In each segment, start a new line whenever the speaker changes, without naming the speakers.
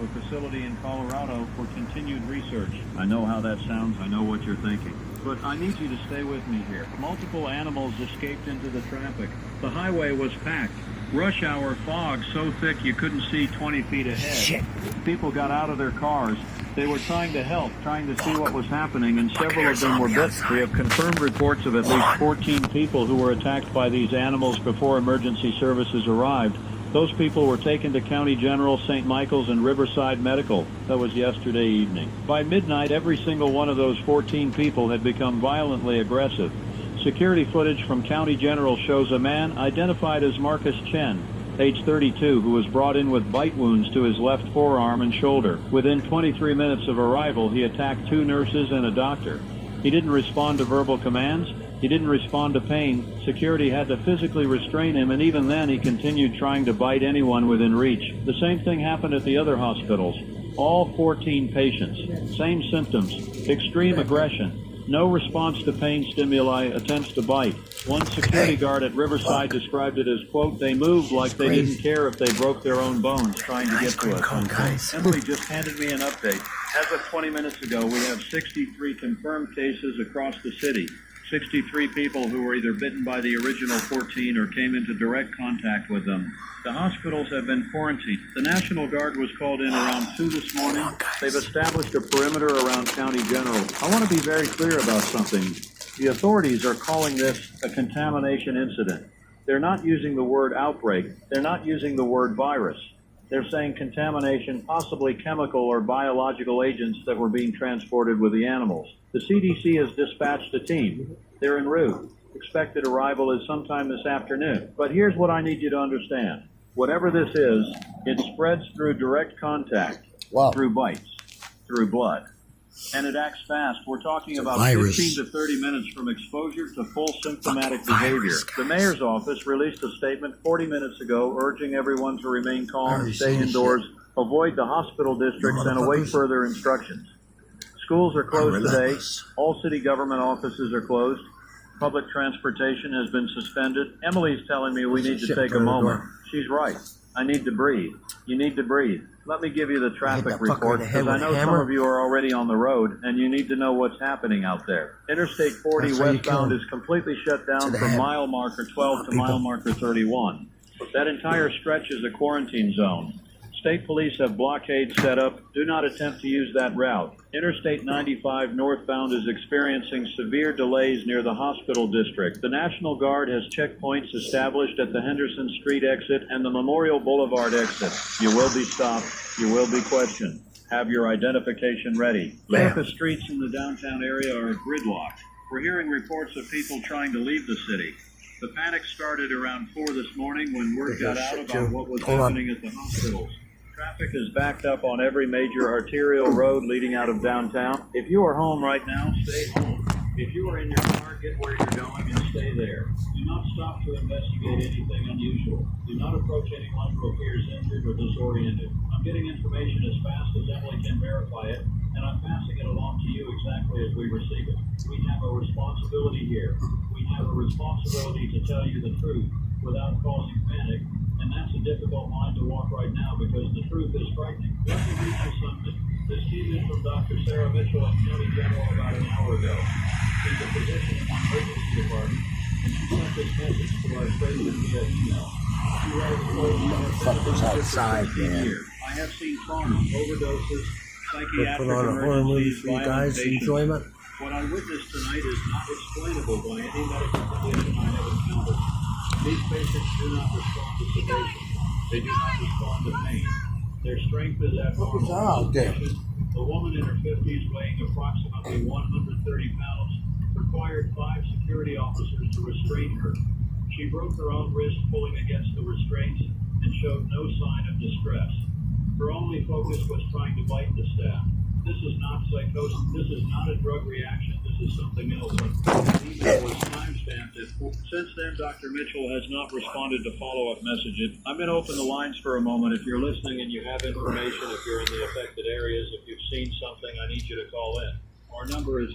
a facility in Colorado for continued research. I know how that sounds. I know what you're thinking. But I need you to stay with me here. Multiple animals escaped into the traffic. The highway was packed. Rush hour fog so thick you couldn't see 20 feet ahead.
Shit.
People got out of their cars. They were trying to help, trying to see what was happening, and several of them were bit. We have confirmed reports of at least 14 people who were attacked by these animals before emergency services arrived. Those people were taken to County General, St. Michael's, and Riverside Medical. That was yesterday evening. By midnight, every single one of those 14 people had become violently aggressive. Security footage from County General shows a man identified as Marcus Chen, age 32, who was brought in with bite wounds to his left forearm and shoulder. Within 23 minutes of arrival, he attacked 2 nurses and a doctor. He didn't respond to verbal commands. He didn't respond to pain. Security had to physically restrain him, and even then he continued trying to bite anyone within reach. The same thing happened at the other hospitals. All 14 patients. Same symptoms. Extreme aggression. No response to pain stimuli, attempts to bite. One security guard at Riverside described it as, quote, they moved like they didn't care if they broke their own bones trying to get to us. Emily just handed me an update. As of 20 minutes ago, we have 63 confirmed cases across the city. 63 people who were either bitten by the original 14 or came into direct contact with them. The hospitals have been quarantined. The National Guard was called in around 2 this morning. They've established a perimeter around County General. I want to be very clear about something. The authorities are calling this a contamination incident. They're not using the word outbreak. They're not using the word virus. They're saying contamination, possibly chemical or biological agents that were being transported with the animals. The CDC has dispatched a team. They're en route. Expected arrival is sometime this afternoon. But here's what I need you to understand. Whatever this is, it spreads through direct contact, through bites, through blood. And it acts fast. We're talking about 15 to 30 minutes from exposure to full symptomatic behavior. The mayor's office released a statement 40 minutes ago urging everyone to remain calm, stay indoors, avoid the hospital districts, and await further instructions. Schools are closed today. All city government offices are closed. Public transportation has been suspended. Emily's telling me we need to take a moment. She's right. I need to breathe. You need to breathe. Let me give you the traffic report, because I know some of you are already on the road, and you need to know what's happening out there. Interstate 40 westbound is completely shut down from mile marker 12 to mile marker 31. That entire stretch is a quarantine zone. State police have blockades set up. Do not attempt to use that route. Interstate 95 northbound is experiencing severe delays near the hospital district. The National Guard has checkpoints established at the Henderson Street exit and the Memorial Boulevard exit. You will be stopped. You will be questioned. Have your identification ready. Some of the streets in the downtown area are gridlocked. We're hearing reports of people trying to leave the city. The panic started around 4 this morning when word got out about what was happening at the hospitals. Traffic is backed up on every major arterial road leading out of downtown. If you are home right now, stay home. If you are in your car, get where you're going and stay there. Do not stop to investigate anything unusual. Do not approach anyone who appears injured or disoriented. I'm getting information as fast as Emily can verify it, and I'm passing it along to you exactly as we receive it. We have a responsibility here. We have a responsibility to tell you the truth without causing panic. And that's a difficult line to walk right now because the truth is frightening. Let me read you something. This came in from Dr. Sarah Mitchell at County General about an hour ago. She's a physician in the emergency department, and she sent this message to our president via email. She writes, outside, man. I have seen trauma, overdoses, psychiatric emergencies, violent patients. What I witnessed tonight is not explainable by any medical condition I have encountered. These patients do not respond to sedation. They do not respond to pain. Their strength is abnormal. A woman in her 50s weighing approximately 130 pounds required 5 security officers to restrain her. She broke her own wrist pulling against the restraints and showed no sign of distress. Her only focus was trying to bite the staff. This is not psychosis. This is not a drug reaction. This is something else. The email was time-stamped. Since then, Dr. Mitchell has not responded to follow-up messages. I'm going to open the lines for a moment. If you're listening and you have information, if you're in the affected areas, if you've seen something, I need you to call in. Our number is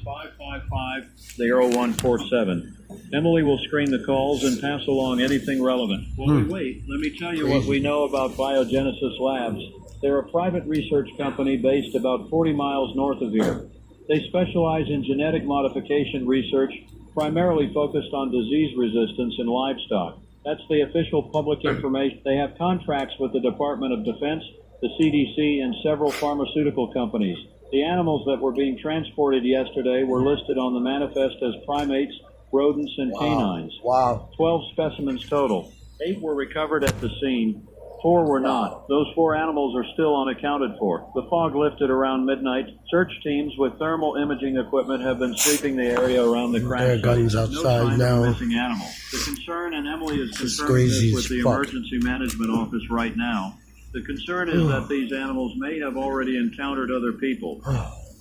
555-0147. Emily will screen the calls and pass along anything relevant. While we wait, let me tell you what we know about Biogenesis Labs. They're a private research company based about 40 miles north of here. They specialize in genetic modification research, primarily focused on disease resistance in livestock. That's the official public information. They have contracts with the Department of Defense, the CDC, and several pharmaceutical companies. The animals that were being transported yesterday were listed on the manifest as primates, rodents, and canines. 12 specimens total. 8 were recovered at the scene. 4 were not. Those 4 animals are still unaccounted for. The fog lifted around midnight. Search teams with thermal imaging equipment have been sweeping the area around the crash site.
Guns
No
outside
sign
now.
of a missing animal. The concern, and Emily is confirming this with the emergency management office right now. The concern is that these animals may have already encountered other people.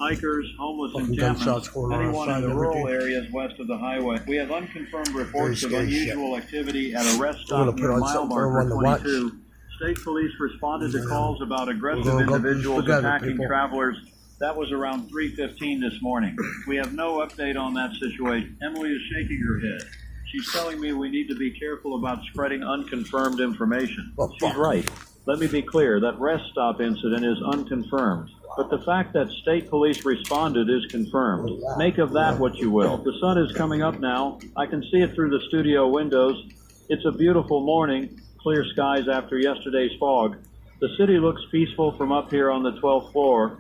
Hikers, homeless encampments, anyone in the rural areas west of the highway. We have unconfirmed reports of unusual activity at a rest stop near mile marker 22. State police responded to calls about aggressive individuals attacking travelers. That was around 3:15 this morning. We have no update on that situation. Emily is shaking her head. She's telling me we need to be careful about spreading unconfirmed information. She's right. Let me be clear, that rest stop incident is unconfirmed. But the fact that state police responded is confirmed. Make of that what you will. The sun is coming up now. I can see it through the studio windows. It's a beautiful morning. Clear skies after yesterday's fog. The city looks peaceful from up here on the 12th floor,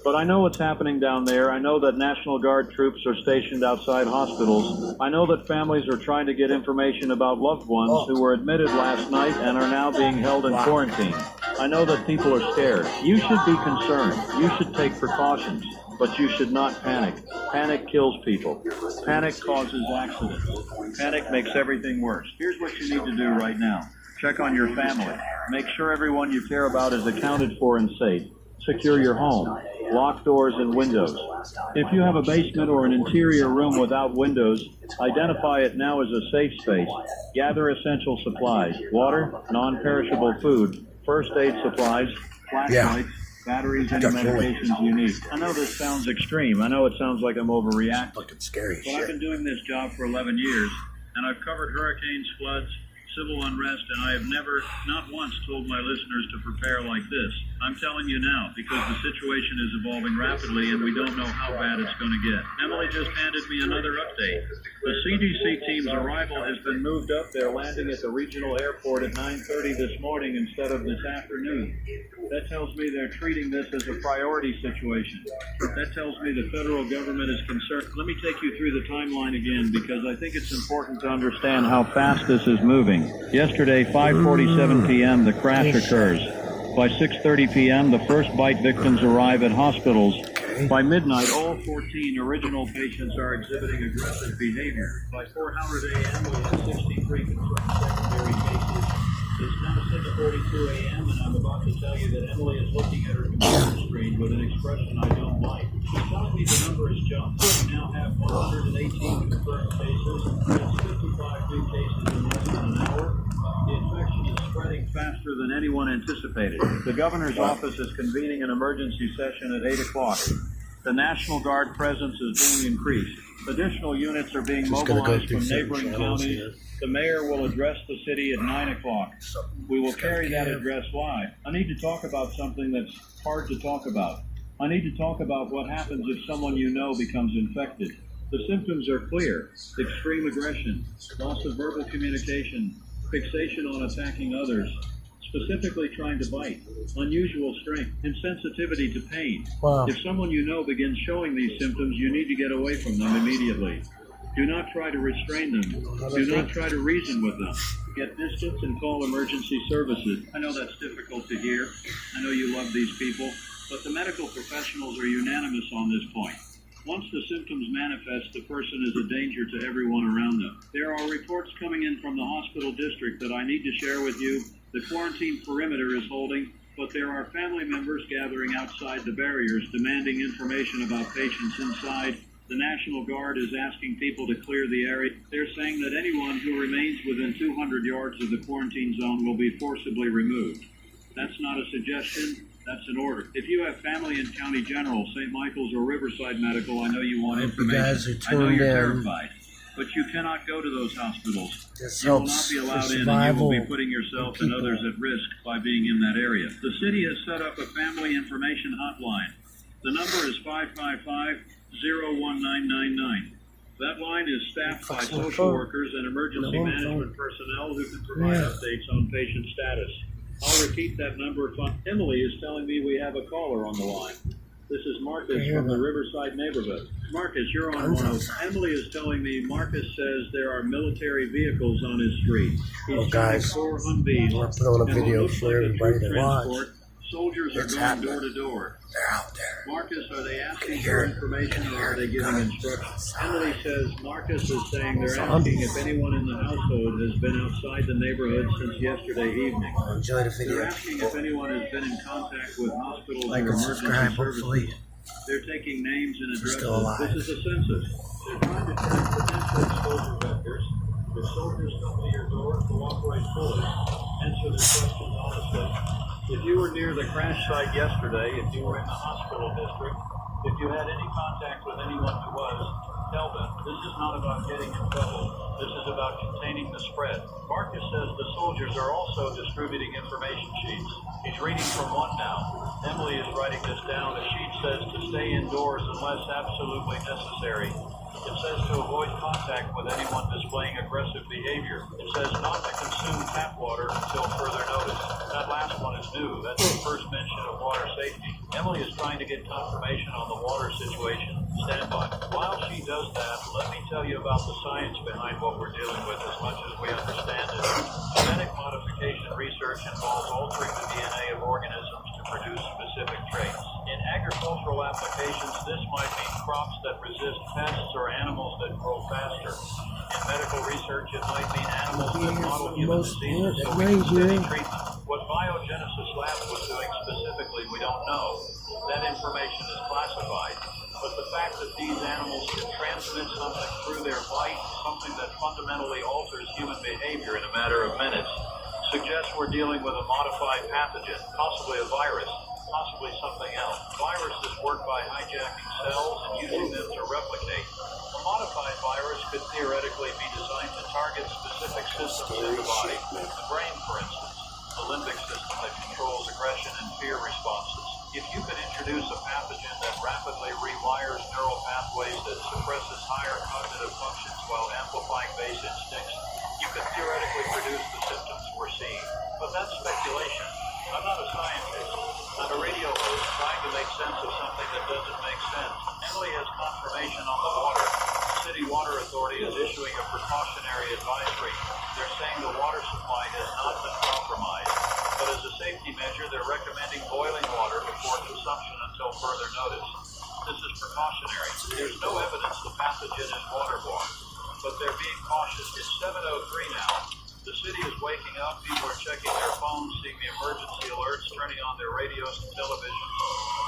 but I know what's happening down there. I know that National Guard troops are stationed outside hospitals. I know that families are trying to get information about loved ones who were admitted last night and are now being held in quarantine. I know that people are scared. You should be concerned. You should take precautions, but you should not panic. Panic kills people. Panic causes accidents. Panic makes everything worse. Here's what you need to do right now. Check on your family. Make sure everyone you care about is accounted for and safe. Secure your home. Lock doors and windows. If you have a basement or an interior room without windows, identify it now as a safe space. Gather essential supplies: water, non-perishable food, first aid supplies, flashlights, batteries, any medications you need. I know this sounds extreme. I know it sounds like I'm overreacting.
Fucking scary
But I've been doing this job for 11 years, and I've covered hurricanes, floods, civil unrest, and I have never, not once, told my listeners to prepare like this. I'm telling you now, because the situation is evolving rapidly and we don't know how bad it's going to get. Emily just handed me another update. The CDC team's arrival has been moved up. They're landing at the regional airport at 9:30 this morning instead of this afternoon. That tells me they're treating this as a priority situation. That tells me the federal government is concerned. Let me take you through the timeline again, because I think it's important to understand how fast this is moving. Yesterday, 5:47 p.m., the crash occurs. By 6:30 p.m., the first bite victims arrive at hospitals. By midnight, all 14 original patients are exhibiting aggressive behavior. By 4:00 a.m., we have 63 confirmed secondary cases. It's now 6:42 a.m., and I'm about to tell you that Emily is looking at her computer screen with an expression I don't like. She's telling me the number has jumped. We now have 118 confirmed cases. That's 55 new cases in less than an hour. The infection is spreading faster than anyone anticipated. The governor's office is convening an emergency session at 8 o'clock. The National Guard presence is being increased. Additional units are being mobilized from neighboring counties. The mayor will address the city at 9 o'clock. We will carry that address live. I need to talk about something that's hard to talk about. I need to talk about what happens if someone you know becomes infected. The symptoms are clear: extreme aggression, loss of verbal communication, fixation on attacking others, specifically trying to bite, unusual strength, insensitivity to pain. If someone you know begins showing these symptoms, you need to get away from them immediately. Do not try to restrain them. Do not try to reason with them. Get distance and call emergency services. I know that's difficult to hear. I know you love these people, but the medical professionals are unanimous on this point. Once the symptoms manifest, the person is a danger to everyone around them. There are reports coming in from the hospital district that I need to share with you. The quarantine perimeter is holding, but there are family members gathering outside the barriers demanding information about patients inside. The National Guard is asking people to clear the area. They're saying that anyone who remains within 200 yards of the quarantine zone will be forcibly removed. That's not a suggestion. That's an order. If you have family in County General, St. Michael's, or Riverside Medical, I know you want information.
You guys are
I know
tuned
you're
in.
terrified. But you cannot go to those hospitals.
This
You will not
helps
be
for
allowed in, and you
survival
will be putting yourself and others at risk by being in that area. The city has set up a family information hotline. The number is 555-01999. That line is staffed by social workers and emergency management personnel who can provide updates on patient status. I'll repeat that number. Emily is telling me we have a caller on the line. This is Marcus from the Riverside neighborhood. Marcus, you're on one. Emily is telling me Marcus says there are military vehicles on his street.
Well, guys, I'm going to put on a video for everybody to watch.
Soldiers are going door to door.
They're out there.
Marcus, are they asking for information or are they giving instructions? Emily says Marcus is saying they're asking if anyone in the household has been outside the neighborhood since yesterday evening.
Enjoy the video.
They're asking if anyone has been in contact with hospitals
Like
or
and
emergency
subscribe,
services.
hopefully.
They're taking names and addresses.
Still alive.
This is a census. They're trying to track potential exposure vectors. If soldiers come to your door, cooperate fully. Answer their questions honestly. If you were near the crash site yesterday, if you were in the hospital district, if you had any contact with anyone who was, tell them. This is not about getting in trouble. This is about containing the spread. Marcus says the soldiers are also distributing information sheets. He's reading from one now. Emily is writing this down. The sheet says to stay indoors unless absolutely necessary. It says to avoid contact with anyone displaying aggressive behavior. It says not to consume tap water until further notice. That last one is new. That's the first mention of water safety. Emily is trying to get confirmation on the water situation. Stand by. While she does that, let me tell you about the science behind what we're dealing with as much as we understand it. Genetic modification research involves altering the DNA of organisms to produce specific traits. In agricultural applications, this might mean crops that resist pests or animals that grow faster. In medical research, it might mean animals that model human diseases so we can study treatment. What Biogenesis Labs was doing specifically, we don't know. That information is classified. But the fact that these animals can transmit something through their bite, something that fundamentally alters human behavior in a matter of minutes, suggests we're dealing with a modified pathogen, possibly a virus, possibly something else. Viruses work by hijacking cells and using them to replicate. A modified virus could theoretically be designed to target specific systems in the body, the brain, for instance, the limbic system that controls aggression and fear responses. If you could introduce a pathogen that rapidly rewires neural pathways that suppresses higher cognitive functions while amplifying base instincts, you could theoretically produce the symptoms we're seeing. But that's speculation. I'm not a scientist. I'm a radio host trying to make sense of something that doesn't make sense. Emily has confirmation on the water. The City Water Authority is issuing a precautionary advisory. They're saying the water supply has not been compromised. But as a safety measure, they're recommending boiling water before consumption until further notice. This is precautionary. There's no evidence the pathogen is waterborne, but they're being cautious. It's 7:03 now. The city is waking up. People are checking their phones, seeing the emergency alerts, turning on their radios and televisions.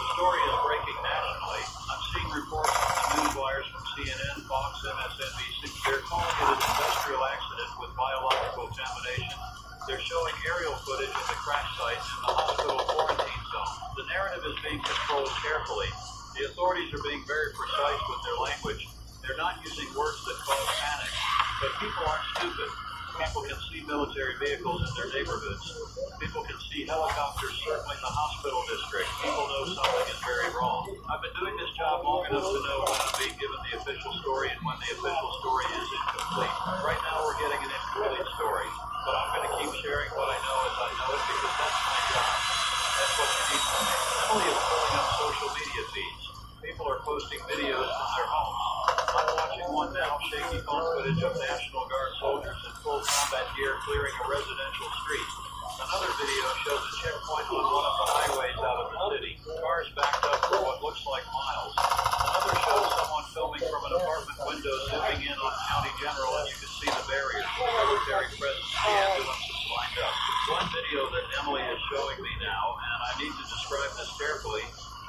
The story is breaking nationally. I'm seeing reports on the news wires from CNN, Fox, MSNBC. They're calling it an industrial accident with biological contamination. They're showing aerial footage of the crash site and the hospital quarantine zone. The narrative is being controlled carefully. The authorities are being very precise with their language. They're not using words that cause panic. But people aren't stupid. People can see military vehicles in their neighborhoods. People can see helicopters circling the hospital district. People know something is very wrong. I've been doing this job long enough to know when I'm being given the official story and when the official story is incomplete. Right now we're getting an incomplete story. But I'm going to keep sharing what I know as I know it because that's my job. That's what you need from me. Emily is pulling up social media feeds. People are posting videos from their homes. I'm watching one now, shaky phone footage of National Guard soldiers in full combat gear clearing a residential street. Another video shows a checkpoint on one of the highways out of the city. Cars backed up for what looks like miles. Another shows someone filming from an apartment window zooming in on County General, and you can see the barriers, the military presence, the ambulances lined up. One video that Emily is showing me now, and I need to describe this carefully,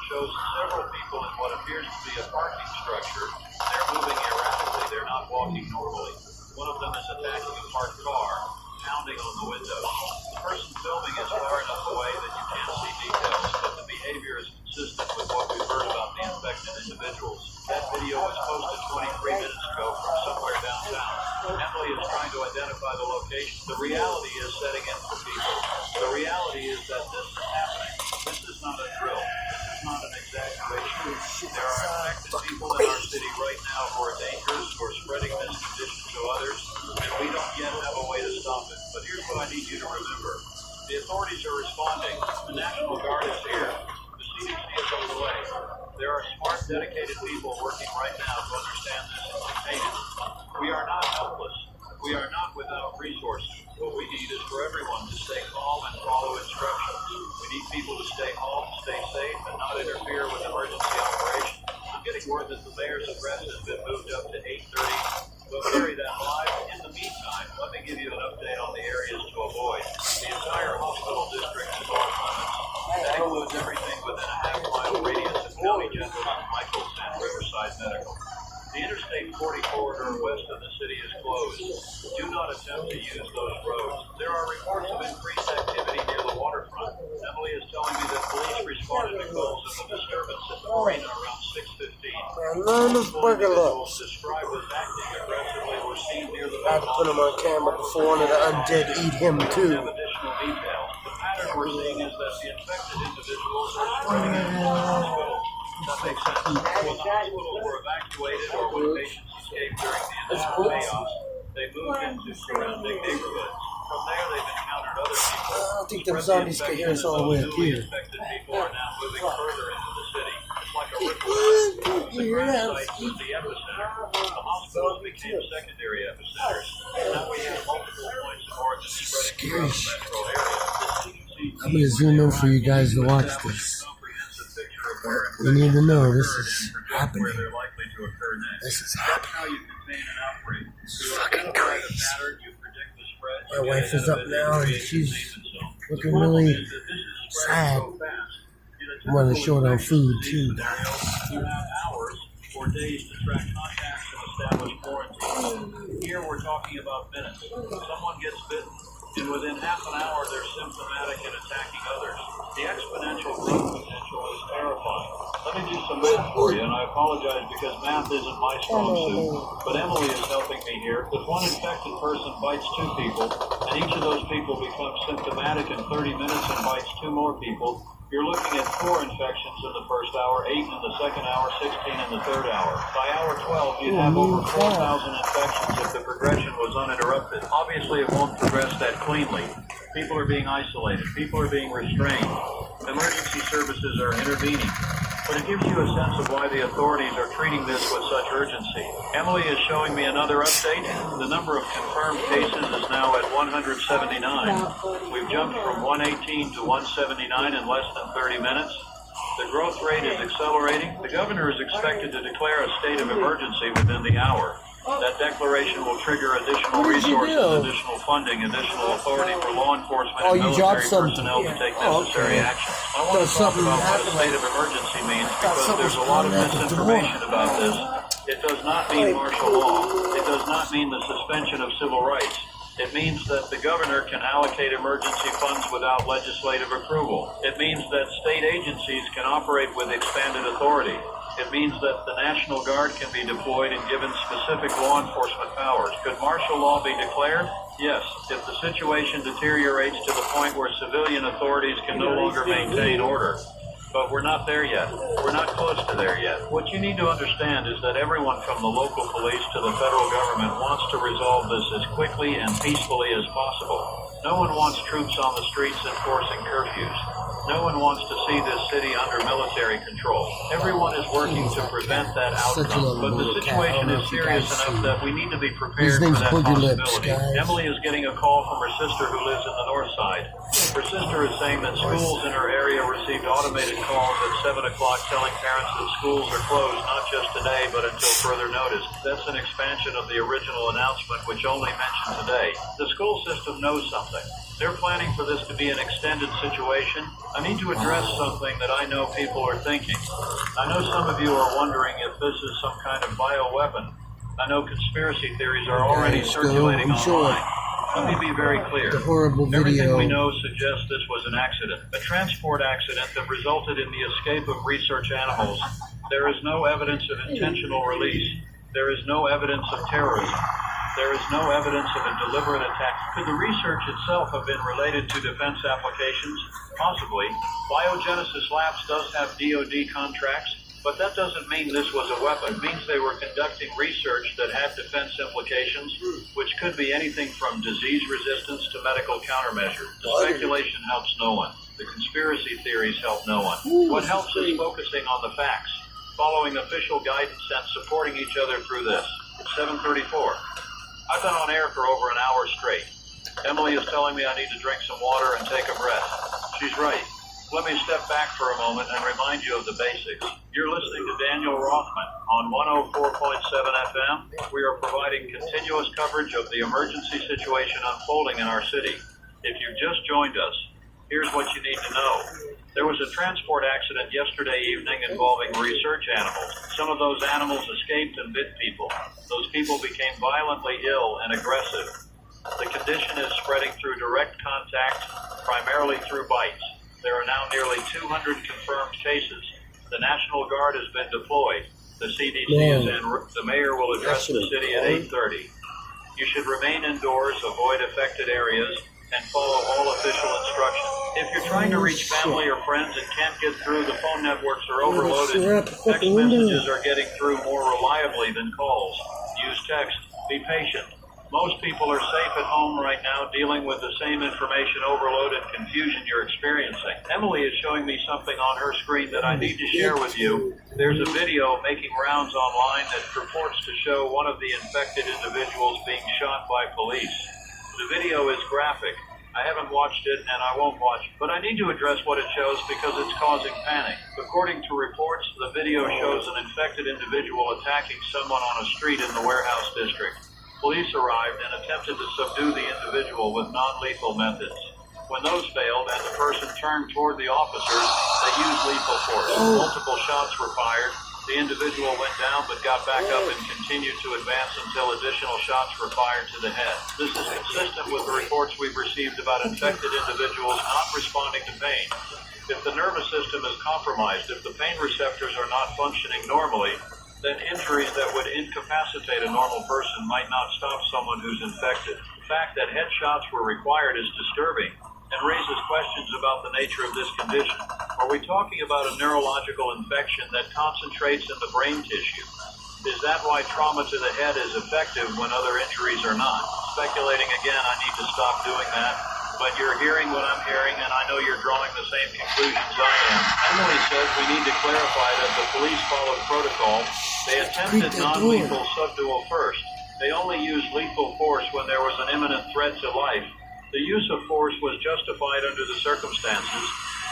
shows several people in what appears to be a parking structure. They're moving erratically. They're not walking normally. One of them is attacking a parked car, pounding on the window. The person filming is far enough away that you can't see details, but the evacuation. The reality is setting in for people. The reality is that this is happening. This is not a drill. This is not an exaggeration. There are infected people in our city right now who are dangerous, who are spreading this condition to others, and we don't yet have a way to stop it. But here's what I need you to remember. The authorities are responding. The National Guard is here. The CDC is on the way. There are smart, dedicated people working right now to understand this and contain it. We are not helpless. We are not without resources. What we need is for everyone to stay calm and follow instructions. We need people to stay home, stay safe, and not interfere with emergency operations. I'm getting word that the mayor's address has been moved up to 8:30. We'll carry that live. In the meantime, let me give you an update on the areas to avoid. The entire hospital district is off limits. That includes everything within a half-mile radius of County General St. Michael's and Riverside Medical. The Interstate 40 corridor west of the city is closed. Do not attempt to use those roads. There are reports of increased activity near the waterfront. Emily is telling me that police responded to calls of a disturbance at the marina around 6:15.
None of burger looks.
Described as acting aggressively were seen near the
I had to put him on camera before one of the undead eat him too.
additional details. The pattern we're seeing is that the infected individuals are spreading into the hospital. That makes sense. When the hospitals were evacuated or when patients escaped during the initial chaos, they moved into surrounding neighborhoods. From there, they've encountered other people.
I don't think them zombies can hear us all the way up here.
Infected people are now moving further into the city. It's like a ripple effect.
You hear that?
Site was the epicenter. The hospitals became secondary epicenters. Now we have multiple points of origin spreading throughout the metro area.
I'm gonna zoom in for you guys to watch this. You need to know this is happening. This is happening. It's fucking crazy. My wife is up now and she's looking really sad. I want to show it on food too, guys.
You have hours or days to track contacts and establish quarantine. Here we're talking about minutes. Someone gets bitten, and within half an hour they're symptomatic and attacking others. The exponential growth potential is terrifying. Let me do some math for you, and I apologize because math isn't my strong suit, but Emily is helping me here. If one infected person bites 2 people, and each of those people becomes symptomatic in 30 minutes and bites 2 more people, you're looking at 4 infections in the first hour, 8 in the second hour, 16 in the third hour. By hour 12, you'd have over 4,000 infections if the progression was uninterrupted. Obviously, it won't progress that cleanly. People are being isolated. People are being restrained. Emergency services are intervening. But it gives you a sense of why the authorities are treating this with such urgency. Emily is showing me another update. The number of confirmed cases is now at 179. We've jumped from 118 to 179 in less than 30 minutes. The growth rate is accelerating. The governor is expected to declare a state of emergency within the hour. That declaration will trigger additional resources, additional funding, additional authority for law enforcement and military personnel to take necessary action. I want to talk about what a state of emergency means because there's a lot of misinformation about this. It does not mean martial law. It does not mean the suspension of civil rights. It means that the governor can allocate emergency funds without legislative approval. It means that state agencies can operate with expanded authority. It means that the National Guard can be deployed and given specific law enforcement powers. Could martial law be declared? Yes, if the situation deteriorates to the point where civilian authorities can no longer maintain order. But we're not there yet. We're not close to there yet. What you need to understand is that everyone from the local police to the federal government wants to resolve this as quickly and peacefully as possible. No one wants troops on the streets enforcing curfews. No one wants to see this city under military control. Everyone is working to prevent that outcome, but the situation is serious enough that we need to be prepared for that possibility. Emily is getting a call from her sister who lives in the north side. Her sister is saying that schools in her area received automated calls at 7 o'clock telling parents that schools are closed not just today but until further notice. That's an expansion of the original announcement which only mentioned today. The school system knows something. They're planning for this to be an extended situation. I need to address something that I know people are thinking. I know some of you are wondering if this is some kind of bioweapon. I know conspiracy theories are already circulating online. Let me be very clear.
The horrible video.
Everything we know suggests this was an accident, a transport accident that resulted in the escape of research animals. There is no evidence of intentional release. There is no evidence of terrorism. There is no evidence of a deliberate attack. Could the research itself have been related to defense applications? Possibly. Biogenesis Labs does have DoD contracts, but that doesn't mean this was a weapon. It means they were conducting research that had defense implications, which could be anything from disease resistance to medical countermeasures. The speculation helps no one. The conspiracy theories help no one. What helps is focusing on the facts, following official guidance and supporting each other through this. It's 7:34. I've been on air for over an hour straight. Emily is telling me I need to drink some water and take a breath. She's right. Let me step back for a moment and remind you of the basics. You're listening to Daniel Rothman on 104.7 FM. We are providing continuous coverage of the emergency situation unfolding in our city. If you've just joined us, here's what you need to know. There was a transport accident yesterday evening involving research animals. Some of those animals escaped and bit people. Those people became violently ill and aggressive. The condition is spreading through direct contact, primarily through bites. There are now nearly 200 confirmed cases. The National Guard has been deployed. The CDC is en route. The mayor will address the city at 8:30. You should remain indoors, avoid affected areas, and follow all official instructions. If you're trying to reach family or friends and can't get through, the phone networks are overloaded. Text messages are getting through more reliably than calls. Use text. Be patient. Most people are safe at home right now, dealing with the same information overload and confusion you're experiencing. Emily is showing me something on her screen that I need to share with you. There's a video making rounds online that purports to show one of the infected individuals being shot by police. The video is graphic. I haven't watched it and I won't watch it, but I need to address what it shows because it's causing panic. According to reports, the video shows an infected individual attacking someone on a street in the Warehouse District. Police arrived and attempted to subdue the individual with non-lethal methods. When those failed and the person turned toward the officers, they used lethal force. Multiple shots were fired. The individual went down but got back up and continued to advance until additional shots were fired to the head. This is consistent with the reports we've received about infected individuals not responding to pain. If the nervous system is compromised, if the pain receptors are not functioning normally, then injuries that would incapacitate a normal person might not stop someone who's infected. The fact that headshots were required is disturbing and raises questions about the nature of this condition. Are we talking about a neurological infection that concentrates in the brain tissue? Is that why trauma to the head is effective when other injuries are not? Speculating again, I need to stop doing that. But you're hearing what I'm hearing, and I know you're drawing the same conclusions I am. Emily says we need to clarify that the police followed protocol. They attempted non-lethal subdual first. They only used lethal force when there was an imminent threat to life. The use of force was justified under the circumstances.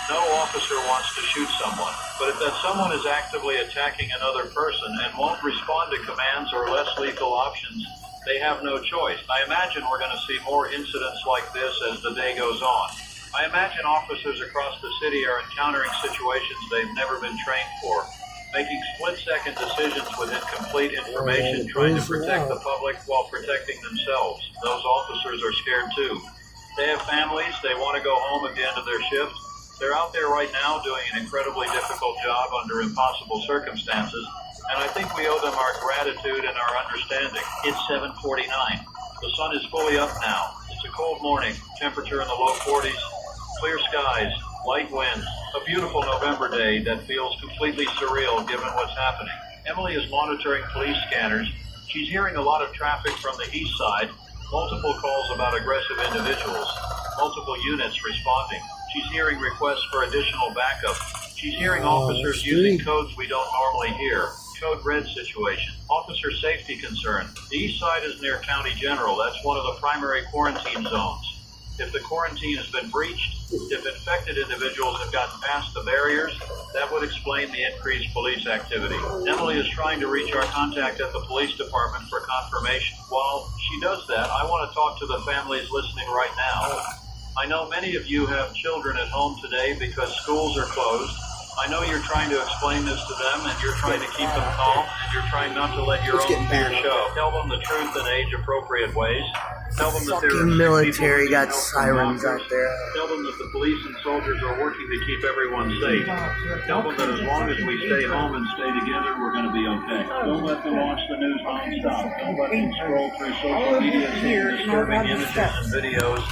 No officer wants to shoot someone. But if that someone is actively attacking another person and won't respond to commands or less lethal options, they have no choice. I imagine we're going to see more incidents like this as the day goes on. I imagine officers across the city are encountering situations they've never been trained for, making split-second decisions with incomplete information, trying to protect the public while protecting themselves. Those officers are scared too. They have families. They want to go home at the end of their shift. They're out there right now doing an incredibly difficult job under impossible circumstances, and I think we owe them our gratitude and our understanding. It's 7:49. The sun is fully up now. It's a cold morning, temperature in the low 40s, clear skies, light winds, a beautiful November day that feels completely surreal given what's happening. Emily is monitoring police scanners. She's hearing a lot of traffic from the east side, multiple calls about aggressive individuals, multiple units responding. She's hearing requests for additional backup. She's hearing officers using codes we don't normally hear. Code red situation. Officer safety concern. The east side is near County General. That's one of the primary quarantine zones. If the quarantine has been breached, if infected individuals have gotten past the barriers, that would explain the increased police activity. Emily is trying to reach our contact at the police department for confirmation. While she does that, I want to talk to the families listening right now. I know many of you have children at home today because schools are closed. I know you're trying to explain this to them, and you're trying to keep them calm, and you're trying not to let your own fear show. Tell them the truth in age-appropriate ways. Tell them that there are
Fucking military
people
got sirens out there.
Tell them that the police and soldiers are working to keep everyone safe. Tell them that as long as we stay home and stay together, we're going to be okay. Don't let them watch the news nonstop. Don't let them scroll through social media seeing disturbing images and videos.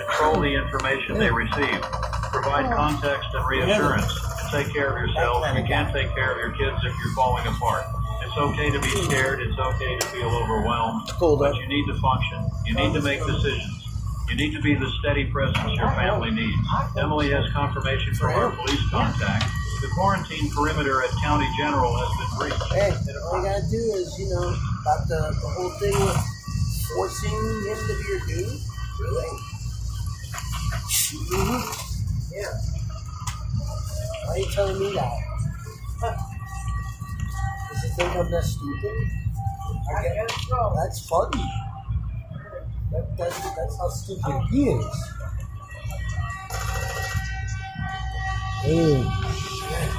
Control the information they receive. Provide context and reassurance. And take care of yourself. You can't take care of your kids if you're falling apart. It's okay to be scared. It's okay to feel overwhelmed. But you need to function. You need to make decisions. You need to be the steady presence your family needs. Emily has confirmation from our police contact. The quarantine perimeter at County General has been breached.
Hey, all you gotta do is, about the whole thing with forcing him to be your dude. Really? Yeah. Why are you telling me that? Does he think I'm that stupid? That's funny. That's how stupid he is. Oh, shit.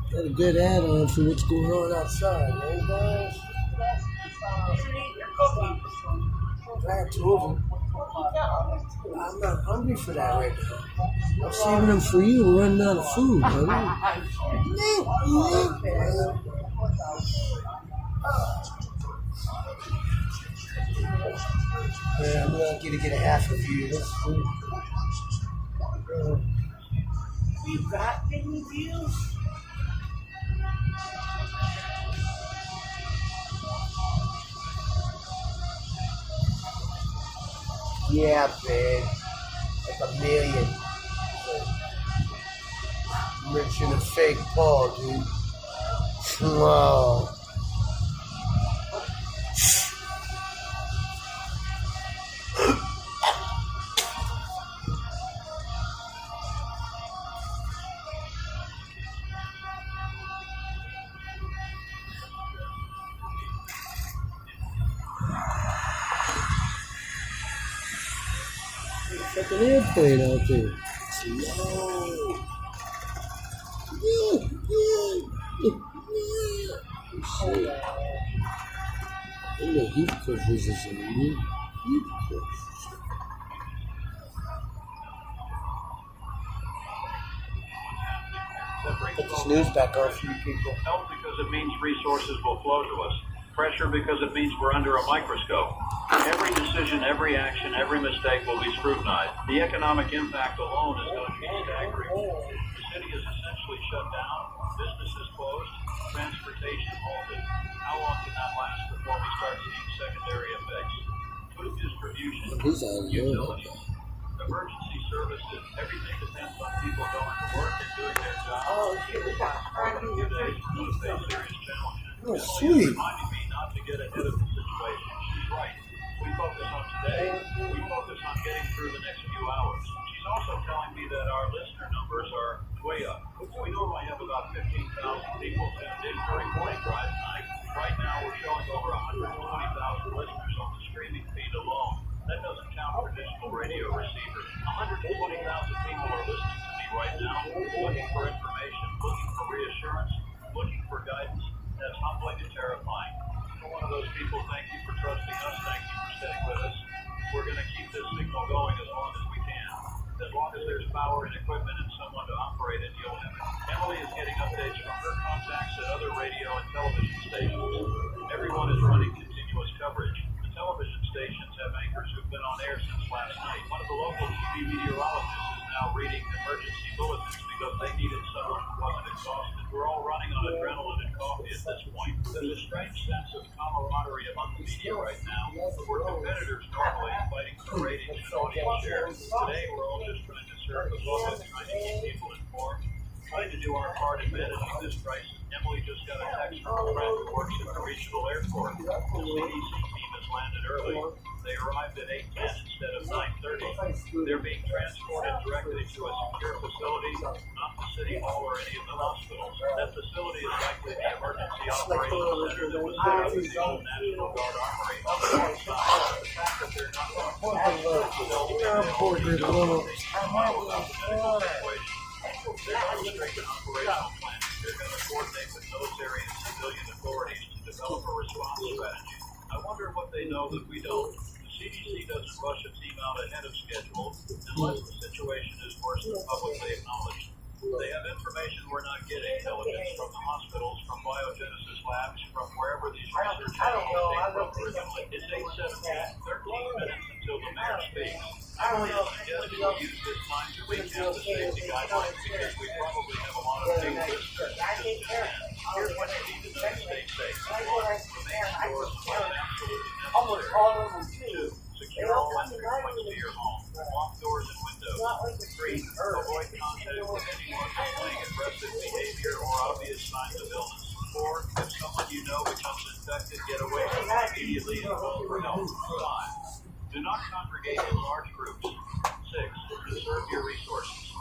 Got a good add-on for what's going on outside, right, guys? I had two of them. I'm not hungry for that right now. I'm saving them for you. We're running out of food, buddy. Yeah, I'm lucky to get a half of you. That's cool.
You got any views?
Yeah, big. Like $1 million. Rich in a fake ball, dude. Whoa. Like an airplane out there. And the Heathcliff is a Heathcliff. Put this news back on for you people.
Help because it means resources will flow to us. Pressure because it means we're under a microscope. Every decision, every action, every mistake will be scrutinized. The economic impact alone is going to be staggering. The city is essentially shut down. Businesses closed. Transportation halted. How long can that last before we start seeing secondary effects? Food distribution, utilities, emergency services, everything depends on people going to work and doing their job.
Oh, shit, we got
For a few days, we're going to face serious challenges.
Oh,
Emily is
sweet.
reminding me not to get ahead of the situation. She's right. We focus on today. We focus on getting through the next few hours. She's also telling me that our listener numbers are way up. We normally have about 15,000 people tuned in during Morning Drive tonight. Right now, we're showing over 120,000 listeners on the streaming feed alone. That doesn't count traditional radio receivers. 120,000 people are listening to me right now, looking for information, looking for reassurance, looking for guidance. That's humbling and terrifying. For one of those people, thank you for trusting us. Thank you for staying with us. We're going to keep this signal going as long as we can. As long as there's power and equipment and someone to operate it, you'll have it. Emily is getting updates from her contacts at other radio and television stations. Everyone is running continuous coverage. The television stations have anchors who've been on air since last night. One of the local TV meteorologists is now reading emergency bulletins because they needed someone who wasn't exhausted. We're all running on adrenaline and coffee at this point. There's a strange sense of camaraderie among the media right now. We're competitors normally fighting for ratings and audience share. Today we're all just trying to serve the public, trying to keep people informed, trying to do our part in managing this crisis. Emily just got a text from a friend who works at the regional airport. The CDC team has landed early. They arrived at 8:10 instead of 9:10. 9:30. They're being transported directly to a secure facility, not the city hall or any of the hospitals. That facility is likely the emergency operations center that was set up with the old National Guard Armory on the north side. The fact that they're not going to without the medical situation. They're demonstrating operational planning. They're going to coordinate with military and civilian authorities to develop a response strategy. I wonder what they know that we don't. The CDC doesn't rush a team out ahead of schedule unless the situation is worse than publicly acknowledged. They have information we're not getting, intelligence from the hospitals, from biogenesis labs, from wherever these research animals came from originally. It's 8:17, 13 minutes until the mayor speaks. I really suggest we use this time to recap the safety guidelines because we probably have a lot of big listeners. Here's what you need to know to stay safe. Remain indoors unless absolutely necessary. 2. Secure all entry points to your home. Lock doors and windows. 3. Avoid contact with anyone displaying aggressive behavior or obvious signs of illness. 4. If someone you know becomes infected, get away from them immediately and call for help. 5. Do not congregate in large groups. 6. Preserve your resources.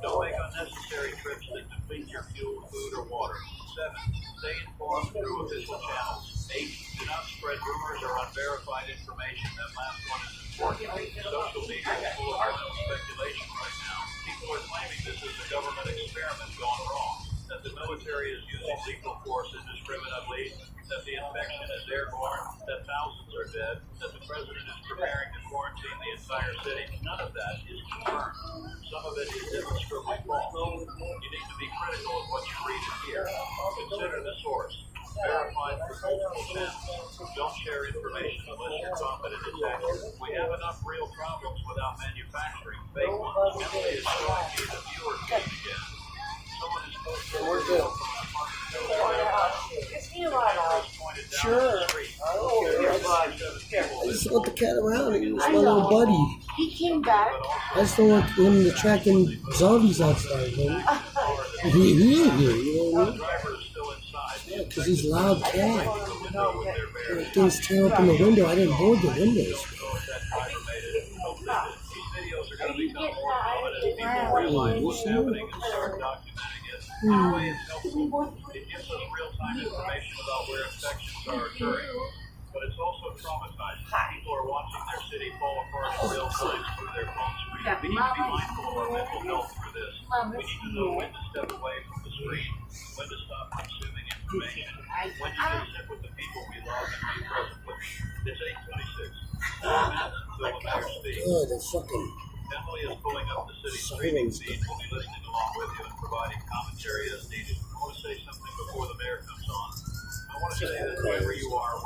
Don't make unnecessary trips that deplete your fuel, food, or water. 7. Stay informed through official channels. 8. Do not spread rumors or unverified information. That last one is important. Social media is full of mental speculation right now. People are claiming this is a government experiment gone wrong, that the military is using lethal force indiscriminately, that the infection is airborne, that thousands are dead, that the president is preparing to quarantine the entire city. None of that is confirmed. Some of it is demonstrably false. You need to be critical of what you read and hear. Consider the source. Verified through multiple channels. Don't share information unless you're confident it's accurate. We have enough real problems without manufacturing fake ones. Emily is showing me the viewer feed again. Someone is posting a video from an apartment.
Is he alive?
Sure. I just want the cat around. He's my little buddy.
He came back.
I just don't want him attracting zombies outside, man. He ain't here, you know what I mean? Yeah, because he's a loud cat. Things tear open the window. I didn't board the windows.
Videos are going to become more common as people realize what's happening and start documenting it. In a way, it's helpful. It gives us real-time information about where infections are occurring. But it's also traumatizing. People are watching their city fall apart in real time through their phone screen. We need to be mindful of our mental health through this. We need to know when to step away from the screen, when to stop consuming information, when to just sit with the people we love and be present with them. It's 8:26. 4 minutes until the mayor speaks.
Good, that's fucking...
Emily is pulling up the city streaming feed. We'll be listening along with you and providing commentary as needed. I want to say something before the mayor comes on. I want to say that wherever you are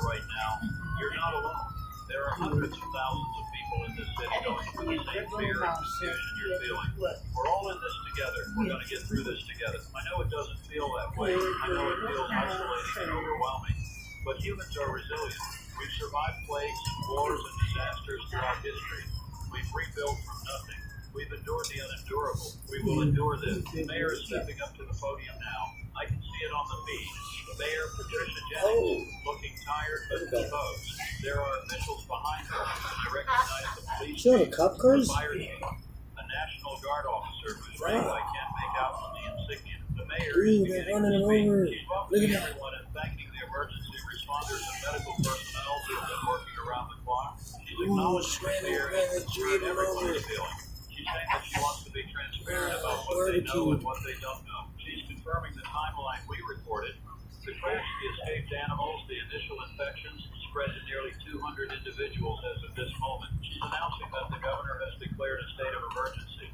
right now, you're not alone. There are hundreds of thousands of people in this city going through the same fear and confusion you're feeling. We're all in this together. We're going to get through this together. I know it doesn't feel that way. I know it feels isolating and overwhelming. But humans are resilient. We've survived plagues, wars, and disasters throughout history. We've rebuilt from nothing. We've endured the unendurable. We will endure this. The mayor is stepping up to the podium now. I can see it on the feed. Mayor Patricia Jennings, looking tired but composed. There are officials behind her, and I recognize the police
Sure, the
chief,
cop
the
cars?
fire chief, a National Guard officer whose rank I can't make out from the insignia. The mayor is
Ooh, they're
beginning
running
to speak.
over.
She's welcoming everyone and thanking the emergency responders and medical personnel who have been working around the clock. She's acknowledging the fear and concern everyone is feeling. She's saying that she wants to be transparent about what they know and what they don't know. She's confirming the timeline we reported. The crash, the escaped animals, the initial infections spread to nearly 200 individuals as of this moment. She's announcing that the governor has declared a state of emergency.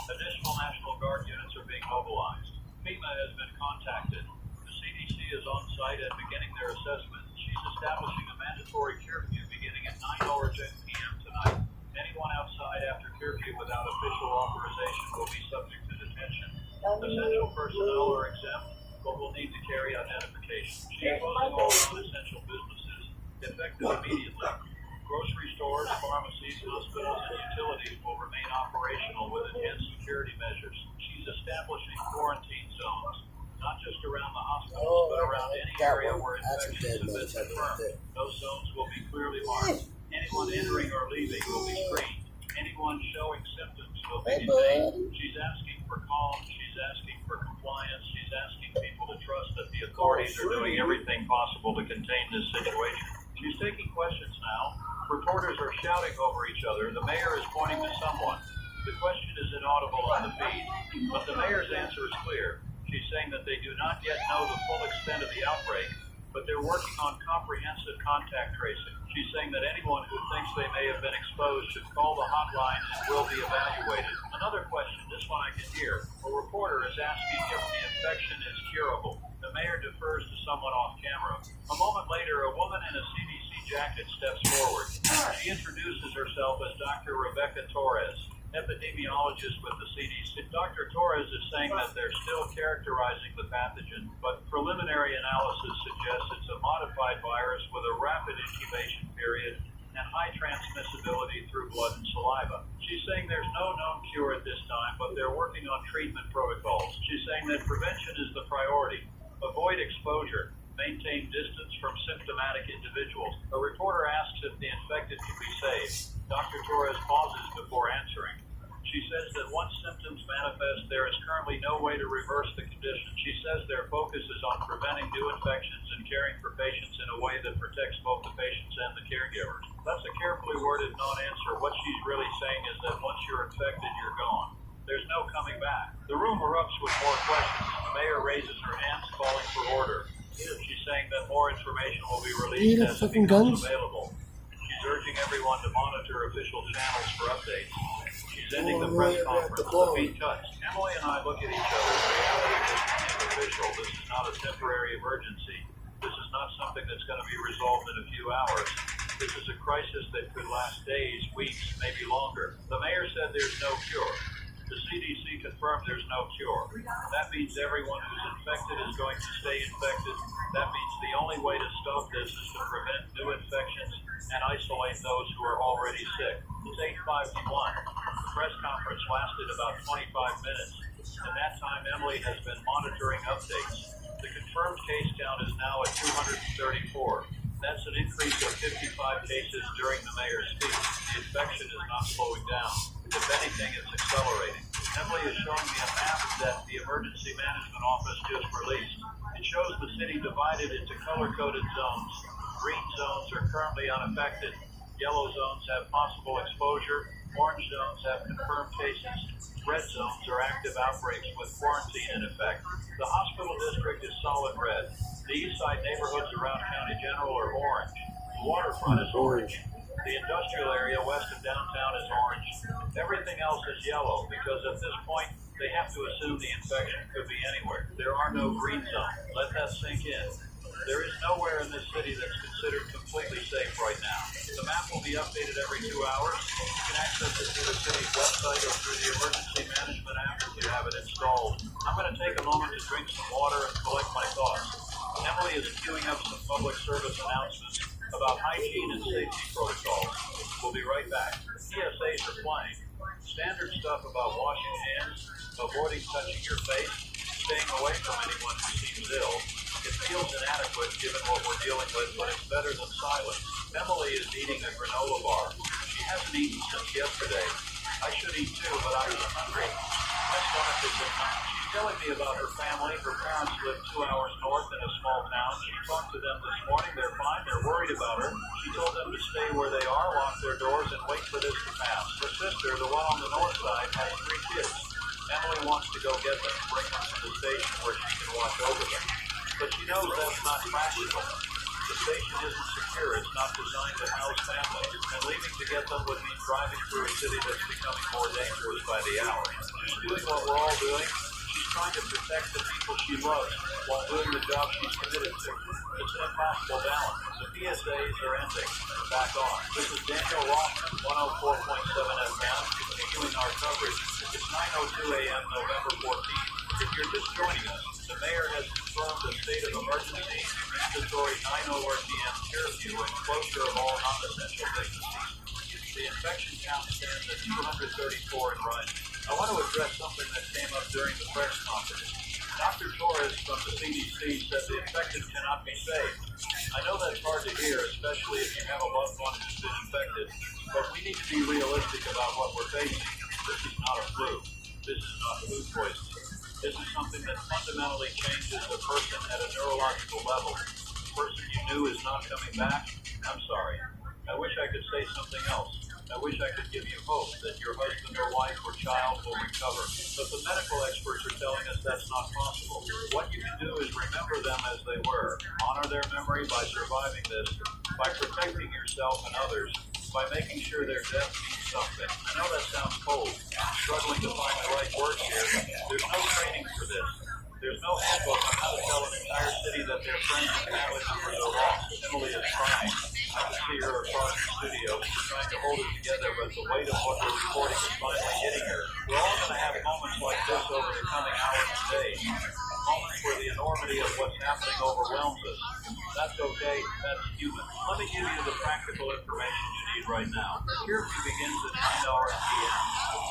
Additional National Guard units are being mobilized. FEMA has been contacted. The CDC is on site and beginning their assessment. She's establishing a mandatory curfew beginning at 9 p.m. tonight. Anyone outside after curfew without official authorization will be subject to detention. Essential personnel are exempt, but will need to carry identification. She closes all non-essential businesses effective immediately. Grocery stores, pharmacies, hospitals, and utilities will remain operational with enhanced security measures. She's establishing quarantine zones, not just around the hospitals, but around any area where infections have been confirmed. Those zones will be clearly marked. Anyone entering or leaving will be screened. Anyone showing symptoms will be
Hey,
detained.
buddy.
She's asking for calm. She's asking for compliance. She's asking people to trust that the authorities are doing everything possible to contain this situation. She's taking questions now. Reporters are shouting over each other. The mayor is pointing to someone. The question is inaudible on the feed, but the mayor's answer is clear. She's saying that they do not yet know the full extent of the outbreak, but they're working on comprehensive contact tracing. She's saying that anyone who thinks they may have been exposed should call the hotline and will be evaluated. Another question, this one I can hear. A reporter is asking if the infection is curable. The mayor defers to someone off camera. A moment later, a woman in a CDC jacket steps forward. She introduces herself as Dr. Rebecca Torres, epidemiologist with the CDC. Dr. Torres is saying that they're still characterizing the pathogen, but preliminary analysis suggests it's a modified virus with a rapid incubation period and high transmissibility through blood and saliva. She's saying there's no known cure at this time, but they're working on treatment protocols. She's saying that prevention is the priority. Avoid exposure. Maintain distance from symptomatic individuals. A reporter asks if the infected can be saved. Dr. Torres pauses before answering. She says that once symptoms manifest, there is currently no way to reverse the condition. She says their focus is on preventing new infections and caring for patients in a way that protects both the patients and the caregivers. That's a carefully worded non-answer. What she's really saying is that once you're infected, you're gone. There's no coming back. The room erupts with more questions. The mayor raises her hands, calling for order. She's saying that more information will be released as it becomes available. She's urging everyone to monitor official channels for updates. She's ending the press conference. The feed cuts. Emily and I look at each other. The reality is official. This is not a temporary emergency. This is not something that's going to be resolved in a few hours. This is a crisis that could last days, weeks, maybe longer. The mayor said there's no cure. The CDC confirmed there's no cure. That means everyone who's infected is going to stay infected. That means the only way to stop this is to prevent new infections and isolate those who are already sick. It's 8:51. The press conference lasted about 25 minutes. In that time, Emily has been monitoring updates. The confirmed case count is now at 234. That's an increase of 55 cases during the mayor's speech. The infection is not slowing down. If anything, it's accelerating. Emily is showing me a map that the Emergency Management Office just released. It shows the city divided into color-coded zones. Green zones are currently unaffected. Yellow zones have possible exposure. Orange zones have confirmed cases. Red zones are active outbreaks with quarantine in effect. The hospital district is solid red. The east side neighborhoods around County General are orange. The waterfront is orange. The industrial area west of downtown is orange. Everything else is yellow because at this point, they have to assume the infection could be anywhere. There are no green zones. Let that sink in. There is nowhere in this city that's considered completely safe right now. The map will be updated every 2 hours. You can access it through the city's website or through the emergency management app if you have it installed. I'm going to take a moment to drink some water and collect my thoughts. Emily is queuing up some public service announcements about hygiene and safety protocols. We'll be right back. PSAs are playing. Standard stuff about washing hands, avoiding touching your face, staying away from anyone who seems ill. It feels inadequate given what we're dealing with, but it's better than silence. Emily is eating a granola bar. She hasn't eaten since yesterday. I should eat too, but I was hungry. My stomach is in She's telling me about her family. Her parents live 2 hours north in a small town. She talked to them this morning. They're fine. They're worried about her. She told them to stay where they are, lock their doors, and wait for this to pass. Her sister, the one on the north side, has 3 kids. Emily wants to go get them and bring them to the station where she can watch over them. But she knows that's not practical. The station isn't secure. It's not designed to house families. And leaving to get them would mean driving through a city that's becoming more dangerous by the hour. She's doing what we're all doing. She's trying to protect the people she loves while doing the job she's committed to. It's an impossible balance. The PSAs are ending. Back on. This is Daniel Rothman, 104.7 FM, continuing our coverage. It's 9:02 a.m. November 14th. If you're just joining us, the mayor has confirmed a state of emergency, mandatory 9:00 p.m. curfew, and closure of all non-essential businesses. The infection count stands at 234 and rising. I want to address something that came up during the press conference. Dr. Torres from the CDC said the infected infected cannot be saved. I know that's hard to hear, especially if you have a loved one who's been infected, but we need to be realistic about what we're facing. This is not a flu. This is not food poisoning. This is something that fundamentally changes a person at a neurological level. The person you knew is not coming back. I'm sorry. I wish I could say something else. I wish I could give you hope that your husband or wife or child will recover. But the medical experts are telling us that's not possible. What you can do is remember them as they were. Honor their memory by surviving this, by protecting yourself and others, by making sure their death means something. I know that sounds cold. I'm struggling to find the right words here. There's no training for this. There's no handbook on how to tell an entire city that their friends and family members are wrong. Emily is trying. I can see her across the studio. She's trying to hold it together, but the weight of what we're reporting is finally hitting her. We're all going to have moments like this over the coming hours and days. Moments where the enormity of what's happening overwhelms us. That's okay. That's human. Let me give you the practical information you need right now. Curfew begins at 9 p.m.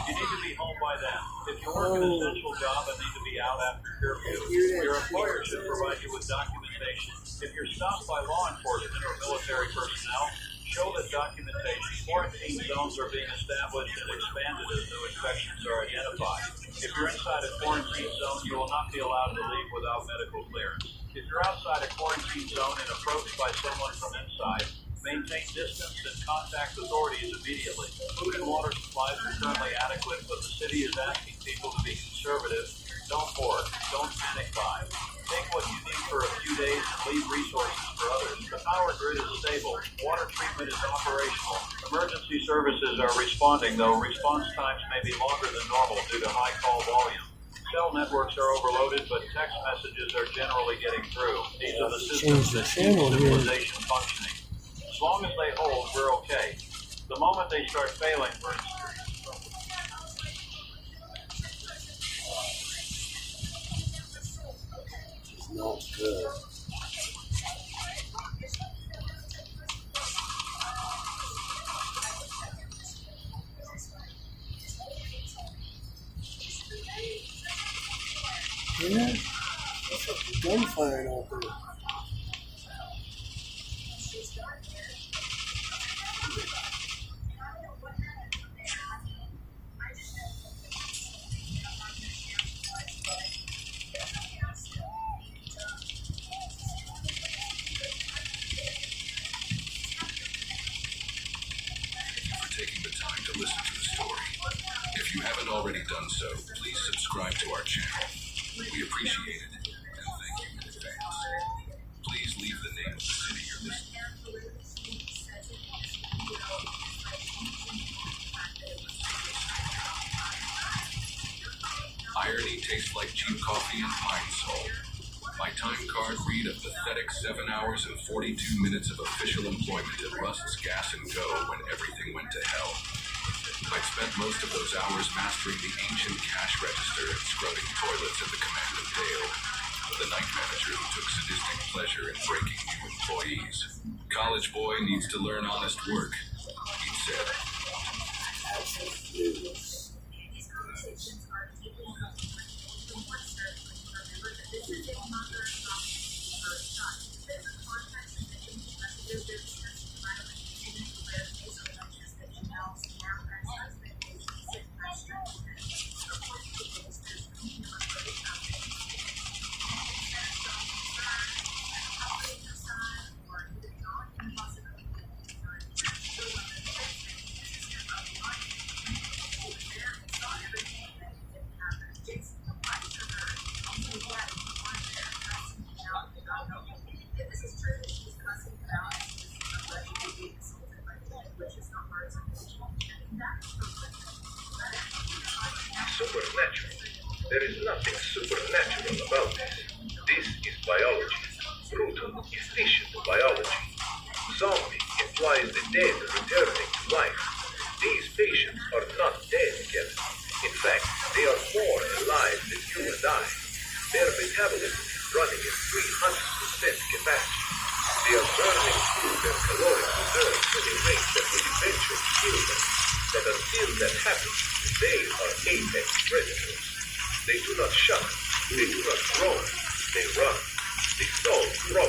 You need to be home by then. If you work an essential job and need to be out after curfew, your employer should provide you with documentation. If you're stopped by law enforcement or military personnel, show that documentation. Quarantine zones are being established and expanded as new infections are identified. If you're inside a quarantine zone, you will not be allowed to leave without medical clearance. If you're outside a quarantine zone and approached by someone from inside, maintain distance and contact authorities immediately. Food and water supplies are currently adequate, but the city is asking people to be conservative. Don't hoard. Don't panic buy. Take what you need for a few days and leave resources for others. The power grid is stable. Water treatment is operational. Emergency services are responding, though response times may be longer than normal due to high call volume. Cell networks are overloaded, but text messages are generally getting through. These are the systems that keep civilization functioning. As long as they hold, we're okay. The moment they start failing, we're in serious trouble.
Not good. Yeah, that's like gunfire out there.
Taking the time to listen to the story. If you haven't already done so, please subscribe to our channel. We appreciate it, and thank you in advance. Please leave the name of the city you're listening to. Irony tastes like cheap coffee and pine salt. My time card read a pathetic 7 hours and 42 minutes of official employment at Rust's Gas and Go when everything went to hell. I'd spent most of those hours mastering the ancient cash register and scrubbing toilets at the command of Dale, the night manager who took sadistic pleasure in breaking new employees. College boy needs to learn honest work, he said.
Supernatural. There is nothing supernatural about this. This is biology. Brutal, efficient biology. Zombie implies the dead returning to life. These patients are not dead, Kevin. In fact, they are more alive than you and I. Their metabolism is running at 300% capacity. They are burning through their caloric reserves at a rate that will eventually kill them. But until that happens, they are apex predators. They do not shock. They do not groan. They run. They solve problems.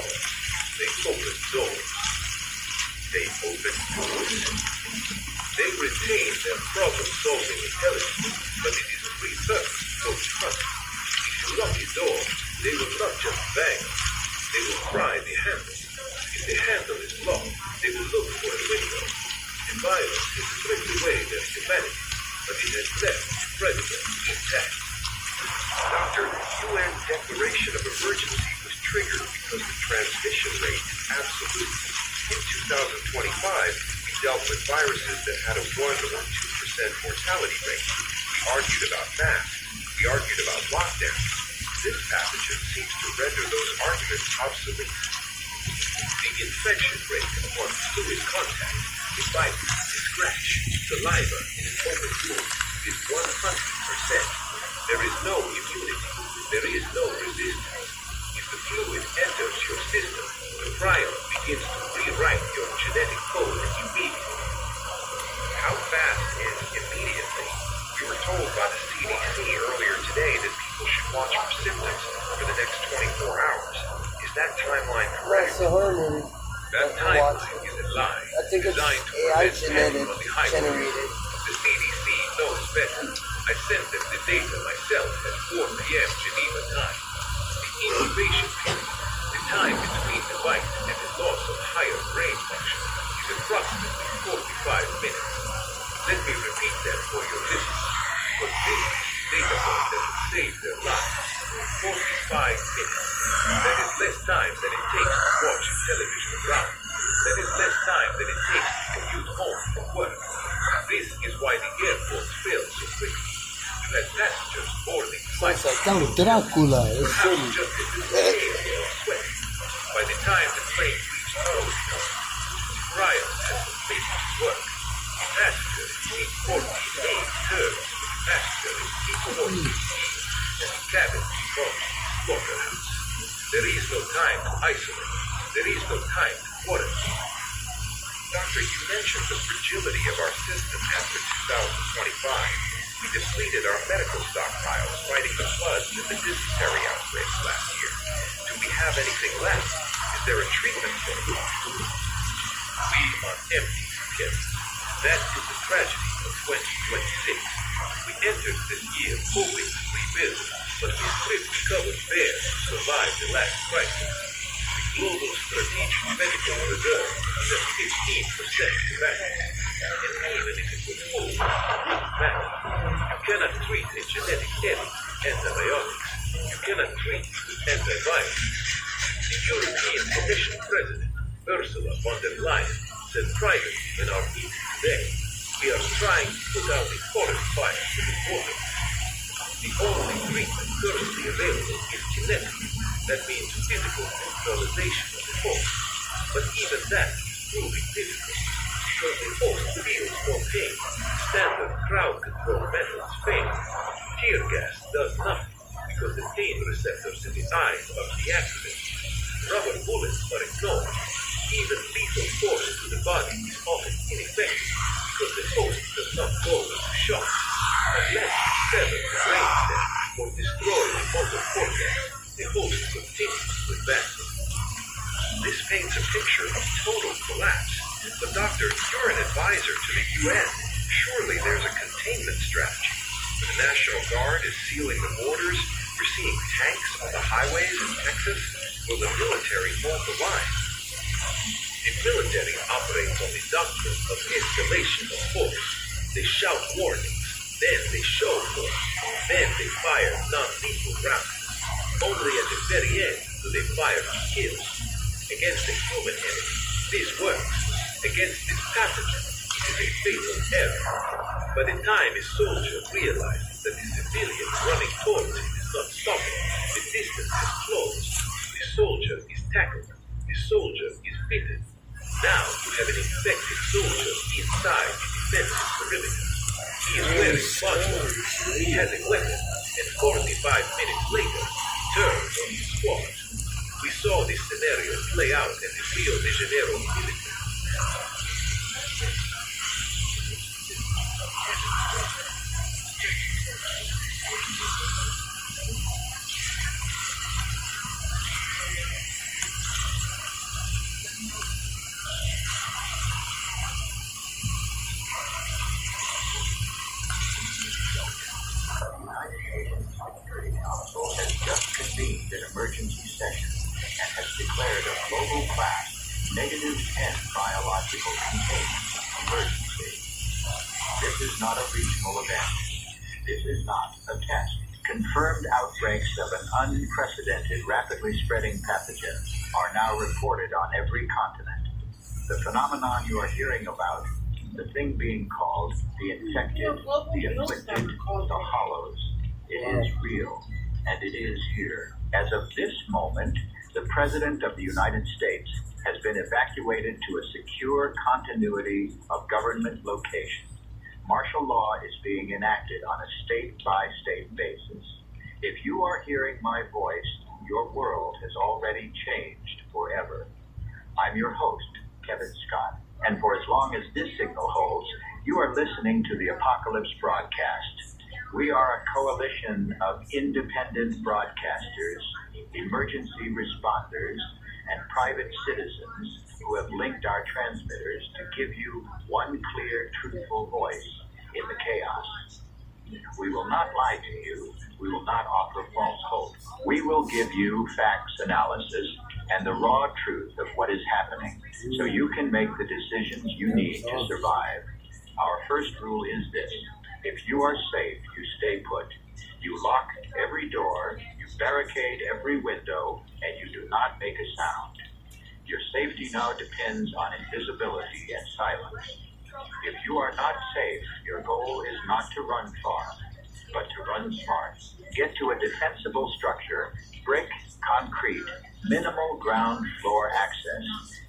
They retain their problem-solving intelligence, but it is repurposed for trust. If you lock the door, they will not just bang. They will pry the handle. If the handle is locked, they will look for a window. The violence has stripped away their humanity, but it has left the predator intact. Doctor, the UN Declaration of Emergency was triggered because the transmission rate is absolute. In 2025, we dealt with viruses that had a 1 or 2% mortality rate. We argued about masks. We argued about lockdown. This pathogen seems to render those arguments obsolete. The infection rate upon fluid contact, the bite, the scratch, saliva in an open wound is 100%. There is no immunity. There is no resistance. If the fluid enters your system, the prion begins to rewrite your genetic code immediately. How fast is immediately? We were told by the CDC earlier today that people should watch for symptoms for the next 24 hours. Is that timeline correct?
That's a horror movie.
That timeline is a lie.
I think it's
designed to
AI
prevent panic on the highway.
generated.
The CDC knows better. I sent them the data myself at 4 p.m. Geneva time. The incubation period, the time between the bite and the loss of higher brain function, is approximately 45 minutes. Let me repeat that for your listeners, because this is data point that will save their lives. 45 minutes. That is less time than it takes to watch a television drama. That is less time than it takes to commute home from work. This is why the airports fill so quickly. You had passengers boarding flights.
Sacado Drácula, es
Perhaps
el...
just as the they are sweating. By the time the plane reaches Moscow, the prion has completed its work. The passenger is T-14A turns to the passenger is T-14E, and the cabin becomes slaughterhouse. There is no time to isolate. There is no time to quarantine. Doctor, you mentioned the fragility of our system after 2025. We depleted our medical stockpiles fighting the floods and the dysentery outbreaks last year. Do we have anything left? Is there a treatment program? We are empty, Kevin. That is the tragedy of 2026. We entered this year hoping to rebuild, but we stripped the cupboard bare to survive the last crisis. The global strategic medical reserve is at 15% capacity, and even if it was full, it wouldn't matter. You cannot treat a genetic edit with antibiotics. You cannot treat it with antivirals. The European Commission President, Ursula von der Leyen, said privately in our meeting today, we are trying to put out a forest fire with the water. The only treatment currently available is genetic. That means physical neutralization of the host. But even that is proving difficult because the host feels no pain. Standard crowd control methods fail. Tear gas does nothing because the pain receptors in the eyes are deactivated. Rubber bullets are ignored. Even lethal force to the body is often ineffective because the host does not go into shock unless you sever the brain stem or destroy the motor cortex. The host continues to advance. This paints a picture of total collapse. But doctor, you're an advisor to the UN. Surely there's a containment strategy. The National Guard is sealing the borders. We're seeing tanks on the highways in Texas. Will the military hold the line? The military operates on the doctrine of escalation of force. They shout warnings, then they show force, then they fire non-lethal rounds. Only at the very end do they fire to kill. Against a human enemy, this works. Against this pathogen, it is a fatal error. By the time a soldier realizes that the civilian running towards him is not stopping, the distance is closed. The soldier is tackled. The soldier is bitten. Now you have an infected soldier inside the defensive perimeter. He is wearing buzzwords. He has a weapon, and 45 minutes later, he turns on his squad. We saw this scenario play out at the Rio de Janeiro military.
global class, -10 biological containment emergency. This is not a regional event. This is not a test. Confirmed outbreaks of an unprecedented, rapidly spreading pathogen are now reported on every continent. The phenomenon you are hearing about, the thing being called the infected, the afflicted, the hollows, it is real, and it is here. As of this moment, the President of the United States has been evacuated to a secure continuity of government location. Martial law is being enacted on a state-by-state basis. If you are hearing my voice, your world has already changed forever. I'm your host, Kevin Scott, and for as long as this signal holds, you are listening to the Apocalypse Broadcast. We are a coalition of independent broadcasters, emergency responders, and private citizens who have linked our transmitters to give you one clear, truthful voice in the chaos. We will not lie to you. We will not offer false hope. We will give you facts, analysis, and the raw truth of what is happening so you can make the decisions you need to survive. Our first rule is this: if you are safe, you stay put. You lock every door, you barricade every window, and you do not make a sound. Your safety now depends on invisibility and silence. If you are not safe, your goal is not to run far, but to run smart. Get to a defensible structure, brick, concrete, minimal ground floor access,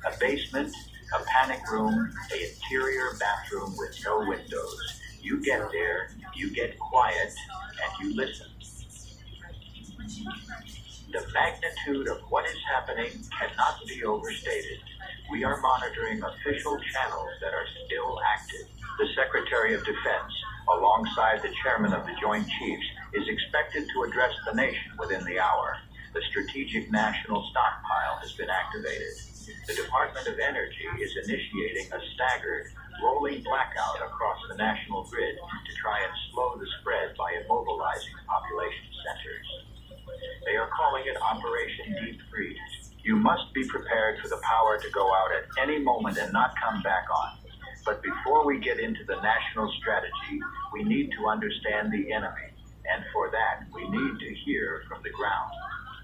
a basement, a panic room, an interior bathroom with no windows. You get there, you get quiet, and you listen. The magnitude of what is happening cannot be overstated. We are monitoring official channels that are still active. The Secretary of Defense, alongside the Chairman of the Joint Chiefs, is expected to address the nation within the hour. The Strategic National Stockpile has been activated. The Department of Energy is initiating a staggered, rolling blackout across the national grid to try and slow the spread by immobilizing population centers. They are calling it Operation Deep Freeze. You must be prepared for the power to go out at any moment and not come back on. But before we get into the national strategy, we need to understand the enemy. And for that, we need to hear from the ground.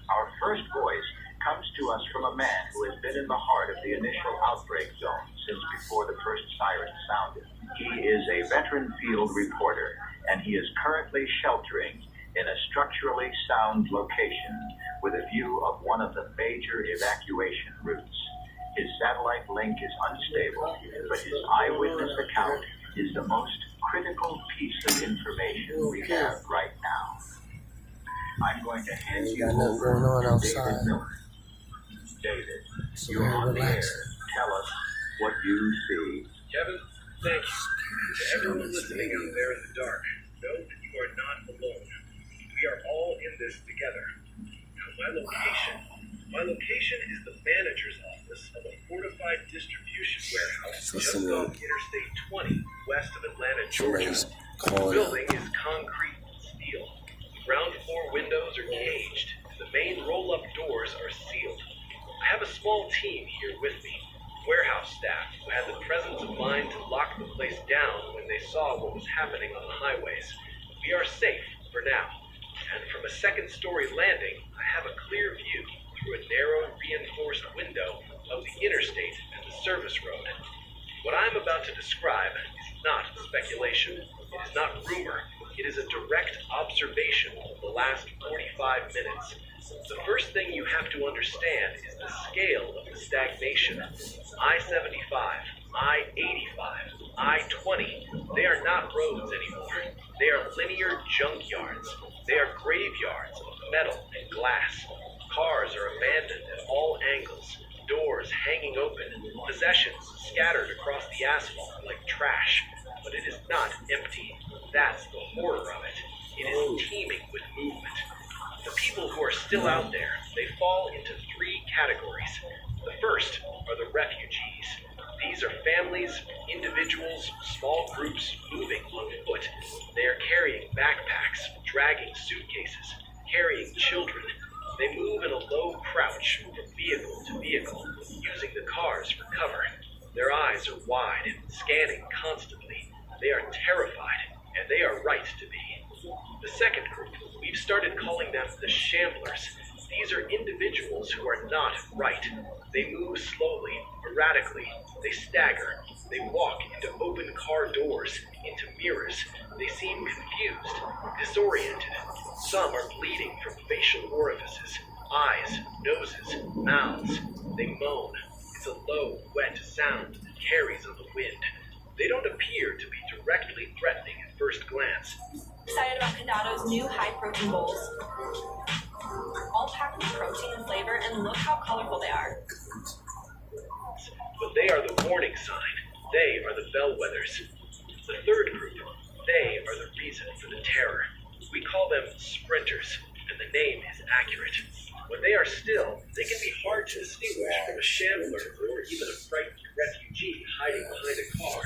Our first voice comes to us from a man who has been in the heart of the initial outbreak zone since before the first siren sounded. He is a veteran field reporter, and he is currently sheltering in a structurally sound location with a view of one of the major evacuation routes. His satellite link is unstable, but his eyewitness account is the most critical piece of information we have right now. I'm going to hand you
got nothing
over
going on
to
outside.
David Miller. David,
So
you're
very
on the air.
relaxing.
Tell us what you see.
Kevin, thank you. To everyone listening out there in the dark, know that you are not alone. We are all in this together. Now, my location is the manager's office of a fortified distribution warehouse just
Listen to
off Interstate 20, west of Atlanta, Georgia.
Somebody's
The
calling
building is concrete and steel. Ground floor windows are caged, and the main roll-up doors are sealed. I have a small team here with me, warehouse staff who had the presence of mind to lock the place down when they saw what was happening on the highways. We are safe for now, and from a second-story landing, I have a clear view through a narrow, reinforced window of the interstate and the service road. What I'm about to describe is not speculation. It is not rumor. It is a direct observation of the last 45 minutes. The first thing you have to understand is the scale of the stagnation. I-75, I-85, I-20, they are not roads anymore. They are linear junkyards. They are graveyards of metal and glass. Cars are abandoned at all angles, doors hanging open, possessions scattered across the asphalt like trash. But it is not empty. That's the horror of it. It is teeming with movement. The people who are still out there, they fall into three categories. The first are the refugees. These are families, individuals, small groups moving on foot. They are carrying backpacks, dragging suitcases, carrying children. They move in a low crouch from vehicle to vehicle, eyes are wide and scanning constantly. They are terrified, and they are right to be. The second group, we've started calling them the Shamblers. These are individuals who are not right. They move slowly, erratically, they stagger, they walk into open car doors, into mirrors. They seem confused, disoriented. Some are bleeding from facial orifices, eyes, noses, mouths. They moan. It's a low, wet sound that carries on the wind. They don't appear to be directly threatening at first glance.
Excited about Candado's new high-protein bowls. All packed with protein and flavor, and look how colorful they are.
But they are the warning sign. They are the bellwethers. The third group, they are the reason for the terror. We call them sprinters, and the name is accurate. When they are still, they can be hard to distinguish from a shambler or even a frightened refugee hiding behind a car.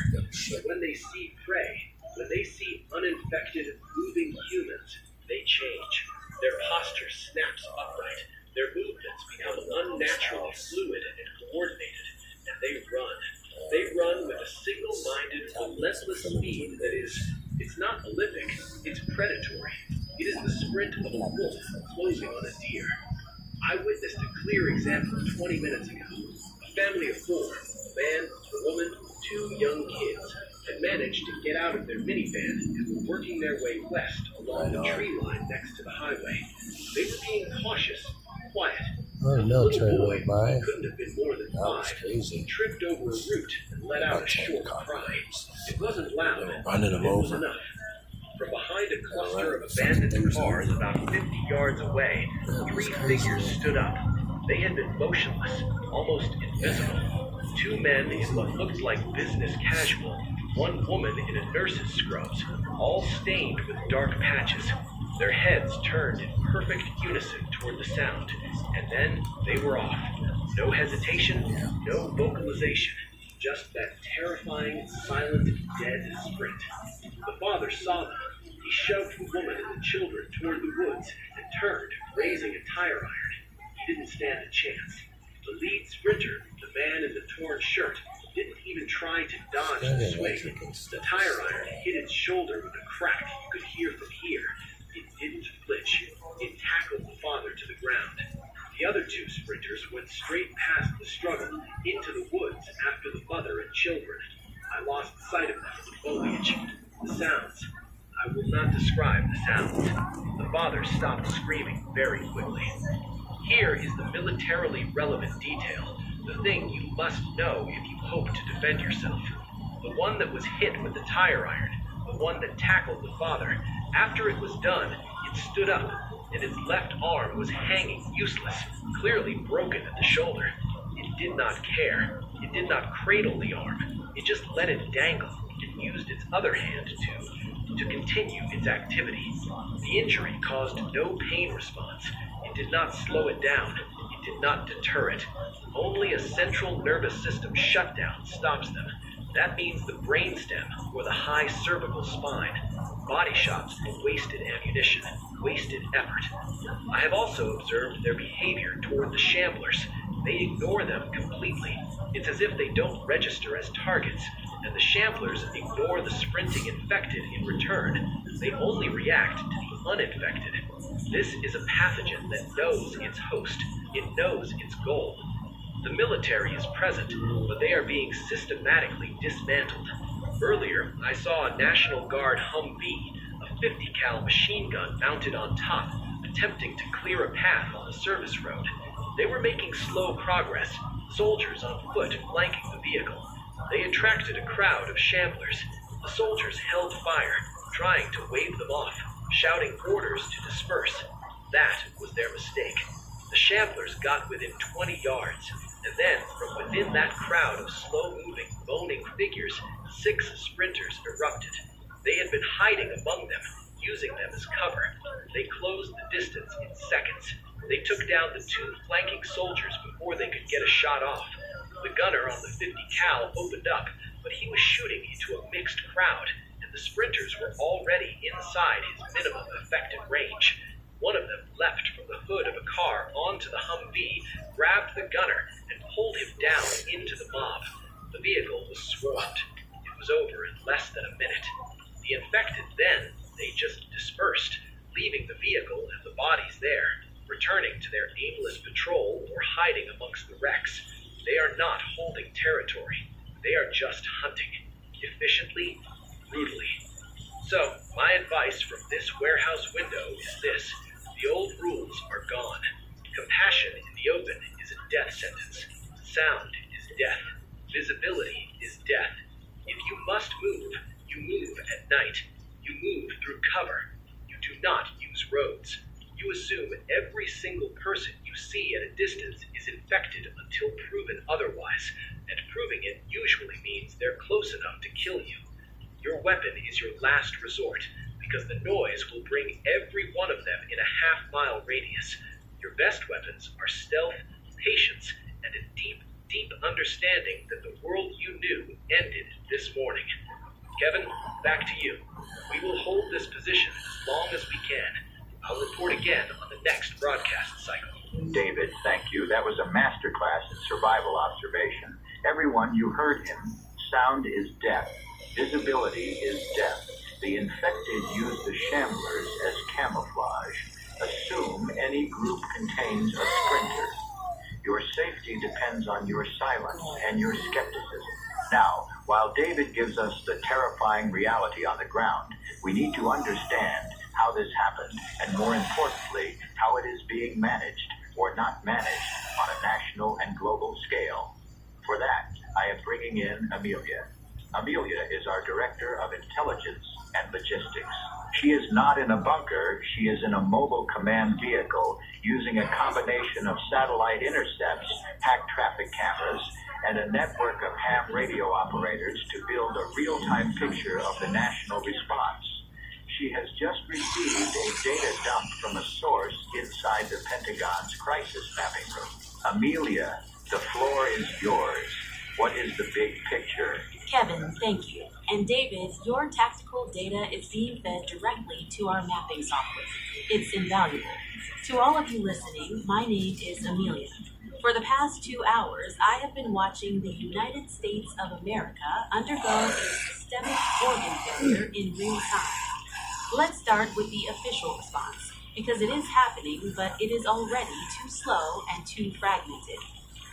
But when they see prey, when they see uninfected, moving humans, they change. Their posture snaps upright. Their movements become unnaturally fluid and coordinated, and they run. They run with a single-minded, relentless speed that is, it's not Olympic, it's predatory. It is the sprint of a wolf closing on a deer. I witnessed a clear example 20 minutes ago. A family of four, a man, a woman, two young kids, had managed to get out of their minivan and were working their way west along the tree line next to the highway. They were being cautious, quiet.
Oh,
A
no,
little
Trey
boy,
went by.
who couldn't have been more than
That was
5,
crazy.
tripped over a root and let out a short cry. It wasn't loud,
Running him
it was
over.
enough. From behind a cluster of abandoned cars about 50 yards away, 3 figures stood up. They had been motionless, almost invisible. 2 men in what looked like business casual, 1 woman in a nurse's scrubs, all stained with dark patches. Their heads turned in perfect unison toward the sound, and then they were off. No hesitation, no vocalization, just that terrifying, silent, dead sprint. The father saw them. He shoved the woman and the children toward the woods and turned, raising a tire iron. He didn't stand a chance. The lead sprinter, the man in the torn shirt, didn't even try to dodge the swing. The tire iron hit its shoulder with a crack you could hear from here. It didn't flinch. It tackled the father to the ground. The other 2 sprinters went straight past the struggle into the woods after the mother and children. I lost sight of them in the foliage. The sounds. I will not describe the sounds. The father stopped screaming very quickly. Here is the militarily relevant detail, the thing you must know if you hope to defend yourself. The one that was hit with the tire iron, the one that tackled the father, after it was done, it stood up, and its left arm was hanging useless, clearly broken at the shoulder. It did not care. It did not cradle the arm. It just let it dangle and used its other hand to continue its activity. The injury caused no pain response. It did not slow it down. It did not deter it. Only a central nervous system shutdown stops them. That means the brainstem or the high cervical spine. Body shots and wasted ammunition, wasted effort. I have also observed their behavior toward the shamblers. They ignore them completely. It's as if they don't register as targets, and the shamblers ignore the sprinting infected in return. They only react to the uninfected. This is a pathogen that knows its host. It knows its goal. The military is present, but they are being systematically dismantled. Earlier, I saw a National Guard Humvee, a 50 cal machine gun mounted on top, attempting to clear a path on the service road. They were making slow progress, soldiers on foot flanking the vehicle. They attracted a crowd of shamblers. The soldiers held fire, trying to wave them off, shouting orders to disperse. That was their mistake. The shamblers got within 20 yards, and then from within that crowd of slow-moving, moaning figures, 6 sprinters erupted. They had been hiding among them, using them as cover. They closed the distance in seconds. They took down the 2 flanking soldiers before they could get a shot off. The gunner on the 50 cal opened up, but he was shooting into a mixed crowd, and the sprinters were already inside his minimum effective range. One of them leapt from the hood of a car onto the Humvee, grabbed the gunner, and pulled him down into the mob. The vehicle was swarmed. It was over in less than a minute. The infected then, they just dispersed, leaving the vehicle and the bodies there, returning to their aimless patrol or hiding amongst the wrecks. They are not holding territory. They are just hunting, efficiently, brutally. So, my advice from this warehouse window is this. The old rules are gone. Compassion in the open is a death sentence. Sound is death. Visibility is death. If you must move, you move at night. You move through cover. You do not use roads. You assume every single person you see at a distance is infected until proven otherwise, and proving it usually means they're close enough to kill you. Your weapon is your last resort, because the noise will bring every one of them in a half-mile radius. Your best weapons are stealth, patience, and a deep, deep understanding that the world you knew ended this morning. Kevin, back to you. We will hold this position as long as we can. I'll report again on the next broadcast cycle.
David, thank you. That was a masterclass in survival observation. Everyone, you heard him. Sound is death. Visibility is death. The infected use the shamblers as camouflage. Assume any group contains a sprinter. Your safety depends on your silence and your skepticism. Now, while David gives us the terrifying reality on the ground, we need to understand how this happened, and more importantly, how it is being managed or not managed on a national and global scale. For that, I am bringing in Amelia. Amelia is our Director of Intelligence and Logistics. She is not in a bunker, she is in a mobile command vehicle using a combination of satellite intercepts, hacked traffic cameras, and a network of ham radio operators to build a real-time picture of the national response. She has just received a data dump from a source inside the Pentagon's crisis mapping room. Amelia, the floor is yours. What is the big picture?
Kevin, thank you. And David, your tactical data is being fed directly to our mapping software. It's invaluable. To all of you listening, my name is Amelia. For the past 2 hours, I have been watching the United States of America undergo a systemic organ failure in real time. Let's start with the official response, because it is happening, but it is already too slow and too fragmented.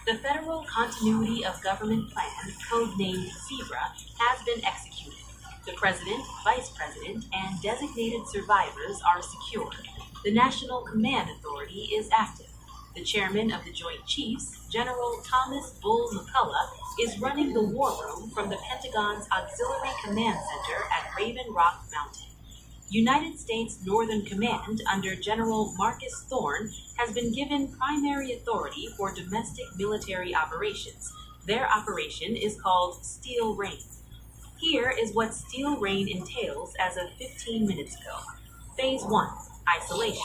The Federal Continuity of Government Plan, codenamed ZEBRA, has been executed. The President, Vice President, and designated survivors are secure. The National Command Authority is active. The Chairman of the Joint Chiefs, General Thomas Bull McCullough, is running the War Room from the Pentagon's Auxiliary Command Center at Raven Rock Mountain. United States Northern Command under General Marcus Thorne has been given primary authority for domestic military operations. Their operation is called Steel Rain. Here is what Steel Rain entails as of 15 minutes ago. Phase 1, isolation.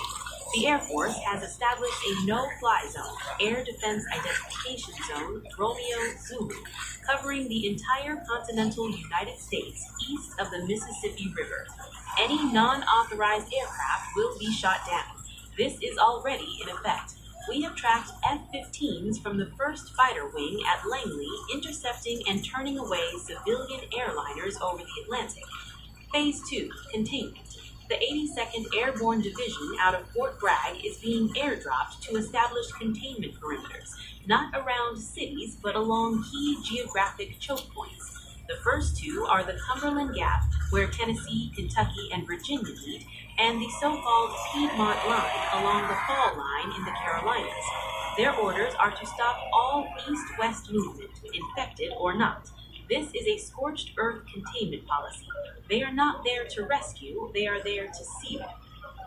The Air Force has established a no-fly zone, Air Defense Identification Zone, Romeo Zulu, covering the entire continental United States east of the Mississippi River. Any non-authorized aircraft will be shot down. This is already in effect. We have tracked F-15s from the 1st Fighter Wing at Langley, intercepting and turning away civilian airliners over the Atlantic. Phase 2, containment. The 82nd Airborne Division out of Fort Bragg is being airdropped to establish containment perimeters, not around cities, but along key geographic choke points. The first two are the Cumberland Gap, where Tennessee, Kentucky, and Virginia meet, and the so-called Piedmont Line along the Fall Line in the Carolinas. Their orders are to stop all east-west movement, infected or not. This is a scorched earth containment policy. They are not there to rescue, they are there to seal.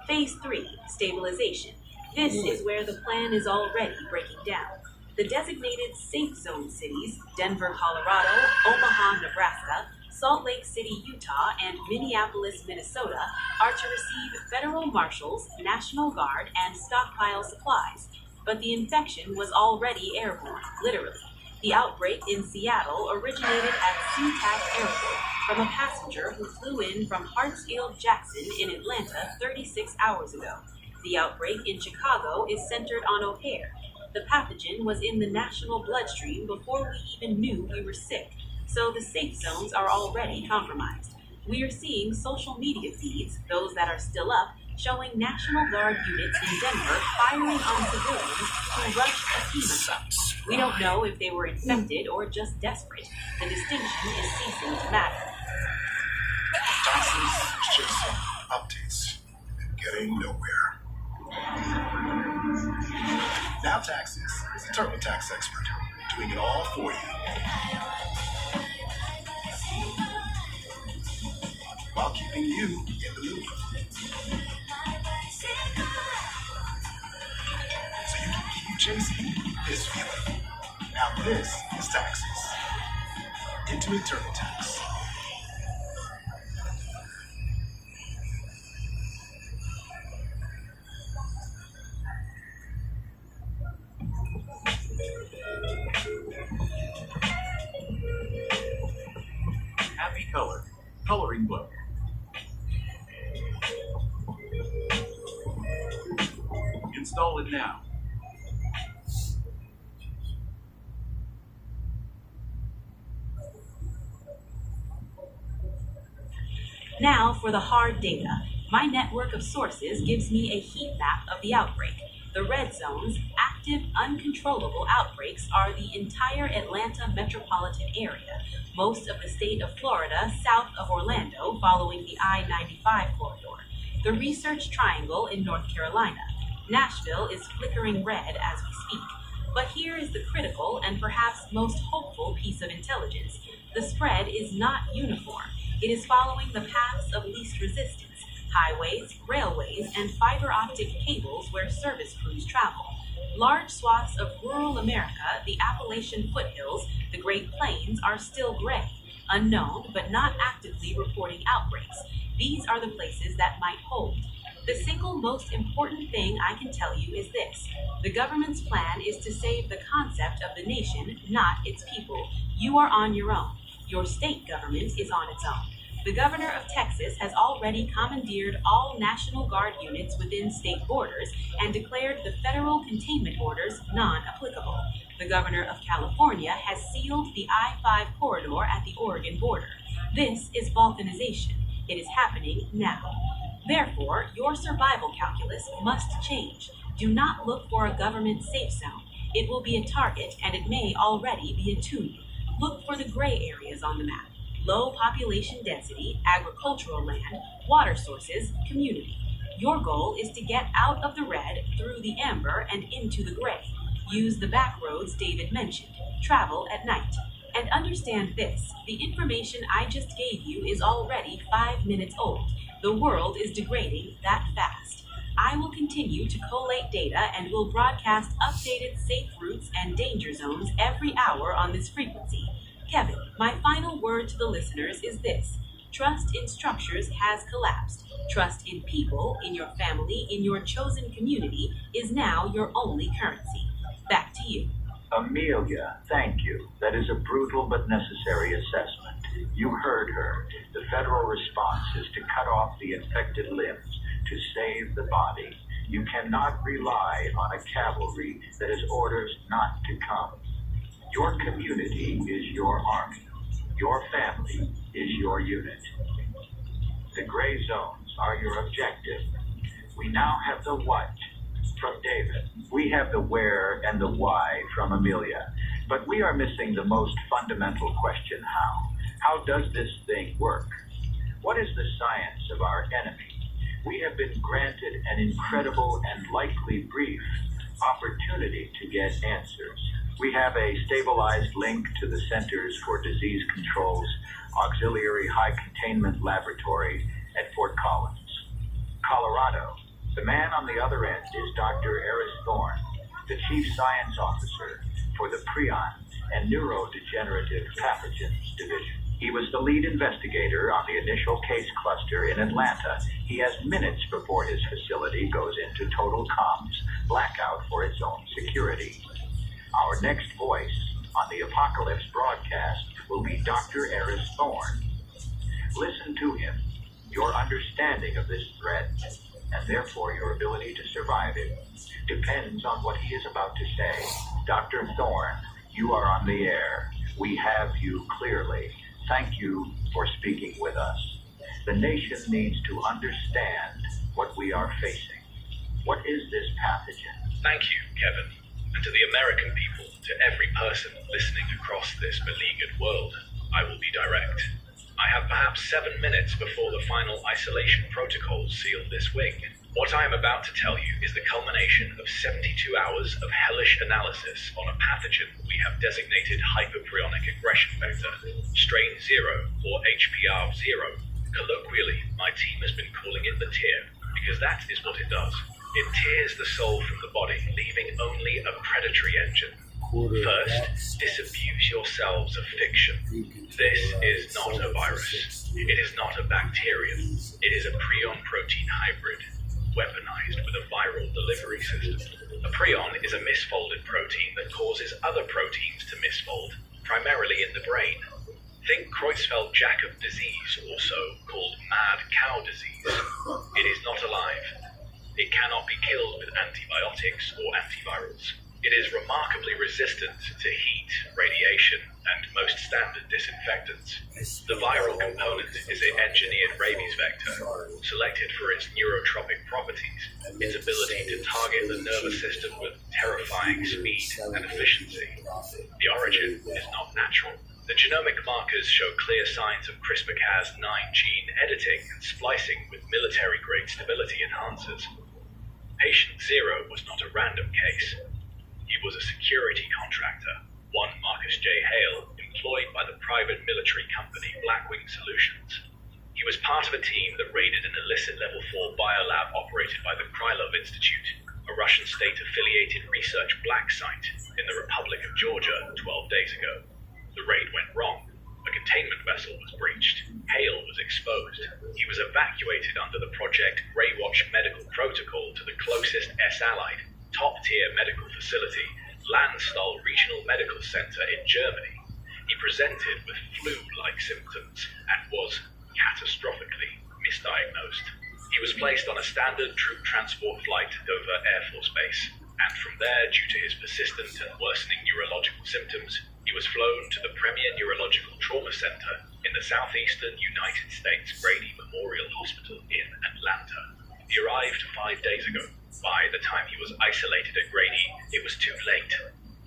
Phase 3, stabilization. This is where the plan is already breaking down. The designated safe zone cities, Denver, Colorado, Omaha, Nebraska, Salt Lake City, Utah, and Minneapolis, Minnesota, are to receive federal marshals, National Guard, and stockpile supplies. But the infection was already airborne, literally. The outbreak in Seattle originated at SeaTac Airport from a passenger who flew in from Hartsfield-Jackson in Atlanta 36 hours ago. The outbreak in Chicago is centered on O'Hare. The pathogen was in the national bloodstream before we even knew we were sick, so the safe zones are already compromised. We are seeing social media feeds, those that are still up, showing National Guard units in Denver firing on civilians who rushed a FEMA site. We don't know if they were infected or just desperate. The distinction is ceasing to matter.
Taxes chasing updates and getting nowhere. Now Taxes is a TurboTax expert, doing it all for you. While keeping you in the loop. So you can keep chasing this feeling. Now this is Taxes. Intuit TurboTax.
Happy Color, coloring book. Install it now.
Now for the hard data. My network of sources gives me a heat map of the outbreak. The red zones, active, uncontrollable outbreaks, are the entire Atlanta metropolitan area, most of the state of Florida south of Orlando following the I-95 corridor, the Research Triangle in North Carolina. Nashville is flickering red as we speak. But here is the critical and perhaps most hopeful piece of intelligence. The spread is not uniform. It is following the paths of least resistance. Highways, railways, and fiber optic cables where service crews travel. Large swaths of rural America, the Appalachian foothills, the Great Plains are still gray, unknown but not actively reporting outbreaks. These are the places that might hold. The single most important thing I can tell you is this. The government's plan is to save the concept of the nation, not its people. You are on your own. Your state government is on its own. The governor of Texas has already commandeered all National Guard units within state borders and declared the federal containment orders non-applicable. The governor of California has sealed the I-5 corridor at the Oregon border. This is balkanization. It is happening now. Therefore, your survival calculus must change. Do not look for a government safe zone. It will be a target, and it may already be a tomb. Look for the gray areas on the map. Low population density, agricultural land, water sources, community. Your goal is to get out of the red, through the amber, and into the gray. Use the back roads David mentioned. Travel at night. And understand this, the information I just gave you is already 5 minutes old. The world is degrading that fast. I will continue to collate data and will broadcast updated safe routes and danger zones every hour on this frequency. Kevin, my final word to the listeners is this. Trust in structures has collapsed. Trust in people, in your family, in your chosen community is now your only currency. Back to you.
Amelia, thank you. That is a brutal but necessary assessment. You heard her. The federal response is to cut off the infected limbs to save the body. You cannot rely on a cavalry that has orders not to come. Your community is your army. Your family is your unit. The gray zones are your objective. We now have the what from David. We have the where and the why from Amelia. But we are missing the most fundamental question, how. How does this thing work? What is the science of our enemy? We have been granted an incredible and likely brief opportunity to get answers. We have a stabilized link to the Centers for Disease Control's Auxiliary High Containment Laboratory at Fort Collins, Colorado. The man on the other end is Dr. Eris Thorne, the Chief Science Officer for the Prion and Neurodegenerative Pathogens Division. He was the lead investigator on the initial case cluster in Atlanta. He has minutes before his facility goes into total comms blackout for its own security. Our next voice on the Apocalypse broadcast will be Dr. Eris Thorne. Listen to him. Your understanding of this threat and therefore your ability to survive it, depends on what he is about to say. Dr. Thorne, you are on the air. We have you clearly. Thank you for speaking with us. The nation needs to understand what we are facing. What is this pathogen?
Thank you, Kevin. And to the American people, to every person listening across this beleaguered world, I will be direct. I have perhaps 7 minutes before the final isolation protocols seal this wing. What I am about to tell you is the culmination of 72 hours of hellish analysis on a pathogen we have designated hyperprionic aggression vector, strain 0 or HPR0. Colloquially, my team has been calling it the tear, because that is what it does. It tears the soul from the body, leaving only a predatory engine. First, disabuse yourselves of fiction. This is not a virus. It is not a bacterium. It is a prion protein hybrid, weaponized with a viral delivery system. A prion is a misfolded protein that causes other proteins to misfold, primarily in the brain. Think Creutzfeldt-Jakob disease, also called mad cow disease. It is not alive. It cannot be killed with antibiotics or antivirals. It is remarkably resistant to heat, radiation, and most standard disinfectants. The viral component is an engineered rabies vector, selected for its neurotropic properties, its ability to target the nervous system with terrifying speed and efficiency. The origin is not natural. The genomic markers show clear signs of CRISPR-Cas9 gene editing and splicing with military-grade stability enhancers. Patient 0 was not a random case. He was a security contractor, one Marcus J. Hale, employed by the private military company Blackwing Solutions. He was part of a team that raided an illicit Level 4 biolab operated by the Krylov Institute, a Russian state-affiliated research black site in the Republic of Georgia 12 days ago. The raid went wrong. A containment vessel was breached. Hale was exposed. He was evacuated under the Project Greywatch medical protocol to the closest S-allied, top-tier medical facility, Landstuhl Regional Medical Center in Germany. He presented with flu-like symptoms and was catastrophically misdiagnosed. He was placed on a standard troop transport flight to Dover Air Force Base, and from there, due to his persistent and worsening neurological symptoms, he was flown to the Premier Neurological Trauma Center in the southeastern United States Grady Memorial Hospital in Atlanta. He arrived 5 days ago. By the time he was isolated at Grady, it was too late.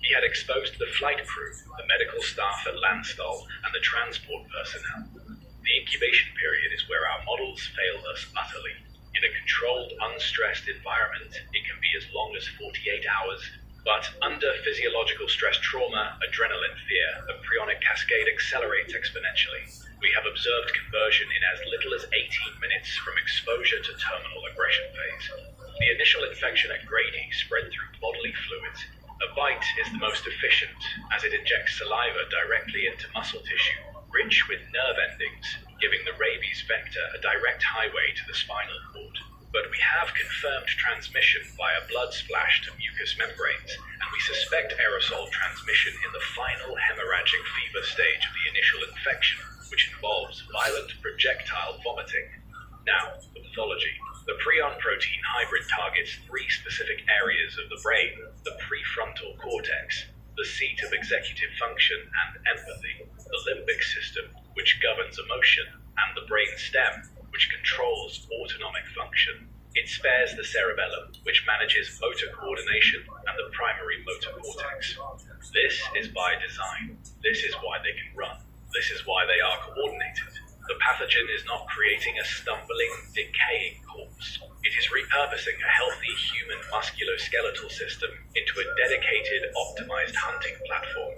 He had exposed the flight crew, the medical staff at Landstuhl, and the transport personnel. The incubation period is where our models failed us utterly. In a controlled, unstressed environment, it can be as long as 48 hours. But under physiological stress trauma, adrenaline fear, the prionic cascade accelerates exponentially. We have observed conversion in as little as 18 minutes from exposure to terminal aggression phase. The initial infection at Grady spread through bodily fluids. A bite is the most efficient, as it injects saliva directly into muscle tissue, rich with nerve endings, giving the rabies vector a direct highway to the spinal cord. But we have confirmed transmission via blood splash to mucous membranes, and we suspect aerosol transmission in the final hemorrhagic fever stage of the initial infection, which involves violent projectile vomiting. Now, the pathology. The prion protein hybrid targets 3 specific areas of the brain: the prefrontal cortex, the seat of executive function and empathy, the limbic system, which governs emotion, and the brain stem, which controls autonomic function. It spares the cerebellum, which manages motor coordination, and the primary motor cortex. This is by design. This is why they can run. This is why they are coordinated. The pathogen is not creating a stumbling, decaying corpse. It is repurposing a healthy human musculoskeletal system into a dedicated, optimized hunting platform.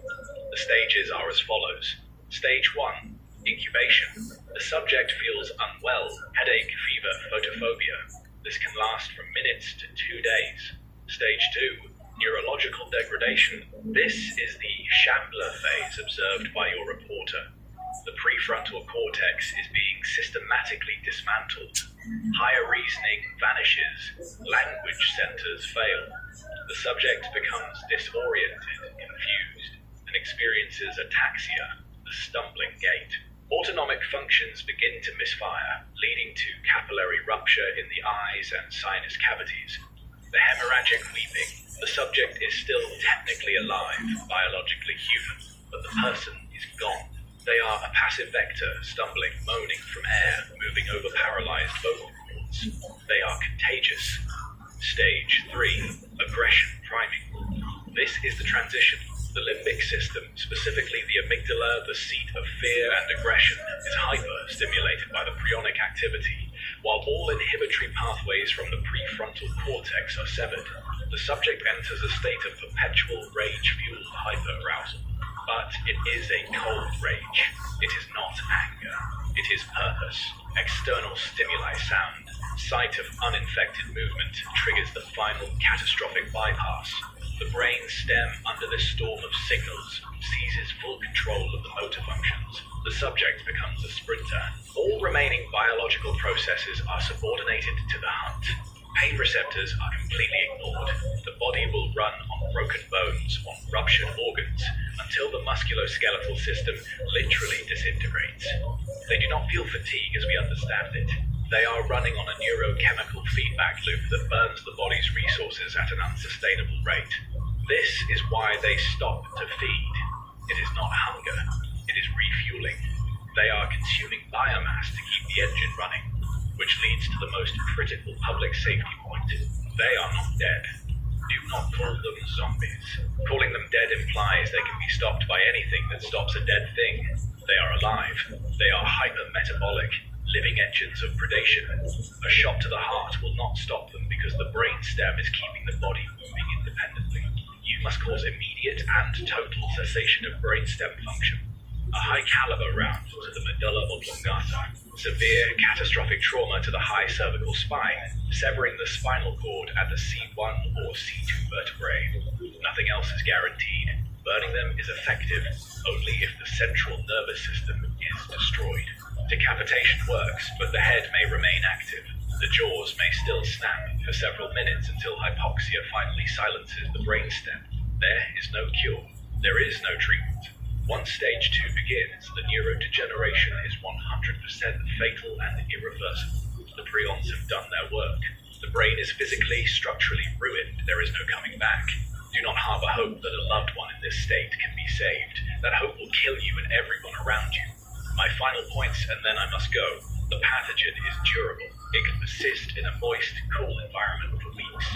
The stages are as follows. Stage 1. Incubation. The subject feels unwell, headache, fever, photophobia. This can last from minutes to 2 days. Stage 2. Neurological degradation. This is the Shambler phase observed by your reporter. The prefrontal cortex is being systematically dismantled. Higher reasoning vanishes. Language centers fail. The subject becomes disoriented, confused, and experiences ataxia, the stumbling gait. Autonomic functions begin to misfire, leading to capillary rupture in the eyes and sinus cavities. The hemorrhagic weeping. The subject is still technically alive, biologically human, but the person is gone. They are a passive vector, stumbling, moaning from air, moving over paralyzed vocal cords. They are contagious. Stage 3. Aggression priming. This is the transition. The limbic system, specifically the amygdala, the seat of fear and aggression, is hyper-stimulated by the prionic activity, while all inhibitory pathways from the prefrontal cortex are severed. The subject enters a state of perpetual rage-fueled hyper-arousal. But it is a cold rage. It is not anger. It is purpose. External stimuli sound. Sight of uninfected movement triggers the final catastrophic bypass. The brain stem, under this storm of signals, seizes full control of the motor functions. The subject becomes a sprinter. All remaining biological processes are subordinated to the hunt. Pain receptors are completely ignored. The body will run on broken bones, on ruptured organs, until the musculoskeletal system literally disintegrates. They do not feel fatigue as we understand it. They are running on a neurochemical feedback loop that burns the body's resources at an unsustainable rate. This is why they stop to feed. It is not hunger. It is refueling. They are consuming biomass to keep the engine running, which leads to the most critical public safety point. They are not dead. Do not call them zombies. Calling them dead implies they can be stopped by anything that stops a dead thing. They are alive. They are hyper-metabolic, living engines of predation. A shot to the heart will not stop them because the brain stem is keeping the body moving independently. You must cause immediate and total cessation of brainstem function. A high-caliber round to the medulla oblongata, severe catastrophic trauma to the high cervical spine, severing the spinal cord at the C1 or C2 vertebrae. Nothing else is guaranteed. Burning them is effective only if the central nervous system is destroyed. Decapitation works, but the head may remain active. The jaws may still snap for several minutes until hypoxia finally silences the brainstem. There is no cure. There is no treatment. Once stage 2 begins, the neurodegeneration is 100% fatal and irreversible. The prions have done their work. The brain is physically, structurally ruined. There is no coming back. Do not harbor hope that a loved one in this state can be saved. That hope will kill you and everyone around you. My final points, and then I must go. The pathogen is durable. It can persist in a moist, cool environment for weeks.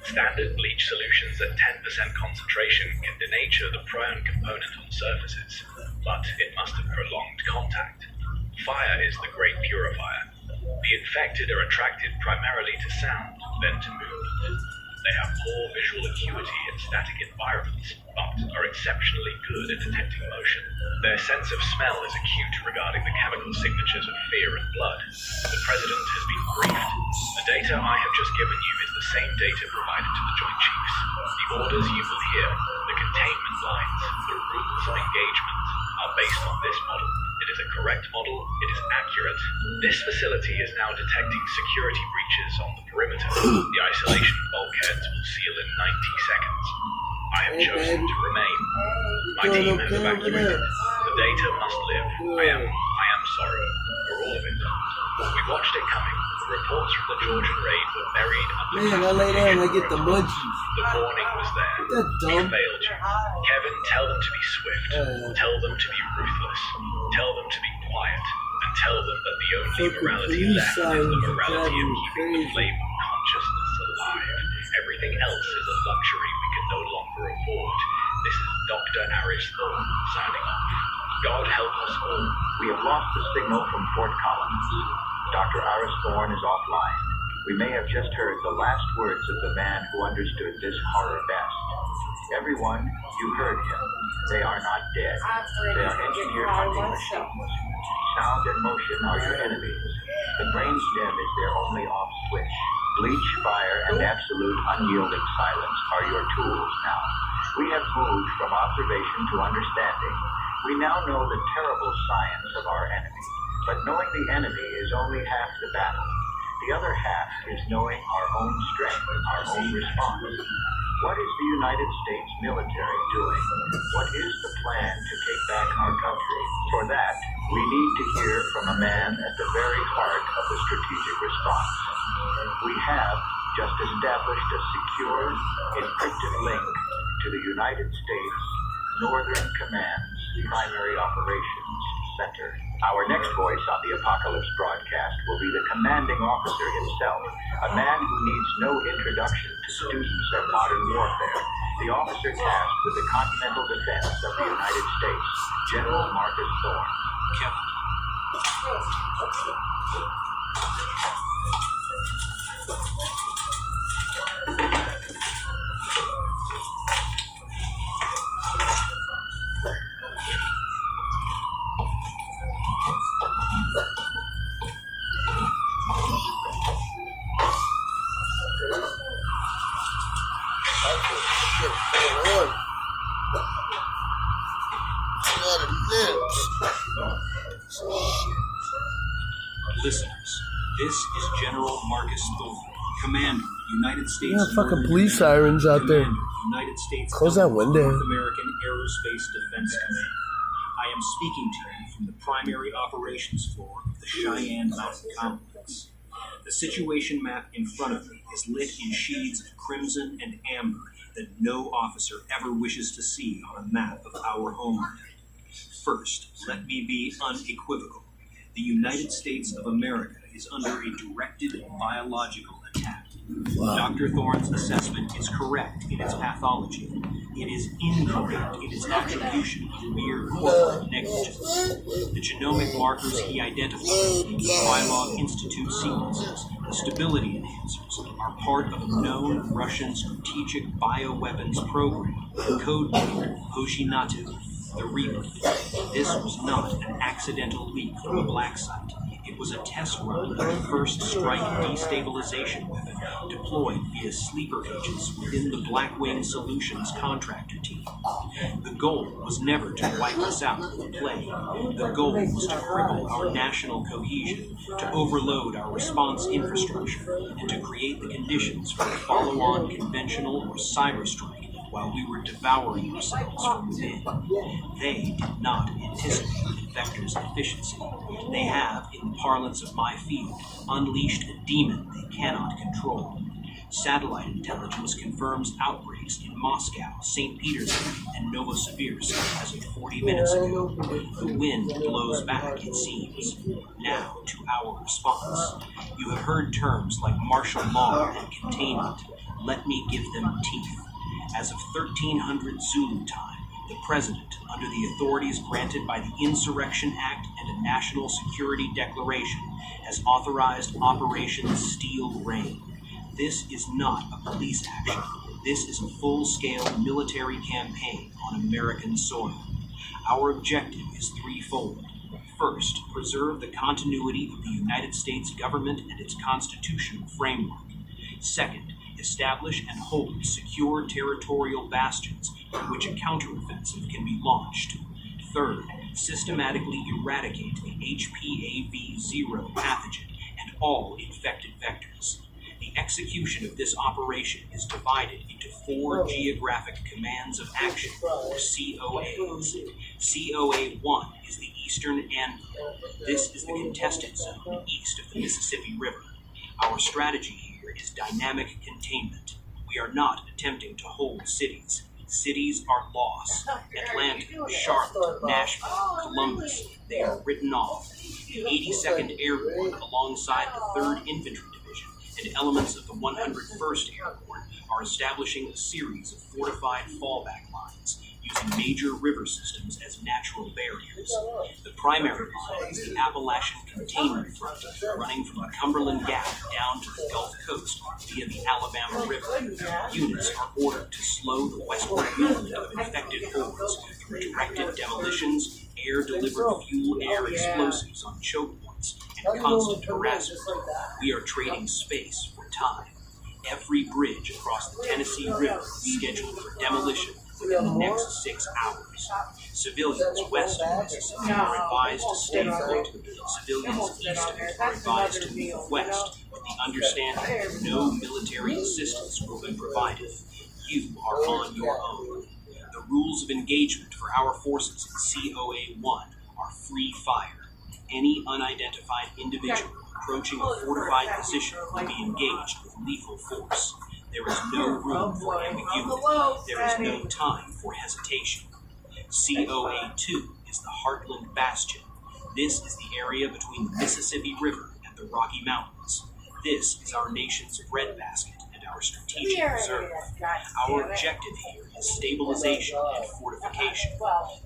Standard bleach solutions at 10% concentration can denature the prion component on surfaces, but it must have prolonged contact. Fire is the great purifier. The infected are attracted primarily to sound, then to movement. They have poor visual acuity in static environments, but are exceptionally good at detecting motion. Their sense of smell is acute regarding the chemical signatures of fear and blood. The President has been briefed. The data I have just given you is the same data provided to the Joint Chiefs. The orders you will hear, the containment lines, the rules of engagement, are based on this model. It is a correct model. It is accurate. This facility is now detecting security breaches on the perimeter. The isolation bulkheads will seal in 90 seconds. I have chosen to remain. My team has evacuated. The data must live. I am sorry for all of it. We watched it coming. The reports from the Georgian raid were buried under
Man, I lay down, I get the munchies.
The warning was there.
That's
We
dumb.
failed you. Kevin, tell them to be swift. Tell them to be ruthless. Tell them to be quiet. And tell them that the only
Fucking
morality
police
left is
sirens
the
are
morality of
driving me
keeping the
crazy.
flame of consciousness alive. Everything else is a luxury we can no longer afford. This is Dr. Aris Thorne signing off. God help us all.
We have lost the signal from Fort Collins. Dr. Aris Thorne is offline. We may have just heard the last words of the man who understood this horror best. Everyone, you heard him. They are not dead. They are engineered hunting machines. Sound and motion are your enemies. The brainstem is their only off switch. Bleach, fire, and absolute unyielding silence are your tools now. We have moved from observation to understanding. We now know the terrible science of our enemy. But knowing the enemy is only half the battle. The other half is knowing our own strength, our own response. What is the United States military doing? What is the plan to take back our country? For that, We need to hear from a man at the very heart of the strategic response. We have just established a secure, encrypted link to the United States Northern Command's Primary Operations Center. Our next voice on the Apocalypse broadcast will be the commanding officer himself, a man who needs no introduction to students of modern warfare, the officer tasked with the continental defense of the United States, General Marcus Thorne.
Kevin. Listeners, this is General Marcus Thorne, Commander, United States.
Yeah, fucking police sirens out there.
Commander, United States
Close that window.
North American Aerospace Defense Command. I am speaking to you from the primary operations floor of the Cheyenne Mountain Complex. The situation map in front of me is lit in shades of crimson and amber that no officer ever wishes to see on a map of our homeland. First, let me be unequivocal. The United States of America is under a directed biological attack. Dr. Thorne's assessment is correct in its pathology. It is incorrect in its attribution of mere corporate negligence. The genomic markers he identified, the Krylov Institute sequences, the stability enhancers, are part of a known Russian strategic bioweapons program, codenamed Hoshinatu, the Reaper. This was not an accidental leak from a black site. It was a test run of the first strike destabilization weapon deployed via sleeper agents within the Blackwing Solutions contractor team. The goal was never to wipe us out with play. The goal was to cripple our national cohesion, to overload our response infrastructure, and to create the conditions for a follow-on conventional or cyber strike while we were devouring ourselves from within. They did not anticipate the vector's efficiency. They have, in the parlance of my field, unleashed a demon they cannot control. Satellite intelligence confirms outbreaks in Moscow, St. Petersburg, and Novosibirsk as of 40 minutes ago. The wind blows back, it seems. Now to our response. You have heard terms like martial law and containment. Let me give them teeth. As of 1300 Zulu time, the President, under the authorities granted by the Insurrection Act and a National Security Declaration, has authorized Operation Steel Rain. This is not a police action. This is a full-scale military campaign on American soil. Our objective is threefold. First, preserve the continuity of the United States government and its constitutional framework. Second, establish and hold secure territorial bastions on which a counteroffensive can be launched. Third, systematically eradicate the HPAV0 pathogen and all infected vectors. The execution of this operation is divided into 4 geographic commands of action, or COAs. COA-1 is the eastern Anvil. This is the contested zone east of the Mississippi River. Our strategy here is dynamic containment. We are not attempting to hold cities. Cities are lost. Atlanta, Charlotte, Nashville, Columbus, they are written off. The 82nd Airborne, alongside the 3rd Infantry Division and elements of the 101st Airborne, are establishing a series of fortified fallback lines, using major river systems as natural barriers. The primary line is the Appalachian Containment Front, running from the Cumberland Gap down to the Gulf Coast via the Alabama River. Units are ordered to slow the westward movement of infected hordes through directed demolitions, air-delivered fuel-air explosives on choke points, and constant harassment. We are trading space for time. Every bridge across the Tennessee River is scheduled for demolition within the next 6 hours. Civilians west of Mississippi are advised to stay put. Civilians east of it are advised to move west, with the understanding that no military assistance will be provided. You are on your own. The rules of engagement for our forces in COA-1 are free fire. any unidentified individual approaching a fortified position will be engaged with lethal force. There is no room for ambiguity. There is no time for hesitation. COA-2 is the Heartland Bastion. This is the area between the Mississippi River and the Rocky Mountains. This is our nation's breadbasket and our strategic reserve. Our objective here is stabilization and fortification.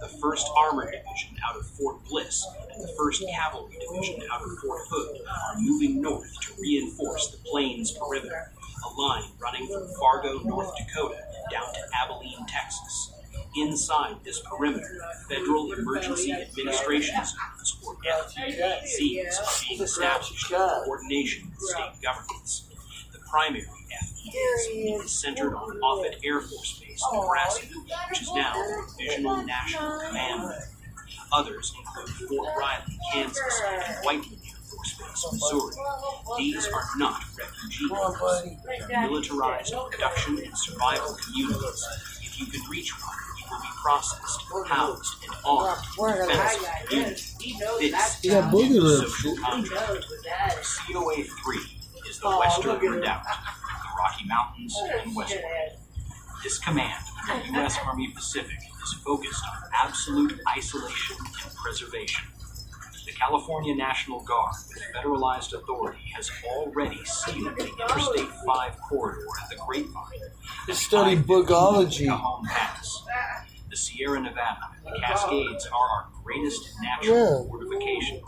The 1st Armored Division out of Fort Bliss and the 1st Cavalry Division out of Fort Hood are moving north to reinforce the Plains perimeter, a line running from Fargo, North Dakota, down to Abilene, Texas. Inside this perimeter, Federal Emergency Administration Zones, or FEZs, are being established in coordination with state governments. The primary FEZ is centered on Offutt Air Force Base, Nebraska, which is now the Divisional National Command. Others include Fort Riley, Kansas, and Whiteman Air Force Base, Missouri. These are not refugee camps. They are militarized production and survival communities. If you can reach one, will be processed, housed, and armed in defensive units. This is social contract. COA-3 is the Western Redoubt, the Rocky Mountains, and westward. This command of the U.S. Army Pacific is focused on absolute isolation and preservation. The California National Guard, with federalized authority, has already sealed the Interstate 5 corridor at the Grapevine.
I studied bookology.
Cajon Pass. The Sierra Nevada and the Cascades are our greatest natural fortifications.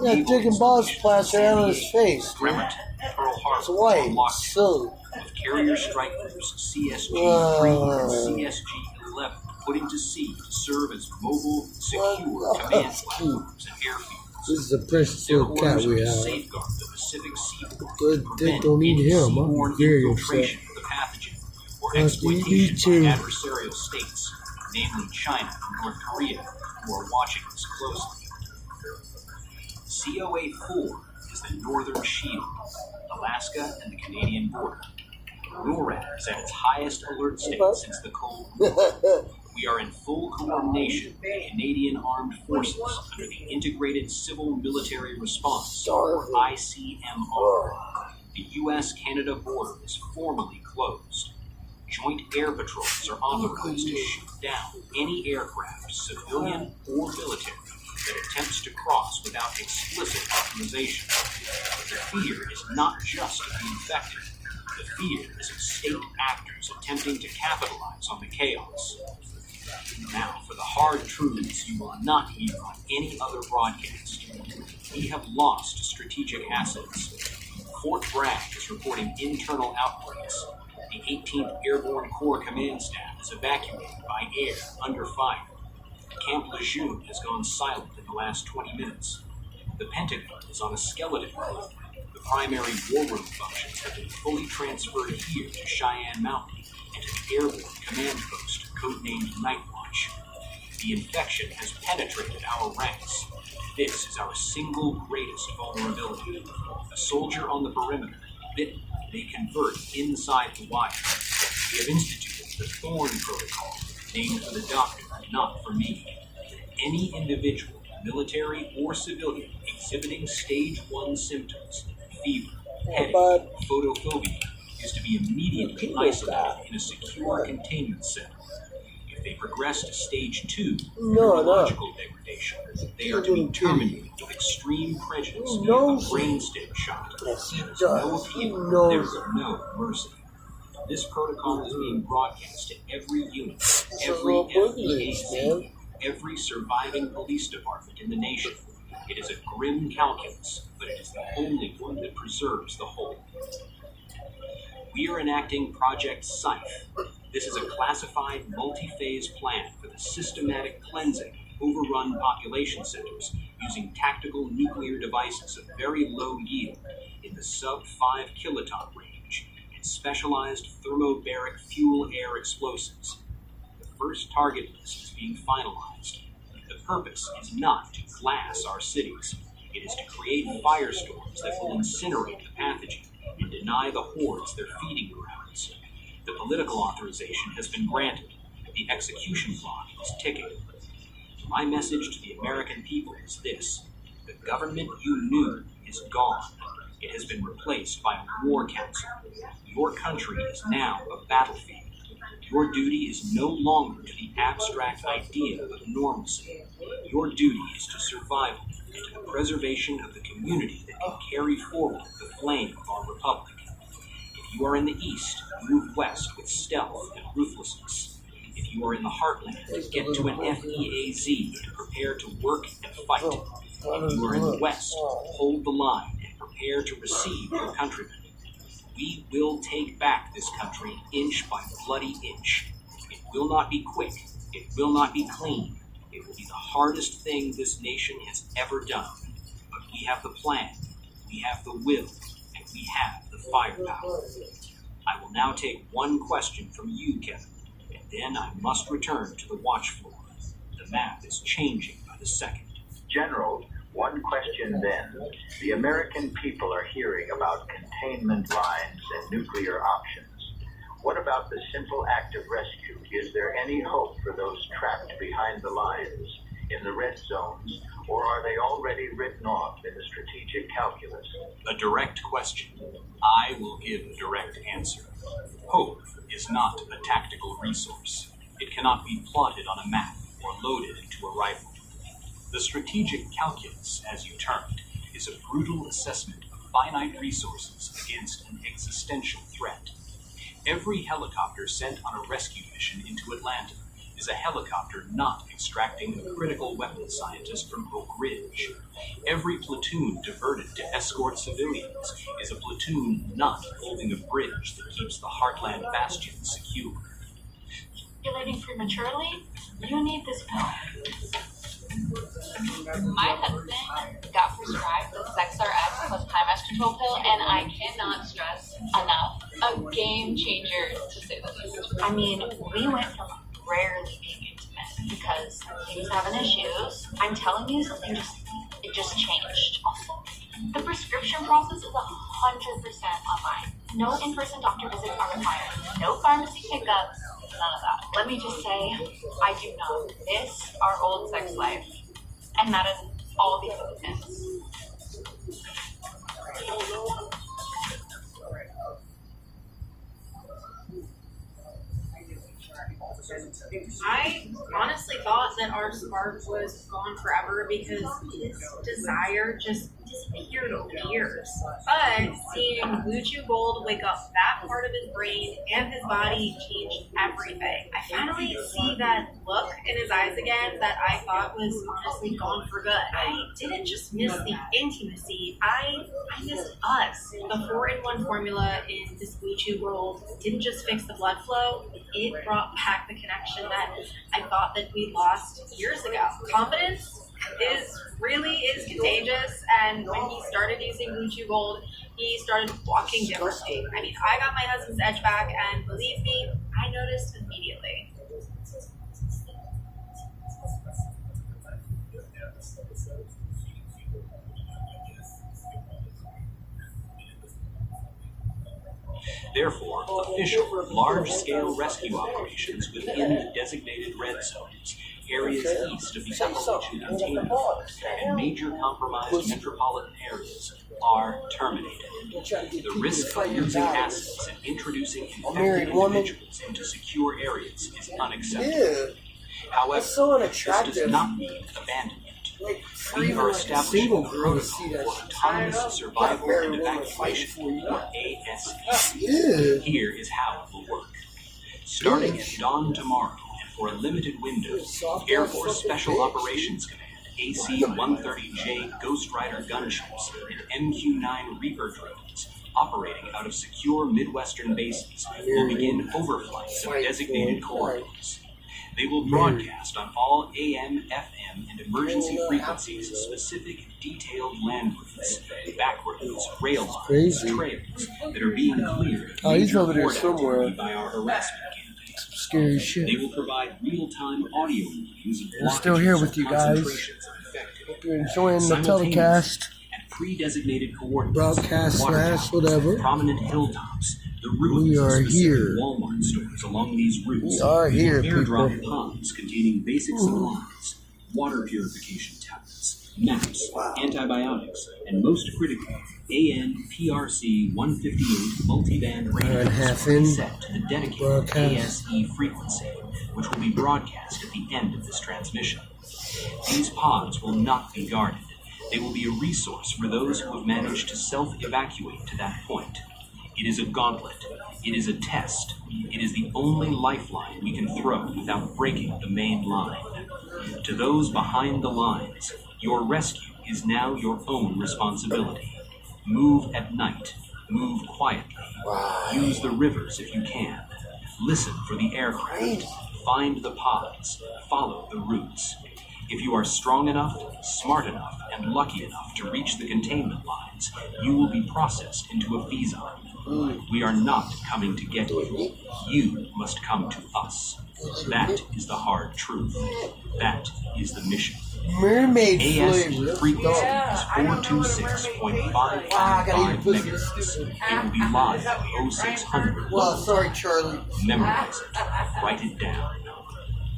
Yeah, digging balls plaster out on his face.
Bremerton, Pearl Harbor,
It's white,
Lockdown,
silly.
with carrier strike groups CSG-3 and CSG-11 putting to sea to serve as mobile, secure command platforms and airfields.
This is a precious
Their
little cat
orders
we
are to
have.
safeguard the Pacific seaboard,
They don't need him. I'm
seaborne
very
infiltration
upset.
of the pathogen, or
Me
exploitation
too.
by adversarial states, namely China and North Korea, who are watching us closely. COA-4 is the Northern Shield, Alaska and the Canadian border. NORAD is at its highest alert state since the Cold War. We are in full coordination with the Canadian Armed Forces under the Integrated Civil Military Response, or ICMR. The U.S.-Canada border is formally closed. Joint air patrols are authorized to shoot down any aircraft, civilian or military, that attempts to cross without explicit authorization. The fear is not just of the infected. The fear is of state actors attempting to capitalize on the chaos. Now, for the hard truths you will not hear on any other broadcast. We have lost strategic assets. Fort Bragg is reporting internal outbreaks. The 18th Airborne Corps Command Staff is evacuated by air under fire. Camp Lejeune has gone silent in the last 20 minutes. The Pentagon is on a skeleton crew. The primary war room functions have been fully transferred here to Cheyenne Mountain and to the Airborne Command Post, codenamed Night Watch. The infection has penetrated our ranks. This is our single greatest vulnerability. A soldier on the perimeter, bitten, may convert inside the wire. We have instituted the Thorn Protocol, named for the doctor, not for me. Any individual, military or civilian, exhibiting stage 1 symptoms, fever, headache, photophobia, is to be immediately isolated in a secure containment center. If they progress to stage 2, neurological degradation, they are to be terminated with extreme prejudice via a brainstem shot. There is no appeal, there is no mercy. This protocol is being broadcast to every unit, every FEAC, every surviving police department in the nation. It is a grim calculus, but it is the only one that preserves the whole. We are enacting Project Scythe. This is a classified, multi-phase plan for the systematic cleansing of overrun population centers using tactical nuclear devices of very low yield in the sub-5 kiloton range and specialized thermobaric fuel-air explosives. The first target list is being finalized. The purpose is not to glass our cities. It is to create firestorms that will incinerate the pathogen and deny the hordes their feeding grounds. The political authorization has been granted. The execution clock is ticking. My message to the American people is this: The government you knew is gone. It has been replaced by a war council. Your country is now a battlefield. Your duty is no longer to the abstract idea of normalcy. Your duty is to survival and to the preservation of the community that can carry forward the flame of our republic. If you are in the east, move west with stealth and ruthlessness. If you are in the heartland, get to an FEAZ and prepare to work and fight. If you are in the west, hold the line and prepare to receive your countrymen. We will take back this country inch by bloody inch. It will not be quick. It will not be clean. It will be the hardest thing this nation has ever done. But we have the plan, we have the will, and we have the firepower. I will now take one question from you, Kevin, and then I must return to the watch floor. The map is changing by the second.
General, one question then. The American people are hearing about containment lines and nuclear options. What about the simple act of rescue? Is there any hope for those trapped behind the lines, in the red zones, or are they already written off in the strategic calculus?
A direct question. I will give a direct answer. Hope is not a tactical resource. It cannot be plotted on a map or loaded into a rifle. The strategic calculus, as you term it, is a brutal assessment of finite resources against an existential threat. Every helicopter sent on a rescue mission into Atlanta is a helicopter not extracting a critical weapons scientist from Oak Ridge. Every platoon diverted to escort civilians is a platoon not holding a bridge that keeps the Heartland Bastion secure.
Ovulating prematurely? You need this pill.
My husband got prescribed the SexRx plus Climax control pill, and I cannot stress enough. A game changer, to say the least. I mean, we went from rarely being intimate because he was having issues. I'm telling you, something just changed. Also, the prescription process is 100% online. No in-person doctor visits are required. No pharmacy pickups. None of that. Let me just say, I do not miss our old sex life. And that is all because of this.
I honestly thought that our spark was gone forever because his desire just disappeared over the years. But seeing Blue Chew Gold wake up that part of his brain and his body changed everything. I finally see that look in his eyes again that I thought was honestly gone for good. I didn't just miss the intimacy, I missed us. The 4-in-1 formula in this Blue Chew Gold didn't just fix the blood flow, it brought back the connection that I thought that we lost years ago. Confidence really is contagious, and when he started using Blue Chew Gold, he started walking differently. I mean, I got my husband's edge back, and believe me, I noticed immediately.
Therefore, official, large-scale rescue operations within the designated red zones, areas east of the Appalachian Containment Zone, and major compromised metropolitan areas are terminated. The risk of losing assets and introducing infected individuals into secure areas is unacceptable. However, this does not mean abandonment. We are establishing a protocol for autonomous survival and evacuation, or ASE. Here is how it will work. Starting at dawn tomorrow, and for a limited window, Air Force Special Operations Command AC-130J Ghost Rider gunships and MQ-9 Reaper drones, operating out of secure Midwestern bases, will begin overflights of designated corridors. They will broadcast on all AM, FM, and emergency frequencies specific detailed land routes, back roads, rail lines, trails that are being cleared.
Oh, he's over there somewhere.
By our harassment campaign.
Scary shit.
They will provide real-time audio reviews of
I'm still here with you guys. Hope you're enjoying the telecast,
and pre-designated coordinates,
broadcast slash whatever.
prominent hilltops, the ruins
We are
of specific
here.
Walmart stores along these routes.
We are here,
airdrop
people.
ponds containing basic supplies, water purification tablets, maps, antibiotics, and most critically, AN/PRC 158 multiband radio
half
will be
in
set to the dedicated
broadcast.
ASE frequency, which will be broadcast at the end of this transmission. These pods will not be guarded. They will be a resource for those who have managed to self-evacuate to that point. It is a gauntlet. It is a test. It is the only lifeline we can throw without breaking the main line. To those behind the lines, your rescue is now your own responsibility. Move at night. Move quietly. Use the rivers if you can. Listen for the aircraft. Find the pods. Follow the routes. If you are strong enough, smart enough, and lucky enough to reach the containment lines, you will be processed into a Fezon. We are not coming to get you. You must come to us. That is the hard truth. That is the mission.
Mermaid
ASE
flavor.
frequency is 426.555 megahertz. It will be live at 0600.
Well, sorry, Charlie.
Memorize it. Write it down.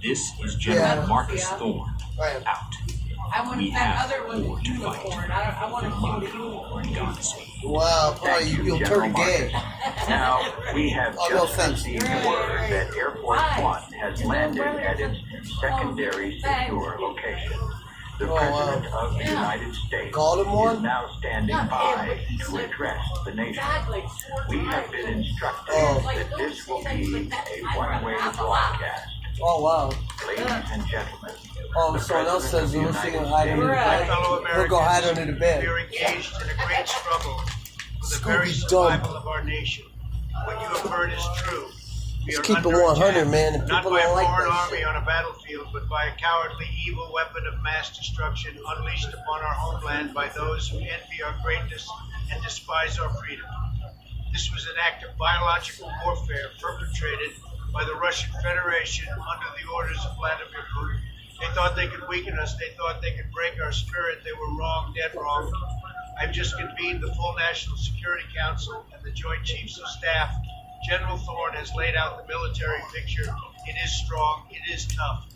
This is General Marcus Thorne. Out. We have war to fight. Godspeed.
Wow, probably you'll turn gay.
Now, we have
Oh, no
just
offense.
received word that Air Force One has landed at its secondary secure location. The President of the United States
Called him one?
is now standing by to address the nation. We have been instructed that this will be a one-way broadcast.
Oh, wow.
Ladies and gentlemen,
Oh, someone else says they're going to hide under the bed. He'll go hide under the bed.
We are engaged in a great struggle for the very
Scooby's
survival
dumb.
of our nation. What you have heard is true. We
Let's
are
keep it
under
100,
attack,
man, and
not
people
by a
don't like
foreign
that
army
shit.
on a battlefield, but by a cowardly, evil weapon of mass destruction unleashed upon our homeland by those who envy our greatness and despise our freedom. This was an act of biological warfare perpetrated by the Russian Federation under the orders of Vladimir Putin. They thought they could weaken us. They thought they could break our spirit. They were wrong, dead wrong. I've just convened the full National Security Council and the Joint Chiefs of Staff. General Thorne has laid out the military picture. It is strong, it is tough,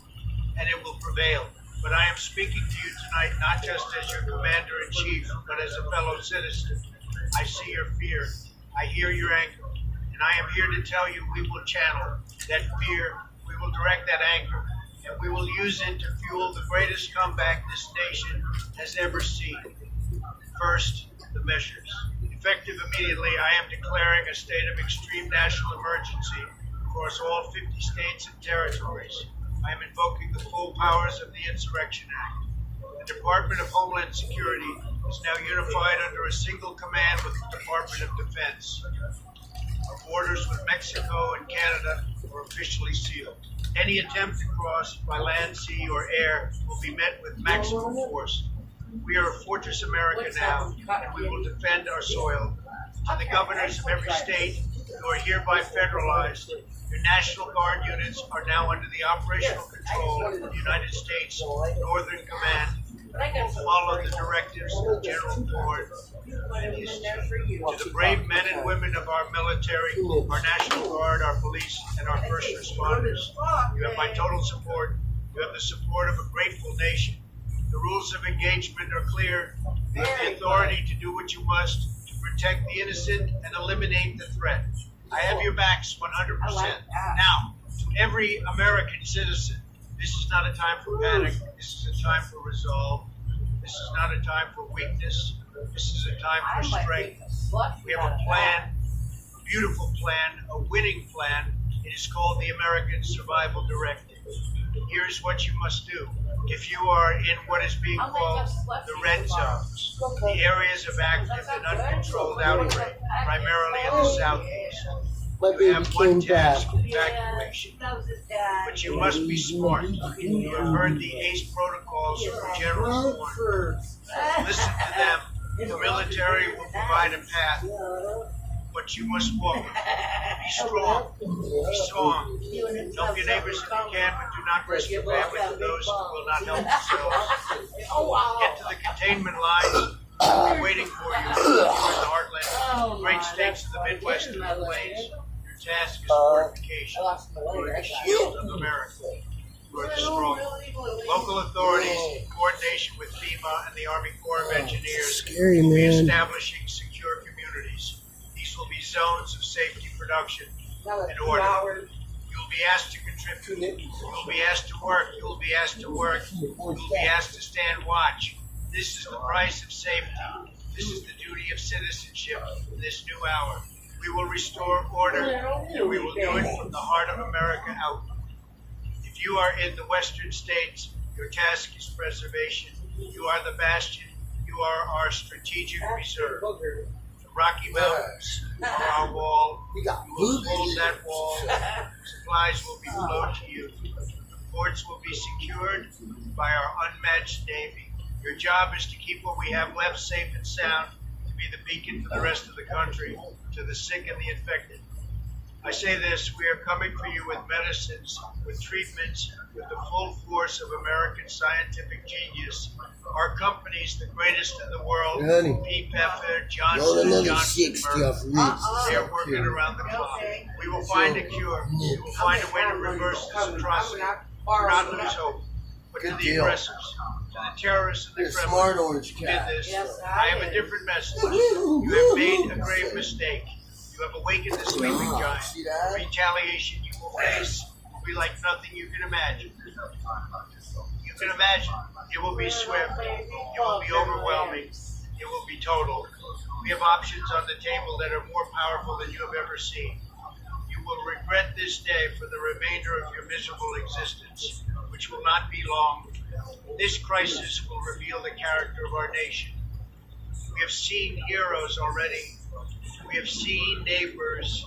and it will prevail. But I am speaking to you tonight not just as your commander-in-chief, but as a fellow citizen. I see your fear. I hear your anger. And I am here to tell you we will channel that fear. We will direct that anger. And we will use it to fuel the greatest comeback this nation has ever seen. First, the measures. Effective immediately, I am declaring a state of extreme national emergency across all 50 states and territories. I am invoking the full powers of the Insurrection Act. The Department of Homeland Security is now unified under a single command with the Department of Defense. Our borders with Mexico and Canada are officially sealed. Any attempt to cross by land, sea, or air will be met with maximum force. We are a fortress America now, and we will defend our soil. To the governors of every state who are hereby federalized, your National Guard units are now under the operational control of the United States Northern Command. Will follow the directives of General Thorne and his team. To the brave men and women of our military, our National Guard, our police, and our first responders, you have my total support. You have the support of a grateful nation. The rules of engagement are clear. You have the authority to do what you must to protect the innocent and eliminate the threat. I have your backs 100%. Now, to every American citizen, this is not a time for panic. This is a time for resolve. This is not a time for weakness. This is a time for strength. We have a plan, a beautiful plan, a winning plan. It is called the American Survival Directive. Here's what you must do. If you are in what is being called the red zones, the areas of active and uncontrolled outbreak, primarily in the southeast, you have one task, evacuation. But you must be smart. You have heard the ACE protocols from General Thorne. Listen to them. The military will provide a path. But you must walk. Be strong. Be strong. Help your neighbors if you can, but do not risk your family to those who will not help themselves. Get to the containment lines. I'll be waiting for you. You're in the heartland, great states of the Midwest and the Plains. Your task is fortification. You are the shield of America. You are the strong. Local authorities coordination with FEMA and the Army Corps of Engineers,
Scary,
we'll be
man.
establishing secure communities. These will be zones of safety production and order. You'll be asked to contribute. You'll be asked to work. You'll be asked to work. You'll be asked to stand watch. This is the price of safety. This is the duty of citizenship in this new hour. We will restore order, and we will do it from the heart of America out. If you are in the western states, your task is preservation. You are the bastion. You are our strategic reserve. The Rocky Mountains are our wall. You will hold that wall. Supplies will be flowed to you. The ports will be secured by our unmatched Navy. Your job is to keep what we have left safe and sound, to be the beacon for the rest of the country, to the sick and the infected. I say this, we are coming for you with medicines, with treatments, with the full force of American scientific genius. Our companies, the greatest in the world,
Honey.
P. Pepper,
Roll
Johnson
another
Johnson,
60
Merck,
off Rich.
they are working around the clock. We will find a cure. We will find a way to reverse this atrocity. Do not lose hope. But to
Good
the
deal.
aggressors, to the terrorists and the
You're a smart
criminals
orange
who
cat.
did this, I have a different message. You have made a grave mistake. You have awakened the sleeping giant.
See
The
that?
retaliation you will face will be like nothing you can imagine. You can imagine. It will be swift. It will be overwhelming. It will be total. We have options on the table that are more powerful than you have ever seen. You will regret this day for the remainder of your miserable existence, which will not be long. This crisis will reveal the character of our nation. We have seen heroes already. We have seen neighbors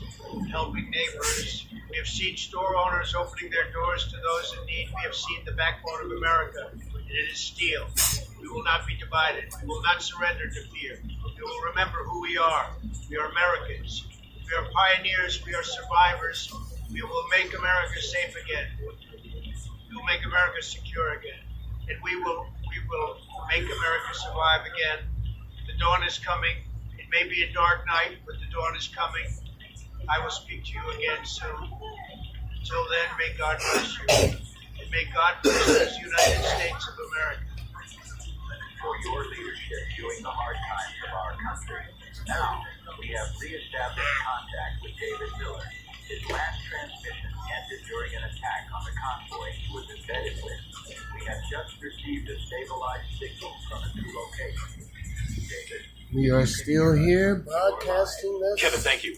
helping neighbors. We have seen store owners opening their doors to those in need. We have seen the backbone of America, and it is steel. We will not be divided. We will not surrender to fear. We will remember who we are. We are Americans. We are pioneers. We are survivors. We will make America safe again. We will make America secure again. And we will make America survive again. The dawn is coming. It may be a dark night, but the dawn is coming. I will speak to you again soon. Until then, may God bless you. And may God bless this United States of America.
For your leadership during the hard times of our country. Now, we have reestablished contact with David Miller. His last transmission ended during an attack on the convoy he was embedded with. We have just received a stabilized signal from a new location. David?
We are still here broadcasting this.
Kevin, thank you.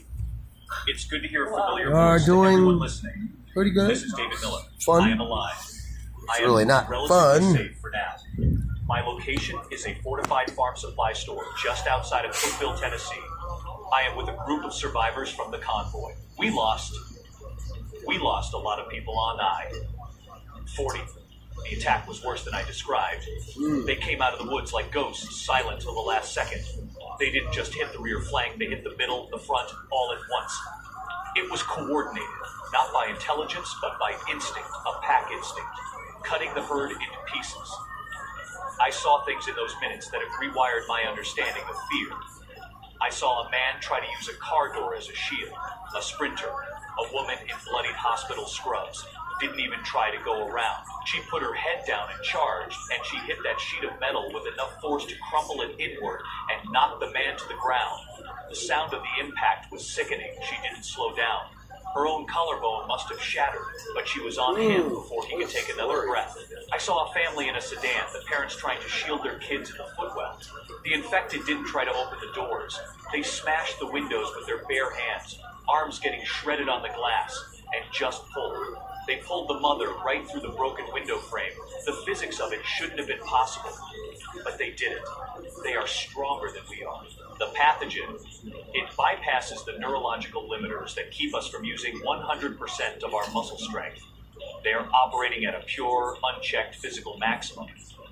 It's good to hear a familiar
We are
voice to everyone
doing
listening.
pretty good.
This is David Miller.
Fun.
I am alive.
It's
I
really
am
not
relatively
fun.
safe for now. My location is a fortified farm supply store just outside of Cookeville, Tennessee. I am with a group of survivors from the convoy. We lost a lot of people on I-40. The attack was worse than I described. They came out of the woods like ghosts, silent till the last second. They didn't just hit the rear flank, they hit the middle, the front, all at once. It was coordinated, not by intelligence, but by instinct, a pack instinct, cutting the herd into pieces. I saw things in those minutes that have rewired my understanding of fear. I saw a man try to use a car door as a shield, a sprinter, a woman in bloodied hospital scrubs. Didn't even try to go around. She put her head down and charged, and she hit that sheet of metal with enough force to crumple it inward and knock the man to the ground. The sound of the impact was sickening. She didn't slow down. Her own collarbone must have shattered, but she was on him before he could take another breath. I saw a family in a sedan, the parents trying to shield their kids in the footwell. The infected didn't try to open the doors. They smashed the windows with their bare hands, arms getting shredded on the glass, and just pulled. They pulled the mother right through the broken window frame. The physics of it shouldn't have been possible, but they did it. They are stronger than we are. The pathogen, it bypasses the neurological limiters that keep us from using 100% of our muscle strength. They are operating at a pure, unchecked physical maximum,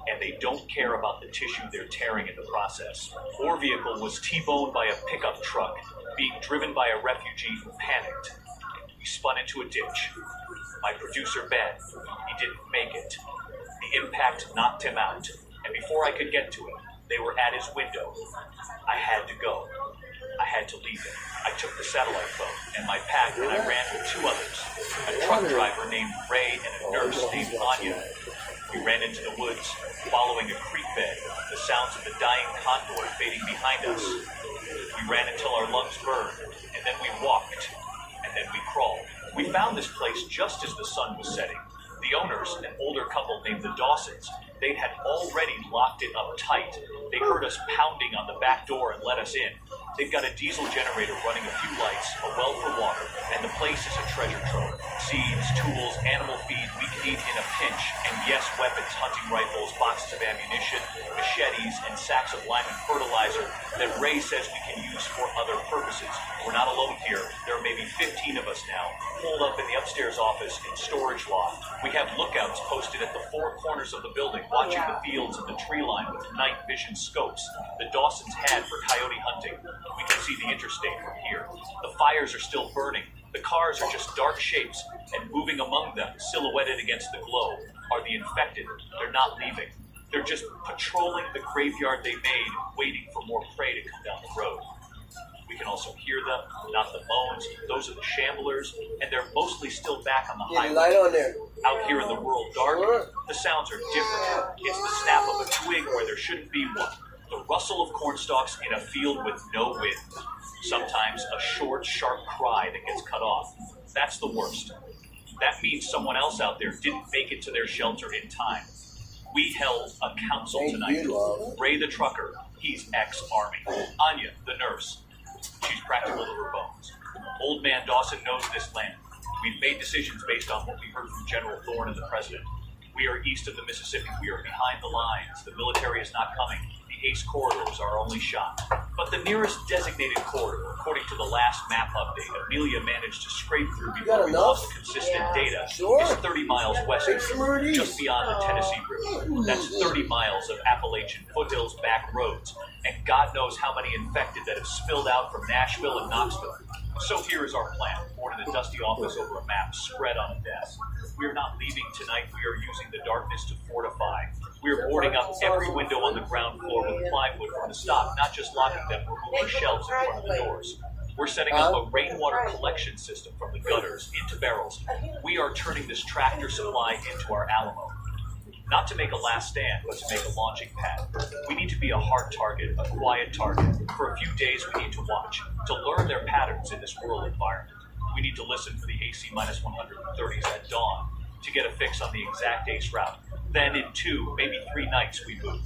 and they don't care about the tissue they're tearing in the process. Our vehicle was T-boned by a pickup truck, being driven by a refugee who panicked. We spun into a ditch. My producer, Ben, he didn't make it. The impact knocked him out, and before I could get to him, they were at his window. I had to go. I had to leave him. I took the satellite phone and my pack, and I ran with two others, a truck driver named Ray and a nurse named Anya.
We ran into the woods, following a creek bed, the sounds of the dying condor fading behind us. We ran until our lungs burned, and then we walked, and then we crawled. We found this place just as the sun was setting. The owners, an older couple named the Dawsons, they had already locked it up tight. They heard us pounding on the back door and let us in. They've got a diesel generator running a few lights, a well for water, and the place is a treasure trove. Seeds, tools, animal feed we can eat in a pinch, and yes, weapons, hunting rifles, boxes of ammunition, machetes, and sacks of lime and fertilizer that Ray says we can use for other purposes. We're not alone here. There are maybe 15 of us now, holed up in the upstairs office in storage loft. We have lookouts posted at the four corners of the building, watching the fields and the tree line with night vision scopes the Dawsons had for coyote hunting. We can see the interstate from here. The fires are still burning. The cars are just dark shapes, and moving among them, silhouetted against the glow, are the infected. They're not leaving. They're just patrolling the graveyard they made, waiting for more prey to come down the road. We can also hear them, not the moans. Those are the shamblers, and they're mostly still back on the highway.
Light on there.
Out here in the rural dark, the sounds are different. It's the snap of a twig where there shouldn't be one. The rustle of corn stalks in a field with no wind. Sometimes a short, sharp cry that gets cut off. That's the worst. That means someone else out there didn't make it to their shelter in time. We held a council tonight. Ray the trucker, he's ex-Army. Anya, the nurse, she's practical to her bones. Old man Dawson knows this land. We've made decisions based on what we heard from General Thorne and the President. We are east of the Mississippi. We are behind the lines. The military is not coming. The ACE corridor is our only shot. But the nearest designated corridor, according to the last map update Amelia managed to scrape through before we lost consistent data, is 30 miles west of here, just beyond the Tennessee River. That's 30 miles of Appalachian foothills back roads, and God knows how many infected that have spilled out from Nashville and Knoxville. So here is our plan, board in a dusty office over a map spread on a desk. We are not leaving tonight. We are using the darkness to fortify. We are boarding up every window on the ground floor with plywood from the stock, not just locking them, removing shelves in front of the doors. We're setting up a rainwater collection system from the gutters into barrels. We are turning this tractor supply into our Alamo. Not to make a last stand, but to make a launching pad. We need to be a hard target, a quiet target. For a few days, we need to watch, to learn their patterns in this rural environment. We need to listen for the AC-130s at dawn to get a fix on the exact ACE route. Then in 2, maybe 3 nights, we move.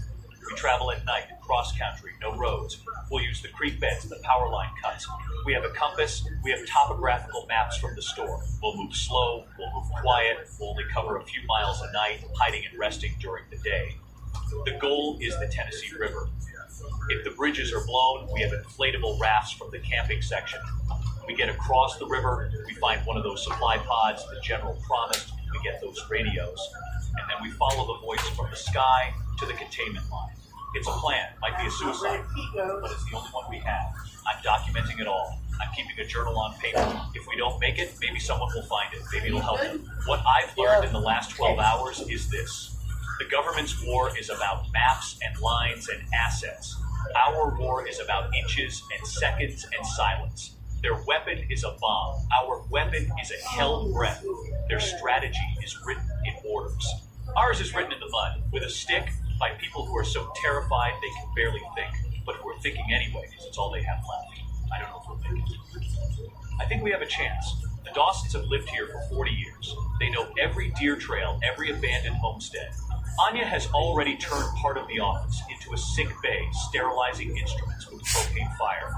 We travel at night, cross-country, no roads. We'll use the creek beds and the power line cuts. We have a compass. We have topographical maps from the store. We'll move slow. We'll move quiet. We'll only cover a few miles a night, hiding and resting during the day. The goal is the Tennessee River. If the bridges are blown, we have inflatable rafts from the camping section. We get across the river. We find one of those supply pods the general promised. We get those radios. And then we follow the voice from the sky to the containment line. It's a plan. Might be a suicide, but it's the only one we have. I'm documenting it all. I'm keeping a journal on paper. If we don't make it, maybe someone will find it. Maybe it'll help them. What I've learned in the last 12 hours is this. The government's war is about maps and lines and assets. Our war is about inches and seconds and silence. Their weapon is a bomb. Our weapon is a held breath. Their strategy is written in orders. Ours is written in the mud, with a stick, by people who are so terrified they can barely think, but who are thinking anyway, because it's all they have left. I don't know if we'll make it. I think we have a chance. The Dawsons have lived here for 40 years. They know every deer trail, every abandoned homestead. Anya has already turned part of the office into a sick bay, sterilizing instruments with propane fire.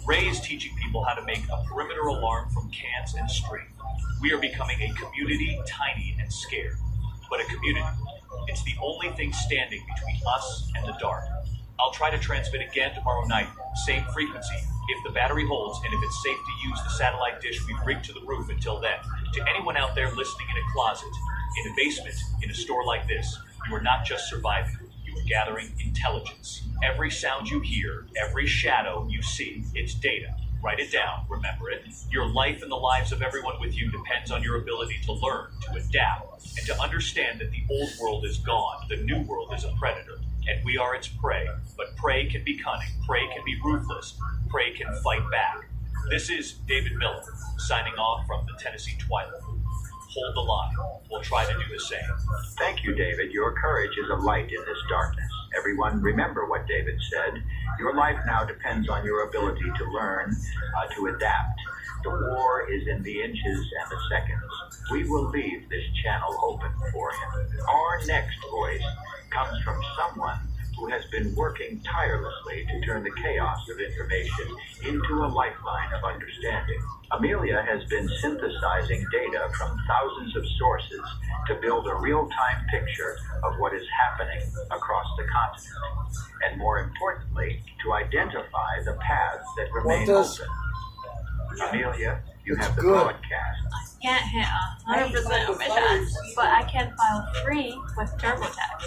Ray is teaching people how to make a perimeter alarm from cans and string. We are becoming a community, tiny and scared. But a community. It's the only thing standing between us and the dark. I'll try to transmit again tomorrow night, same frequency, if the battery holds and if it's safe to use the satellite dish we've rigged to the roof until then. To anyone out there listening in a closet, in a basement, in a store like this, you are not just surviving, you are gathering intelligence. Every sound you hear, every shadow you see, it's data. Write it down, remember it. Your life and the lives of everyone with you depends on your ability to learn, to adapt, and to understand that the old world is gone, the new world is a predator, and we are its prey. But prey can be cunning, prey can be ruthless, prey can fight back. This is David Miller, signing off from the Tennessee Twilight. hold the line. We'll try to do the same.
Thank you, David. Your courage is a light in this darkness. Everyone, remember what David said. Your life now depends on your ability to learn, to adapt. The war is in the inches and the seconds. We will leave this channel open for him. Our next voice comes from someone who has been working tirelessly to turn the chaos of information into a lifeline of understanding. Amelia has been synthesizing data from thousands of sources to build a real-time picture of what is happening across the continent, and more importantly, to identify the paths that remain open. Amelia, you have the broadcast.
Can't hit 100% of my shots, but I can file free with TurboTax.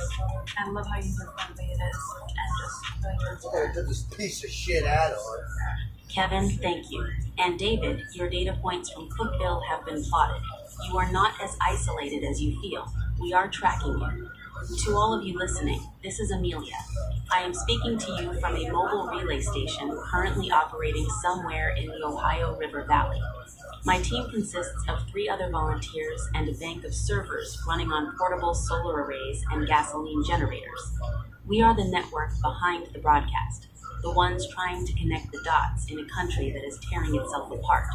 I love how user-friendly it is, and just
I took this piece of shit out of it.
Kevin, thank you. And David, your data points from Cookville have been plotted. You are not as isolated as you feel. We are tracking you. To all of you listening, this is Amelia. I am speaking to you from a mobile relay station currently operating somewhere in the Ohio River Valley. My team consists of 3 other volunteers and a bank of servers running on portable solar arrays and gasoline generators. We are the network behind the broadcast, the ones trying to connect the dots in a country that is tearing itself apart.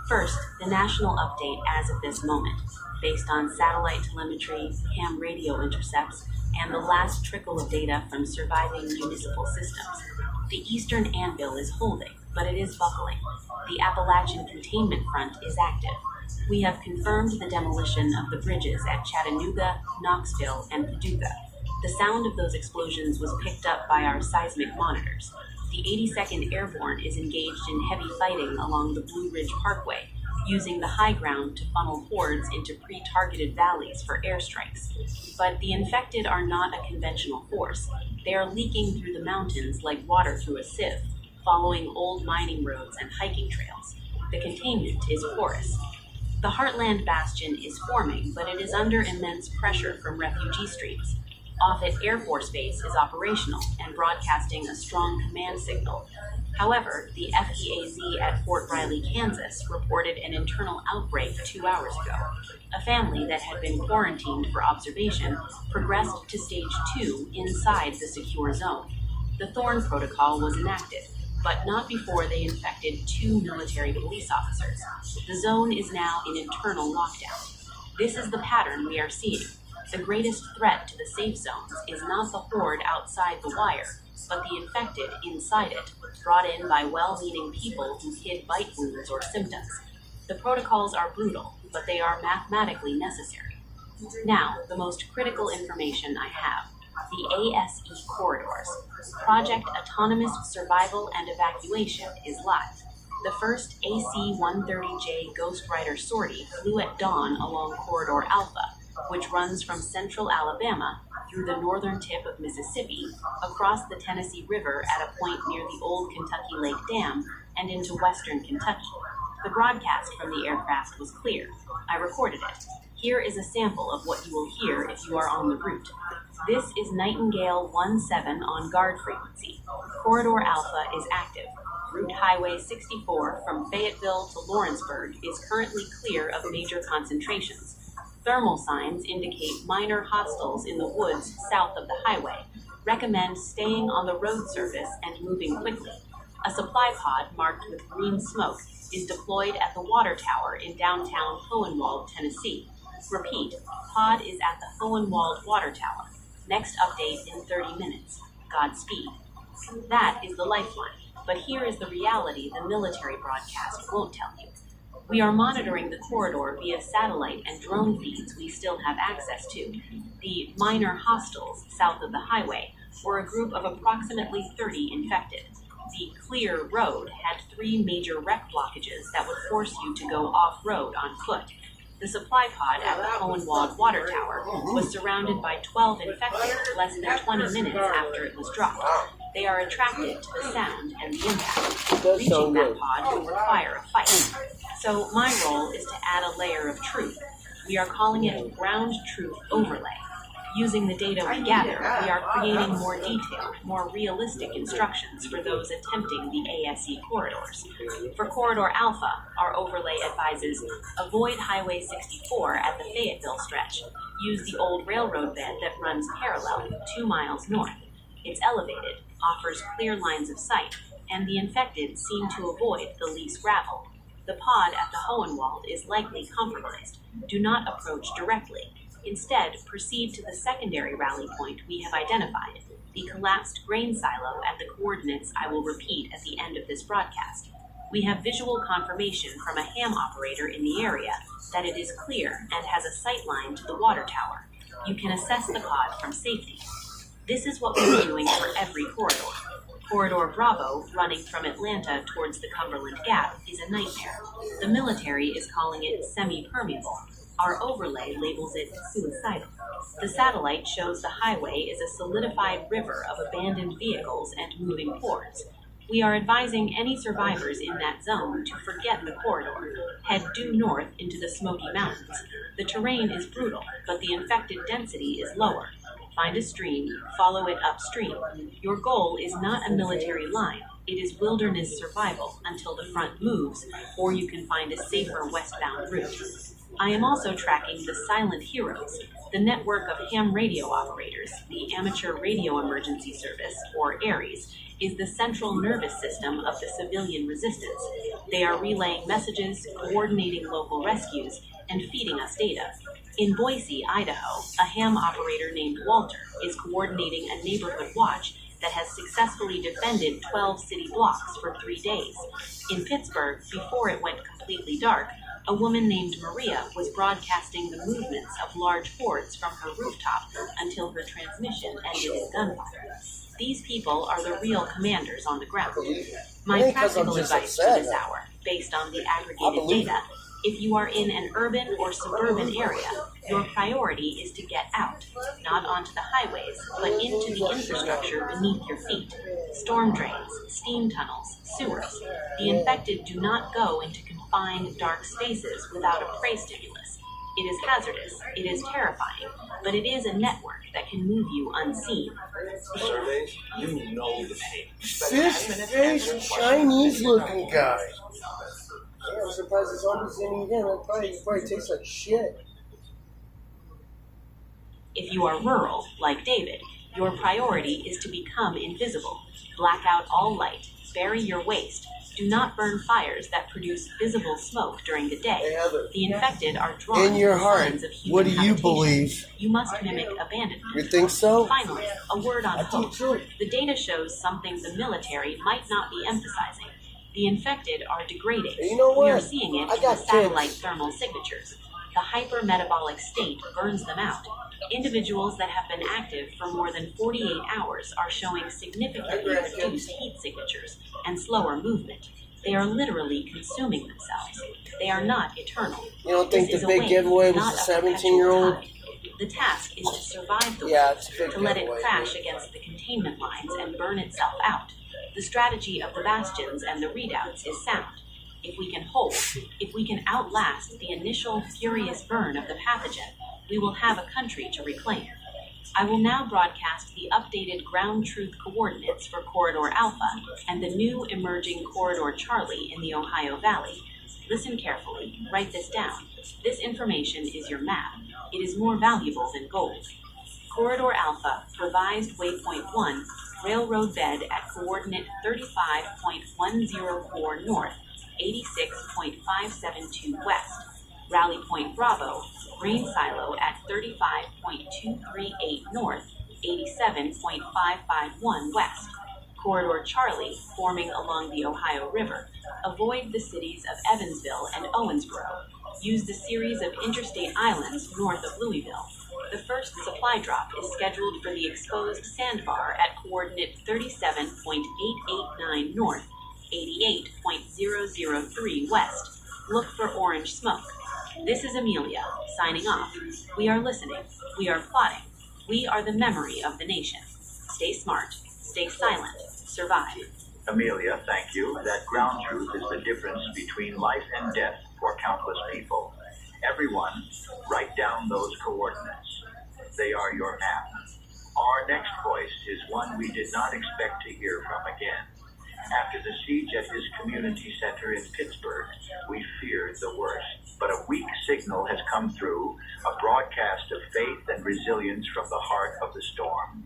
First, the national update as of this moment, based on satellite telemetry, ham radio intercepts, and the last trickle of data from surviving municipal systems. The eastern anvil is holding, but it is buckling. The Appalachian Containment Front is active. We have confirmed the demolition of the bridges at Chattanooga, Knoxville, and Paducah. The sound of those explosions was picked up by our seismic monitors. The 82nd Airborne is engaged in heavy fighting along the Blue Ridge Parkway, using the high ground to funnel hordes into pre-targeted valleys for airstrikes. But the infected are not a conventional force. They are leaking through the mountains like water through a sieve, following old mining roads and hiking trails. The containment is porous. The Heartland Bastion is forming, but it is under immense pressure from refugee streams. Offutt Air Force Base is operational and broadcasting a strong command signal. However, the FEAZ at Fort Riley, Kansas reported an internal outbreak 2 hours ago. A family that had been quarantined for observation progressed to stage 2 inside the secure zone. The Thorn Protocol was enacted, but not before they infected 2 military police officers. The zone is now in internal lockdown. This is the pattern we are seeing. The greatest threat to the safe zones is not the horde outside the wire, but the infected inside it, brought in by well-meaning people who hid bite wounds or symptoms. The protocols are brutal, but they are mathematically necessary. Now, the most critical information I have. The ASE corridors. Project Autonomous Survival and Evacuation is live. The first AC-130J Ghost Rider sortie flew at dawn along Corridor Alpha, which runs from central Alabama through the northern tip of Mississippi, across the Tennessee River at a point near the old Kentucky Lake Dam, and into western Kentucky. The broadcast from the aircraft was clear. I recorded it. Here is a sample of what you will hear if you are on the route. This is Nightingale 17 on guard frequency. Corridor Alpha is active. Route Highway 64 from Fayetteville to Lawrenceburg is currently clear of major concentrations. Thermal signs indicate minor hostiles in the woods south of the highway. Recommend staying on the road surface and moving quickly. A supply pod marked with green smoke is deployed at the water tower in downtown Hohenwald, Tennessee. Repeat, pod is at the Hohenwald water tower. Next update in 30 minutes. Godspeed. That is the lifeline, but here is the reality the military broadcast won't tell you. We are monitoring the corridor via satellite and drone feeds we still have access to. The minor hostiles south of the highway were a group of approximately 30 infected. The clear road had 3 major wreck blockages that would force you to go off-road on foot. The supply pod at the Hohenwald water tower was surrounded by 12 infected less than 20 minutes after it was dropped. They are attracted to the sound and the impact. Reaching that pod would require a fight. So my role is to add a layer of truth. We are calling it ground truth overlay. Using the data we gather, we are creating more detailed, more realistic instructions for those attempting the ASE corridors. For Corridor Alpha, our overlay advises avoid Highway 64 at the Fayetteville stretch. Use the old railroad bed that runs parallel 2 miles north. It's elevated, offers clear lines of sight, and the infected seem to avoid the least gravel. The pod at the Hohenwald is likely compromised. Do not approach directly. Instead, proceed to the secondary rally point we have identified, the collapsed grain silo at the coordinates I will repeat at the end of this broadcast. We have visual confirmation from a ham operator in the area that it is clear and has a sight line to the water tower. You can assess the pod from safety. This is what we're doing for every corridor. Corridor Bravo, running from Atlanta towards the Cumberland Gap, is a nightmare. The military is calling it semi-permeable. Our overlay labels it suicidal. The satellite shows the highway is a solidified river of abandoned vehicles and moving hordes. We are advising any survivors in that zone to forget the corridor. Head due north into the Smoky Mountains. The terrain is brutal, but the infected density is lower. Find a stream, follow it upstream. Your goal is not a military line. It is wilderness survival until the front moves, or you can find a safer westbound route. I am also tracking the Silent Heroes, the network of ham radio operators. The Amateur Radio Emergency Service, or ARES, is the central nervous system of the civilian resistance. They are relaying messages, coordinating local rescues, and feeding us data. In Boise, Idaho, a ham operator named Walter is coordinating a neighborhood watch that has successfully defended 12 city blocks for 3 days. In Pittsburgh, before it went completely dark, a woman named Maria was broadcasting the movements of large hordes from her rooftop until her transmission ended in gunfire. These people are the real commanders on the ground. My practical advice for this hour, based on the aggregated data, if you are in an urban or suburban area, your priority is to get out, not onto the highways, but into the infrastructure beneath your feet. Storm drains, steam tunnels, sewers. The infected do not go into confined, dark spaces without a prey stimulus. It is hazardous, it is terrifying, but it is a network that can move you unseen.
Surveys, you know the pain.
This face Chinese-looking guy. Yeah, I'm surprised the zombies didn't eat him. It probably tastes like shit.
If you are rural, like David, your priority is to become invisible. Black out all light, bury your waste. Do not burn fires that produce visible smoke during the day. The infected are drawn
In your
to
heart,
signs of human
what do you
habitation.
believe?
You must mimic abandonment.
You think so?
Finally, a word on hope. The data shows something the military might not be emphasizing. The infected are degrading.
You know what?
We are seeing it
I
in the
got
satellite
tips.
thermal signatures. The hypermetabolic state burns them out. Individuals that have been active for more than 48 hours are showing significantly reduced heat signatures and slower movement. They are literally consuming themselves. They are not eternal.
You don't think
This
the
is a
big
wave,
giveaway was
not
the
a perpetual
17-year-old?
tide. The task is to survive the
Yeah,
wave,
it's a big
to let it
giveaway.
crash against the containment lines and burn itself out. The strategy of the bastions and the redoubts is sound. If we can hold, if we can outlast the initial furious burn of the pathogen, we will have a country to reclaim. I will now broadcast the updated ground truth coordinates for Corridor Alpha and the new emerging Corridor Charlie in the Ohio Valley. Listen carefully, write this down. This information is your map. It is more valuable than gold. Corridor Alpha, revised waypoint 1, railroad bed at coordinate 35.104 north, 86.572 west. Rally point Bravo, grain silo at 35.238 north, 87.551 west. Corridor Charlie, forming along the Ohio River. Avoid the cities of Evansville and Owensboro. Use the series of interstate islands north of Louisville. The first supply drop is scheduled for the exposed sandbar at coordinate 37.889 north, 88.003 west. Look for orange smoke. This is Amelia, signing off. We are listening. We are plotting. We are the memory of the nation. Stay smart. Stay silent. Survive.
Amelia, thank you. That ground truth is the difference between life and death for countless people. Everyone, write down those coordinates. They are your map. Our next voice is one we did not expect to hear from again. After the siege at his community center in Pittsburgh, we feared the worst. But a weak signal has come through, a broadcast of faith and resilience from the heart of the storm.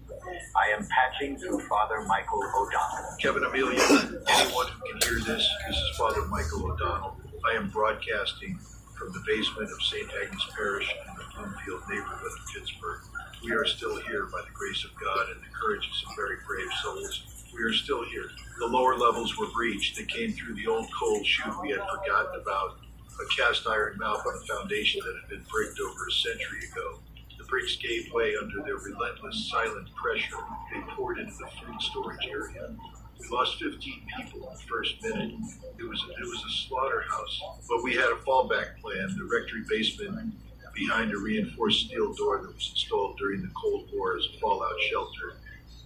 I am patching through Father Michael O'Donnell.
Kevin Amelia, anyone who can hear this is Father Michael O'Donnell. I am broadcasting from the basement of St. Agnes Parish in the Bloomfield neighborhood of Pittsburgh. We are still here by the grace of God and the courage of some very brave souls. We are still here. The lower levels were breached. They came through the old cold chute we had forgotten about, a cast iron mouth on a foundation that had been bricked over a century ago. The bricks gave way under their relentless, silent pressure. They poured into the food storage area. We lost 15 people in the first minute. It was a slaughterhouse, but we had a fallback plan. The rectory basement behind a reinforced steel door that was installed during the Cold War as a fallout shelter.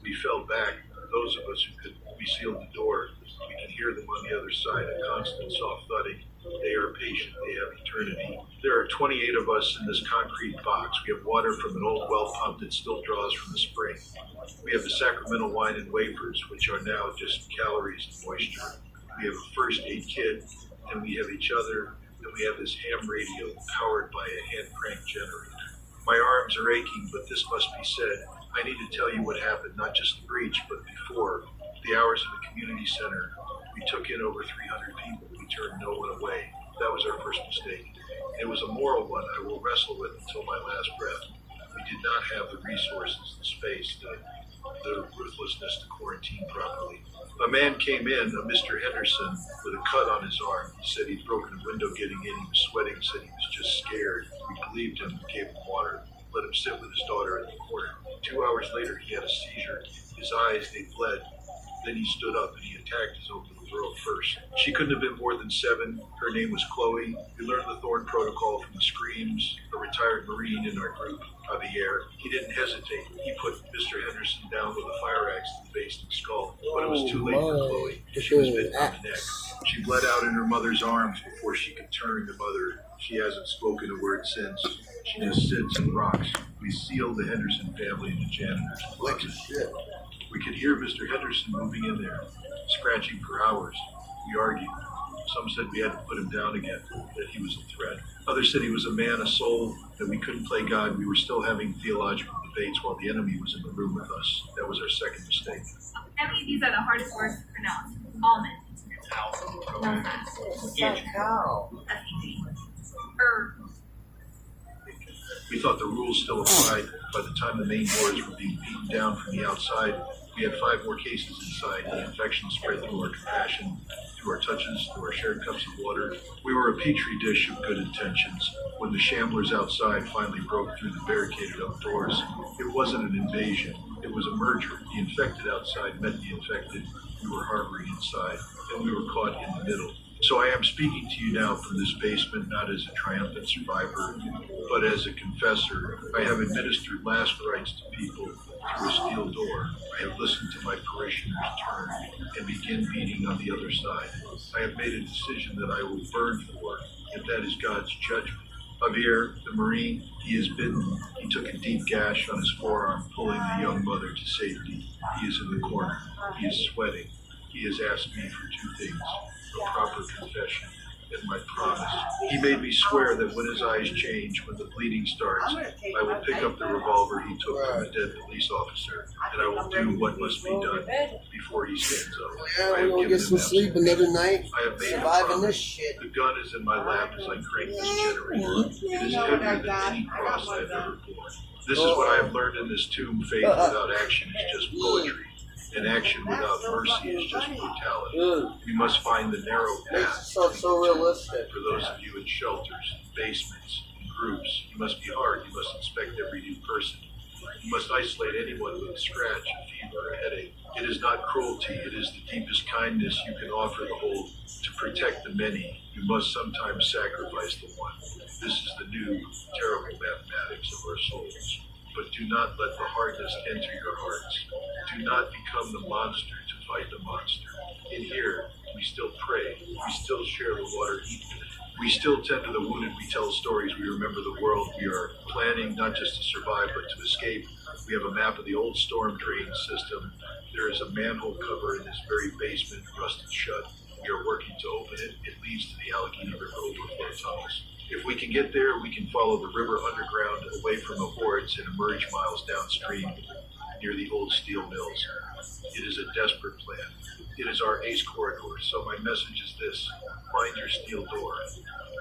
We fell back. Those of us who could, we sealed the door. We can hear them on the other side, a constant soft thudding. They are patient. They have eternity. There are 28 of us in this concrete box. We have water from an old well pump that still draws from the spring. We have the Sacramento wine and wafers, which are now just calories and moisture. We have a first aid kit, and we have each other, and we have this ham radio powered by a hand crank generator. My arms are aching, but this must be said. I need to tell you what happened, not just the breach, but before. The hours in the community center, we took in over 300 people. We turned no one away. That was our first mistake. It was a moral one I will wrestle with until my last breath. We did not have the resources, the space, the ruthlessness to quarantine properly. A man came in, a Mr. Henderson, with a cut on his arm. He said he'd broken a window getting in. He was sweating, said he was just scared. We believed him, gave him water, let him sit with his daughter in the corner. 2 hours later, he had a seizure. His eyes, they bled. Then he stood up and he attacked his own little girl first. She couldn't have been more than 7. Her name was Chloe. We learned the Thorn Protocol from the screams. A retired Marine in our group, Javier. He didn't hesitate. He put Mr. Henderson down with a fire axe to the base of the skull. But it was too late for Chloe. She was bitten on the neck. She bled out in her mother's arms before she could turn. The mother, she hasn't spoken a word since. She just sits and rocks. We sealed the Henderson family in the janitor's closet. We could hear Mr. Henderson moving in there, scratching for hours. We argued. Some said we had to put him down again, that he was a threat. Others said he was a man, a soul, that we couldn't play God. We were still having theological debates while the enemy was in the room with us. That was our second mistake.
I mean, these are the hardest words to pronounce. Almond. F-E-G.
We thought the rules still applied. By the time the main doors were being beaten down from the outside, we had 5 more cases inside. The infection spread through our compassion, through our touches, through our shared cups of water. We were a petri dish of good intentions. When the shamblers outside finally broke through the barricaded outdoors, it wasn't an invasion. It was a merger. The infected outside met the infected. We were harboring inside, and we were caught in the middle. So I am speaking to you now from this basement, not as a triumphant survivor, but as a confessor. I have administered last rites to people through a steel door. I have listened to my parishioners turn and begin beating on the other side. I have made a decision that I will burn for, if that is God's judgment. Javier, the Marine, he is bitten. He took a deep gash on his forearm, pulling the young mother to safety. He is in the corner. He is sweating. He has asked me for 2 things. A proper confession and my promise. He made me swear that when his eyes change, when the bleeding starts, I will pick up the revolver he took from a dead police officer, and I will do what must be done before he stands up. I have given
get some sleep another night.
I have made a
Surviving
promise.
this shit.
The gun is in my lap as I crank this generator. It is heavier than any cross I've ever borne. This is what I have learned in this tomb. Faith without action is just poetry. And action without mercy is just brutality. We must find the narrow path.
So realistic.
For those of you in shelters, basements, in groups, you must be hard. You must inspect every new person. You must isolate anyone with a scratch, a fever, a headache. It is not cruelty. It is the deepest kindness you can offer the whole. To protect the many, you must sometimes sacrifice the one. This is the new, terrible mathematics of our souls. But do not let the hardness enter your hearts. Do not become the monster to fight the monster. In here, we still pray. We still share the water equally. We still tend to the wounded. We tell stories. We remember the world. We are planning not just to survive, but to escape. We have a map of the old storm drain system. There is a manhole cover in this very basement, rusted shut. We are working to open it. It leads to the Allegheny River overflow tunnels. If we can get there, we can follow the river underground away from the hordes and emerge miles downstream near the old steel mills. It is a desperate plan. It is our ace corridor, so my message is this. Find your steel door.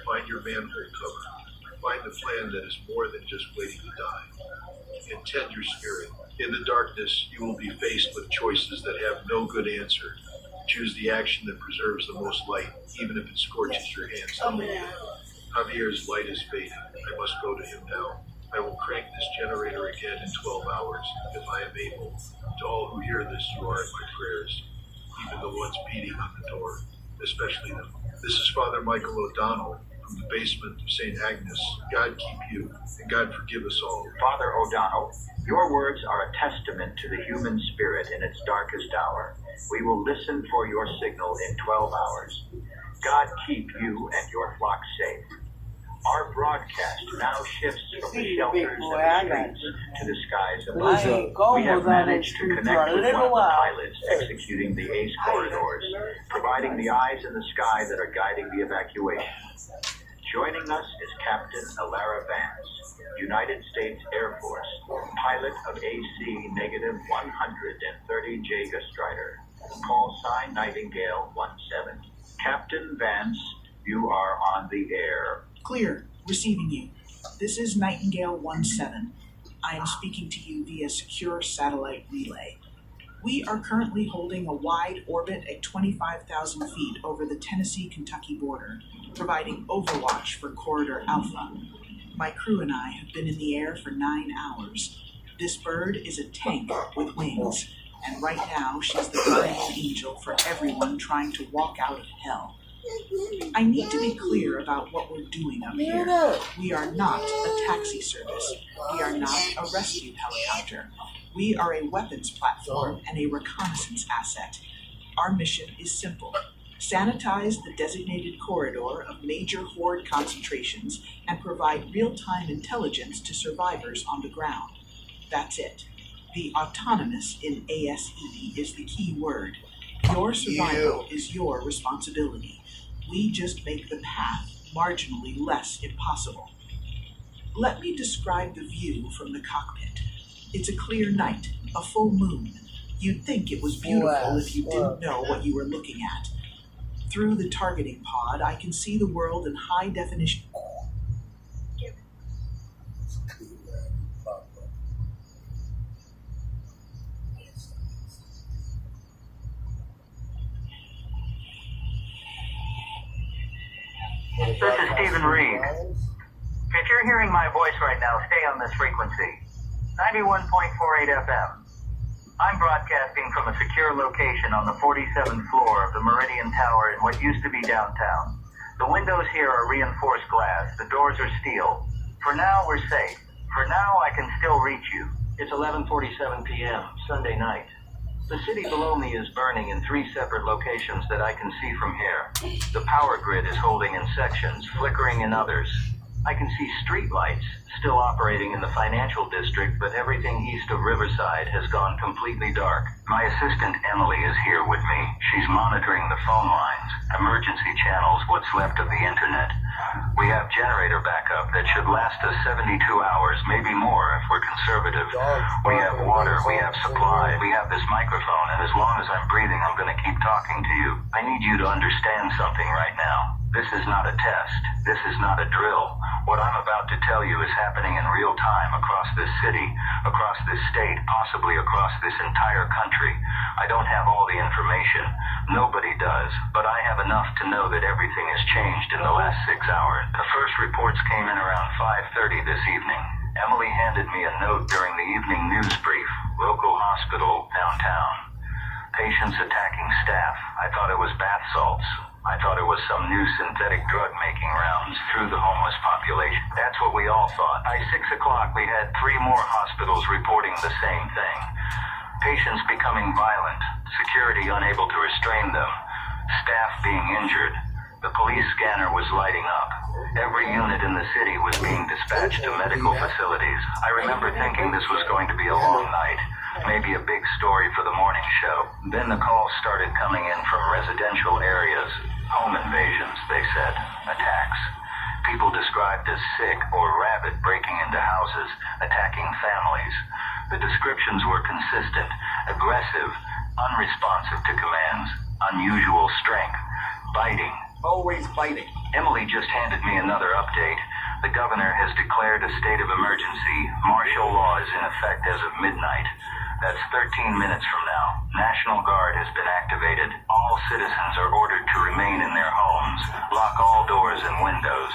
Find your manhole cover. Find the plan that is more than just waiting to die. And tend your spirit. In the darkness, you will be faced with choices that have no good answer. Choose the action that preserves the most light, even if it scorches your hands. Javier's light is fading. I must go to him now. I will crank this generator again in 12 hours, if I am able. To all who hear this, you are in my prayers, even the ones beating on the door, especially them. This is Father Michael O'Donnell from the basement of St. Agnes. God keep you, and God forgive us all.
Father O'Donnell, your words are a testament to the human spirit in its darkest hour. We will listen for your signal in 12 hours. God keep you and your flock safe. Our broadcast now shifts from the shelters and the streets to the skies above. We have managed to connect with one of the pilots executing the ACE corridors, providing the eyes in the sky that are guiding the evacuation. Joining us is Captain Alara Vance, United States Air Force, pilot of AC-130 Jaeger Strider, call sign Nightingale 17. Captain Vance, you are on the air.
Clear. Receiving you. This is Nightingale 17. I am speaking to you via secure satellite relay. We are currently holding a wide orbit at 25,000 feet over the Tennessee-Kentucky border, providing overwatch for Corridor Alpha. My crew and I have been in the air for 9 hours. This bird is a tank with wings, and right now she's the guardian angel for everyone trying to walk out of hell. I need to be clear about what we're doing up here. We are not a taxi service. We are not a rescue helicopter. We are a weapons platform and a reconnaissance asset. Our mission is simple. Sanitize the designated corridor of major horde concentrations and provide real-time intelligence to survivors on the ground. That's it. The autonomous in ASE is the key word. Your survival is your responsibility. We just make the path marginally less impossible. Let me describe the view from the cockpit. It's a clear night, a full moon. You'd think it was beautiful if you didn't know what you were looking at. Through the targeting pod, I can see the world in high definition.
This is Stephen Reed. If you're hearing my voice right now, stay on this frequency. 91.48 FM. I'm broadcasting from a secure location on the 47th floor of the Meridian Tower in what used to be downtown. The windows here are reinforced glass. The doors are steel. For now, we're safe. For now, I can still reach you. It's 11:47 p.m., Sunday night. The city below me is burning in 3 separate locations that I can see from here. The power grid is holding in sections, flickering in others. I can see street lights still operating in the financial district, but everything east of Riverside has gone completely dark. My assistant Emily is here with me. She's monitoring the phone lines, emergency channels, what's left of the internet. We have generator backup that should last us 72 hours, maybe more if we're conservative. We have water, we have supply, we have this microphone, and as long as I'm breathing, I'm going to keep talking to you. I need you to understand something right now. This is not a test. This is not a drill. What I'm about to tell you is happening in real time across this city, across this state, possibly across this entire country. I don't have all the information. Nobody does. But I have enough to know that everything has changed in the last 6 hours. The first reports came in around 5:30 this evening. Emily handed me a note during the evening news brief. Local hospital, downtown. Patients attacking staff. I thought it was bath salts. I thought it was some new synthetic drug making rounds through the homeless population. That's what we all thought. By 6 o'clock, we had 3 more hospitals reporting the same thing. Patients becoming violent, security unable to restrain them, staff being injured. The police scanner was lighting up. Every unit in the city was being dispatched to medical facilities. I remember thinking this was going to be a long night, maybe a big story for the morning show. Then the calls started coming in from residential areas. Home invasions, they said. Attacks. People described as sick or rabid breaking into houses, attacking families. The descriptions were consistent, aggressive, unresponsive to commands, unusual strength, biting. Always biting. Emily just handed me another update. The governor has declared a state of emergency. Martial law is in effect as of midnight. That's 13 minutes from now. National Guard has been activated. All citizens are ordered to remain in their homes. Lock all doors and windows.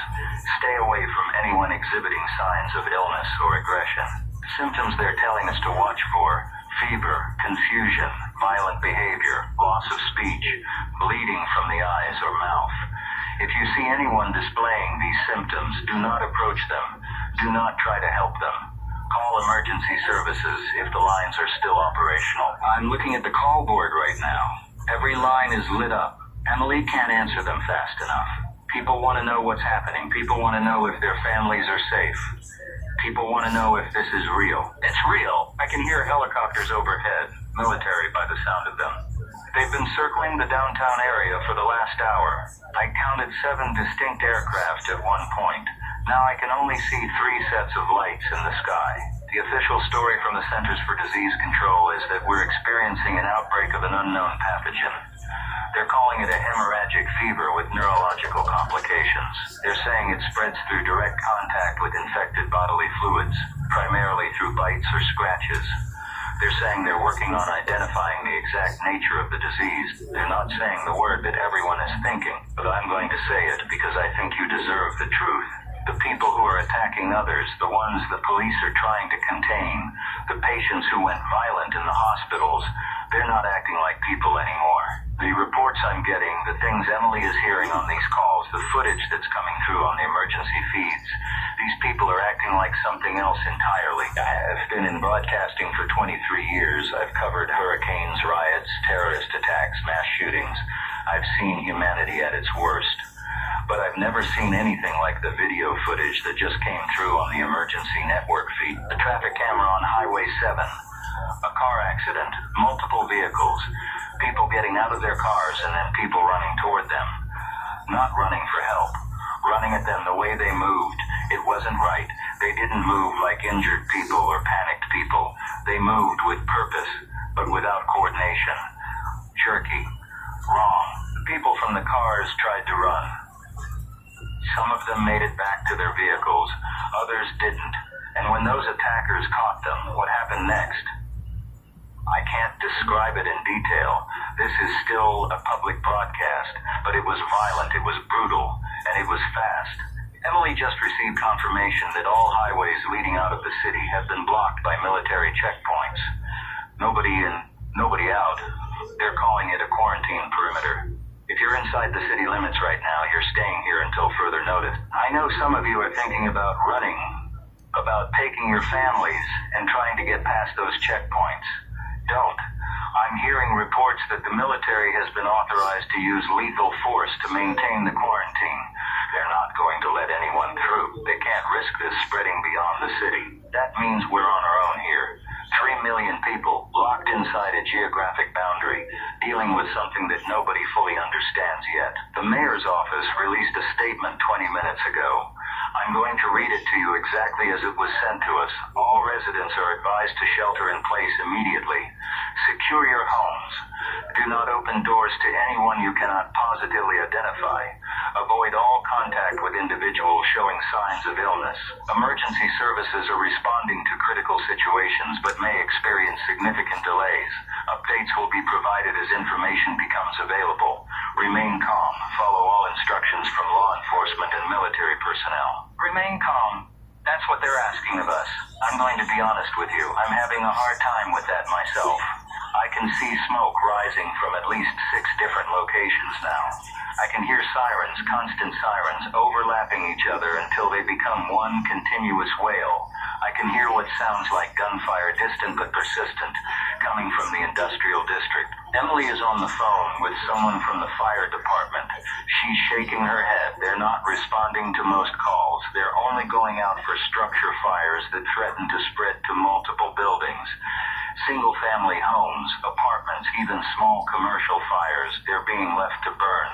Stay away from anyone exhibiting signs of illness or aggression. Symptoms they're telling us to watch for: fever, confusion, violent behavior, loss of speech, bleeding from the eyes or mouth. If you see anyone displaying these symptoms, do not approach them. Do not try to help them. Call emergency services if the lines are still operational. I'm looking at the call board right now. Every line is lit up. Emily can't answer them fast enough. People want to know what's happening. People want to know if their families are safe. People want to know if this is real. It's real. I can hear helicopters overhead, military by the sound of them. They've been circling the downtown area for the last hour. I counted 7 distinct aircraft at one point. Now I can only see 3 sets of lights in the sky. The official story from the Centers for Disease Control is that we're experiencing an outbreak of an unknown pathogen. They're calling it a hemorrhagic fever with neurological complications. They're saying it spreads through direct contact with infected bodily fluids, primarily through bites or scratches. They're saying they're working on identifying the exact nature of the disease. They're not saying the word that everyone is thinking, but I'm going to say it because I think you deserve the truth. The people who are attacking others, the ones the police are trying to contain, the patients who went violent in the hospitals, they're not acting like people anymore. The reports I'm getting, the things Emily is hearing on these calls, the footage that's coming through on the emergency feeds, these people are acting like something else entirely. I've been in broadcasting for 23 years. I've covered hurricanes, riots, terrorist attacks, mass shootings. I've seen humanity at its worst. But I've never seen anything like the video footage that just came through on the emergency network feed. The traffic camera on Highway 7. A car accident, multiple vehicles, people getting out of their cars and then people running toward them. Not running for help, running at them the way they moved. It wasn't right. They didn't move like injured people or panicked people. They moved with purpose, but without coordination. Jerky. Wrong. The people from the cars tried to run. Some of them made it back to their vehicles, others didn't. And when those attackers caught them, what happened next? I can't describe it in detail. This is still a public broadcast, but it was violent, it was brutal, and it was fast. Emily just received confirmation that all highways leading out of the city have been blocked by military checkpoints. Nobody in, nobody out. They're calling it a quarantine perimeter. If you're inside the city limits right now, you're staying here until further notice. I know some of you are thinking about running, about taking your families and trying to get past those checkpoints. Don't. I'm hearing reports that the military has been authorized to use lethal force to maintain the quarantine. They're not going to let anyone through. They can't risk this spreading beyond the city. That means we're on our own here. 3 million people locked inside a geographic boundary, dealing with something that nobody fully understands yet. The mayor's office released a statement 20 minutes ago. I'm going to read it to you exactly as it was sent to us. All residents are advised to shelter in place immediately. Secure your homes. Do not open doors to anyone you cannot positively identify. Avoid all contact with individuals showing signs of illness. Emergency services are responding to critical situations but may experience significant delays. Updates will be provided as information becomes available. Remain calm. Follow all instructions from law enforcement and military personnel. Remain calm. That's what they're asking of us. I'm going to be honest with you. I'm having a hard time with that myself. I can see smoke rising from at least 6 different locations now. I can hear sirens, constant sirens, overlapping each other until they become one continuous wail. I can hear what sounds like gunfire, distant but persistent, coming from the industrial district. Emily is on the phone with someone from the fire department. She's shaking her head. They're not responding to most calls. They're only going out for structure fires that threaten to spread to multiple buildings. Single-family homes, apartments, even small commercial fires, they're being left to burn.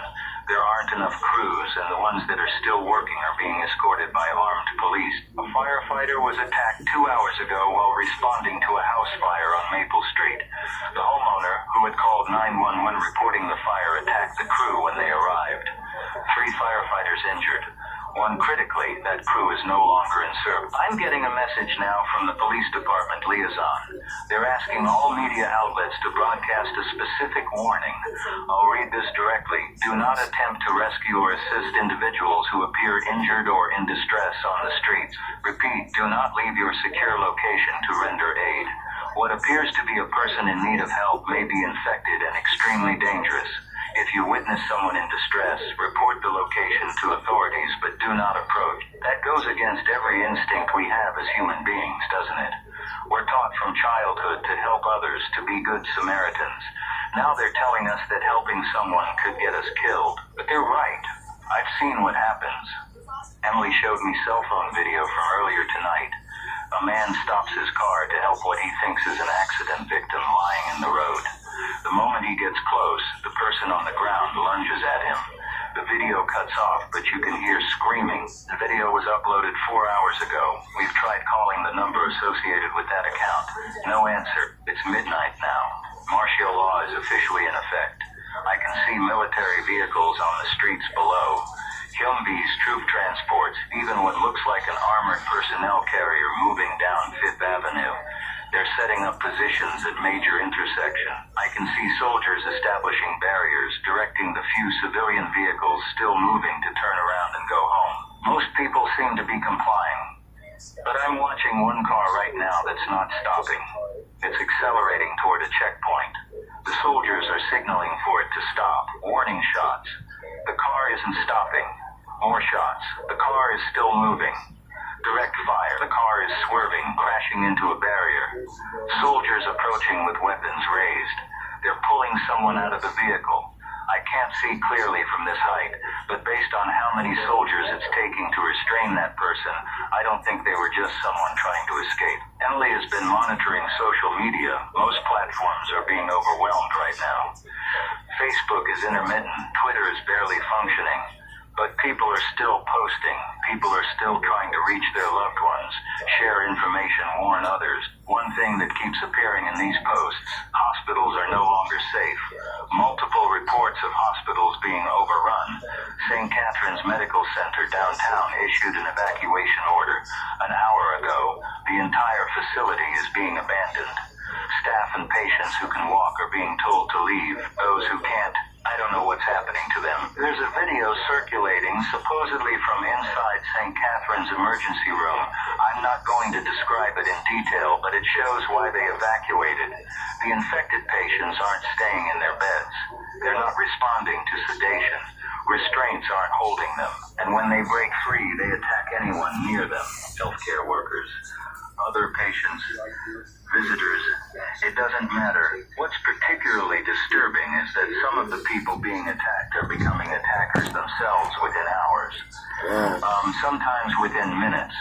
There aren't enough crews, and the ones that are still working are being escorted by armed police. A firefighter was attacked 2 hours ago while responding to a house fire on Maple Street. The homeowner, who had called 911 reporting the fire, attacked the crew when they arrived. 3 firefighters injured. 1 critically. That crew is no longer in service. I'm getting a message now from the police department liaison. They're asking all media outlets to broadcast a specific warning. I'll read this directly. Do not attempt to rescue or assist individuals who appear injured or in distress on the streets. Repeat, do not leave your secure location to render aid. What appears to be a person in need of help may be infected and extremely dangerous. If you witness someone in distress, report the location to authorities, but do not approach. That goes against every instinct we have as human beings, doesn't it? We're taught from childhood to help others, to be good Samaritans. Now they're telling us that helping someone could get us killed. But they're right. I've seen what happens. Emily showed me cell phone video from earlier tonight. A man stops his car to help what he thinks is an accident victim lying in the road. The moment he gets close, the person on the ground lunges at him. The video cuts off, but you can hear screaming. The video was uploaded 4 hours ago. We've tried calling the number associated with that account. No answer. It's midnight now. Martial law is officially in effect. I can see military vehicles on the streets below. Hyundai's troop transports, even what looks like an armored personnel carrier moving down Fifth Avenue. They're setting up positions at major intersections. I can see soldiers establishing barriers, directing the few civilian vehicles still moving to turn around and go home. Most people seem to be complying. But I'm watching one car right now that's not stopping. It's accelerating toward a checkpoint. The soldiers are signaling for it to stop. Warning shots. The car isn't stopping. More shots. The car is still moving. Direct fire. The car is swerving, crashing into a barrier. Soldiers approaching with weapons raised. They're pulling someone out of the vehicle. I can't see clearly from this height, but based on how many soldiers it's taking to restrain that person, I don't think they were just someone trying to escape. Emily has been monitoring social media. Most platforms are being overwhelmed right now. Facebook is intermittent. Twitter is barely functioning. But people are still posting. People are still trying to reach their loved ones, share information, warn others. One thing that keeps appearing in these posts, hospitals are no longer safe. Multiple reports of hospitals being overrun. St. Catherine's Medical Center downtown issued an evacuation order. An hour ago, the entire facility is being abandoned. Staff and patients who can walk are being told to leave. Those who can't, I don't know what's happening to them. There's a video circulating, supposedly from inside St. Catherine's emergency room. I'm not going to describe it in detail, but it shows why they evacuated. The infected patients aren't staying in their beds. They're not responding to sedation. Restraints aren't holding them. And when they break free, they attack anyone near them. Healthcare workers, other patients, visitors. It doesn't matter. What's particularly disturbing is that some of the people being attacked are becoming attackers themselves within hours. Sometimes within minutes.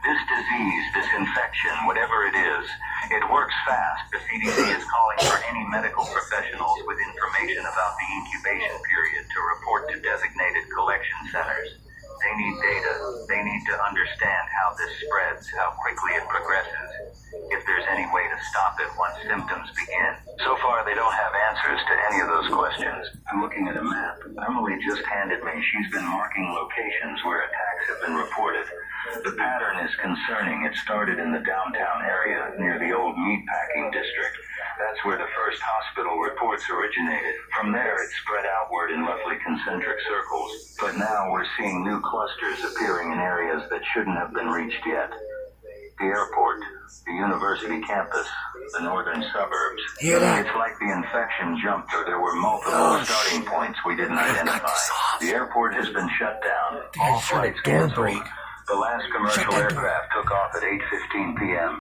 This disease, this infection, whatever it is, it works fast. The CDC is calling for any medical professionals with information about the incubation period to report to designated collection centers. They need data. They need to understand how this spreads, how quickly it progresses, if there's any way to stop it once symptoms begin. So far, they don't have answers to any of those questions. I'm looking at a map. Emily just handed me. She's been marking locations where attacks have been reported. The pattern is concerning. It started in the downtown area near the old meatpacking district. That's where the first hospital reports originated. From there, it spread outward in roughly concentric circles. But now we're seeing new clusters appearing in areas that shouldn't have been reached yet. The airport, the university campus, the northern suburbs.
Hear that?
It's like the infection jumped or there were multiple starting points we didn't identify. The airport has been shut down. All flights canceled. The last commercial aircraft took off at 8:15 p.m.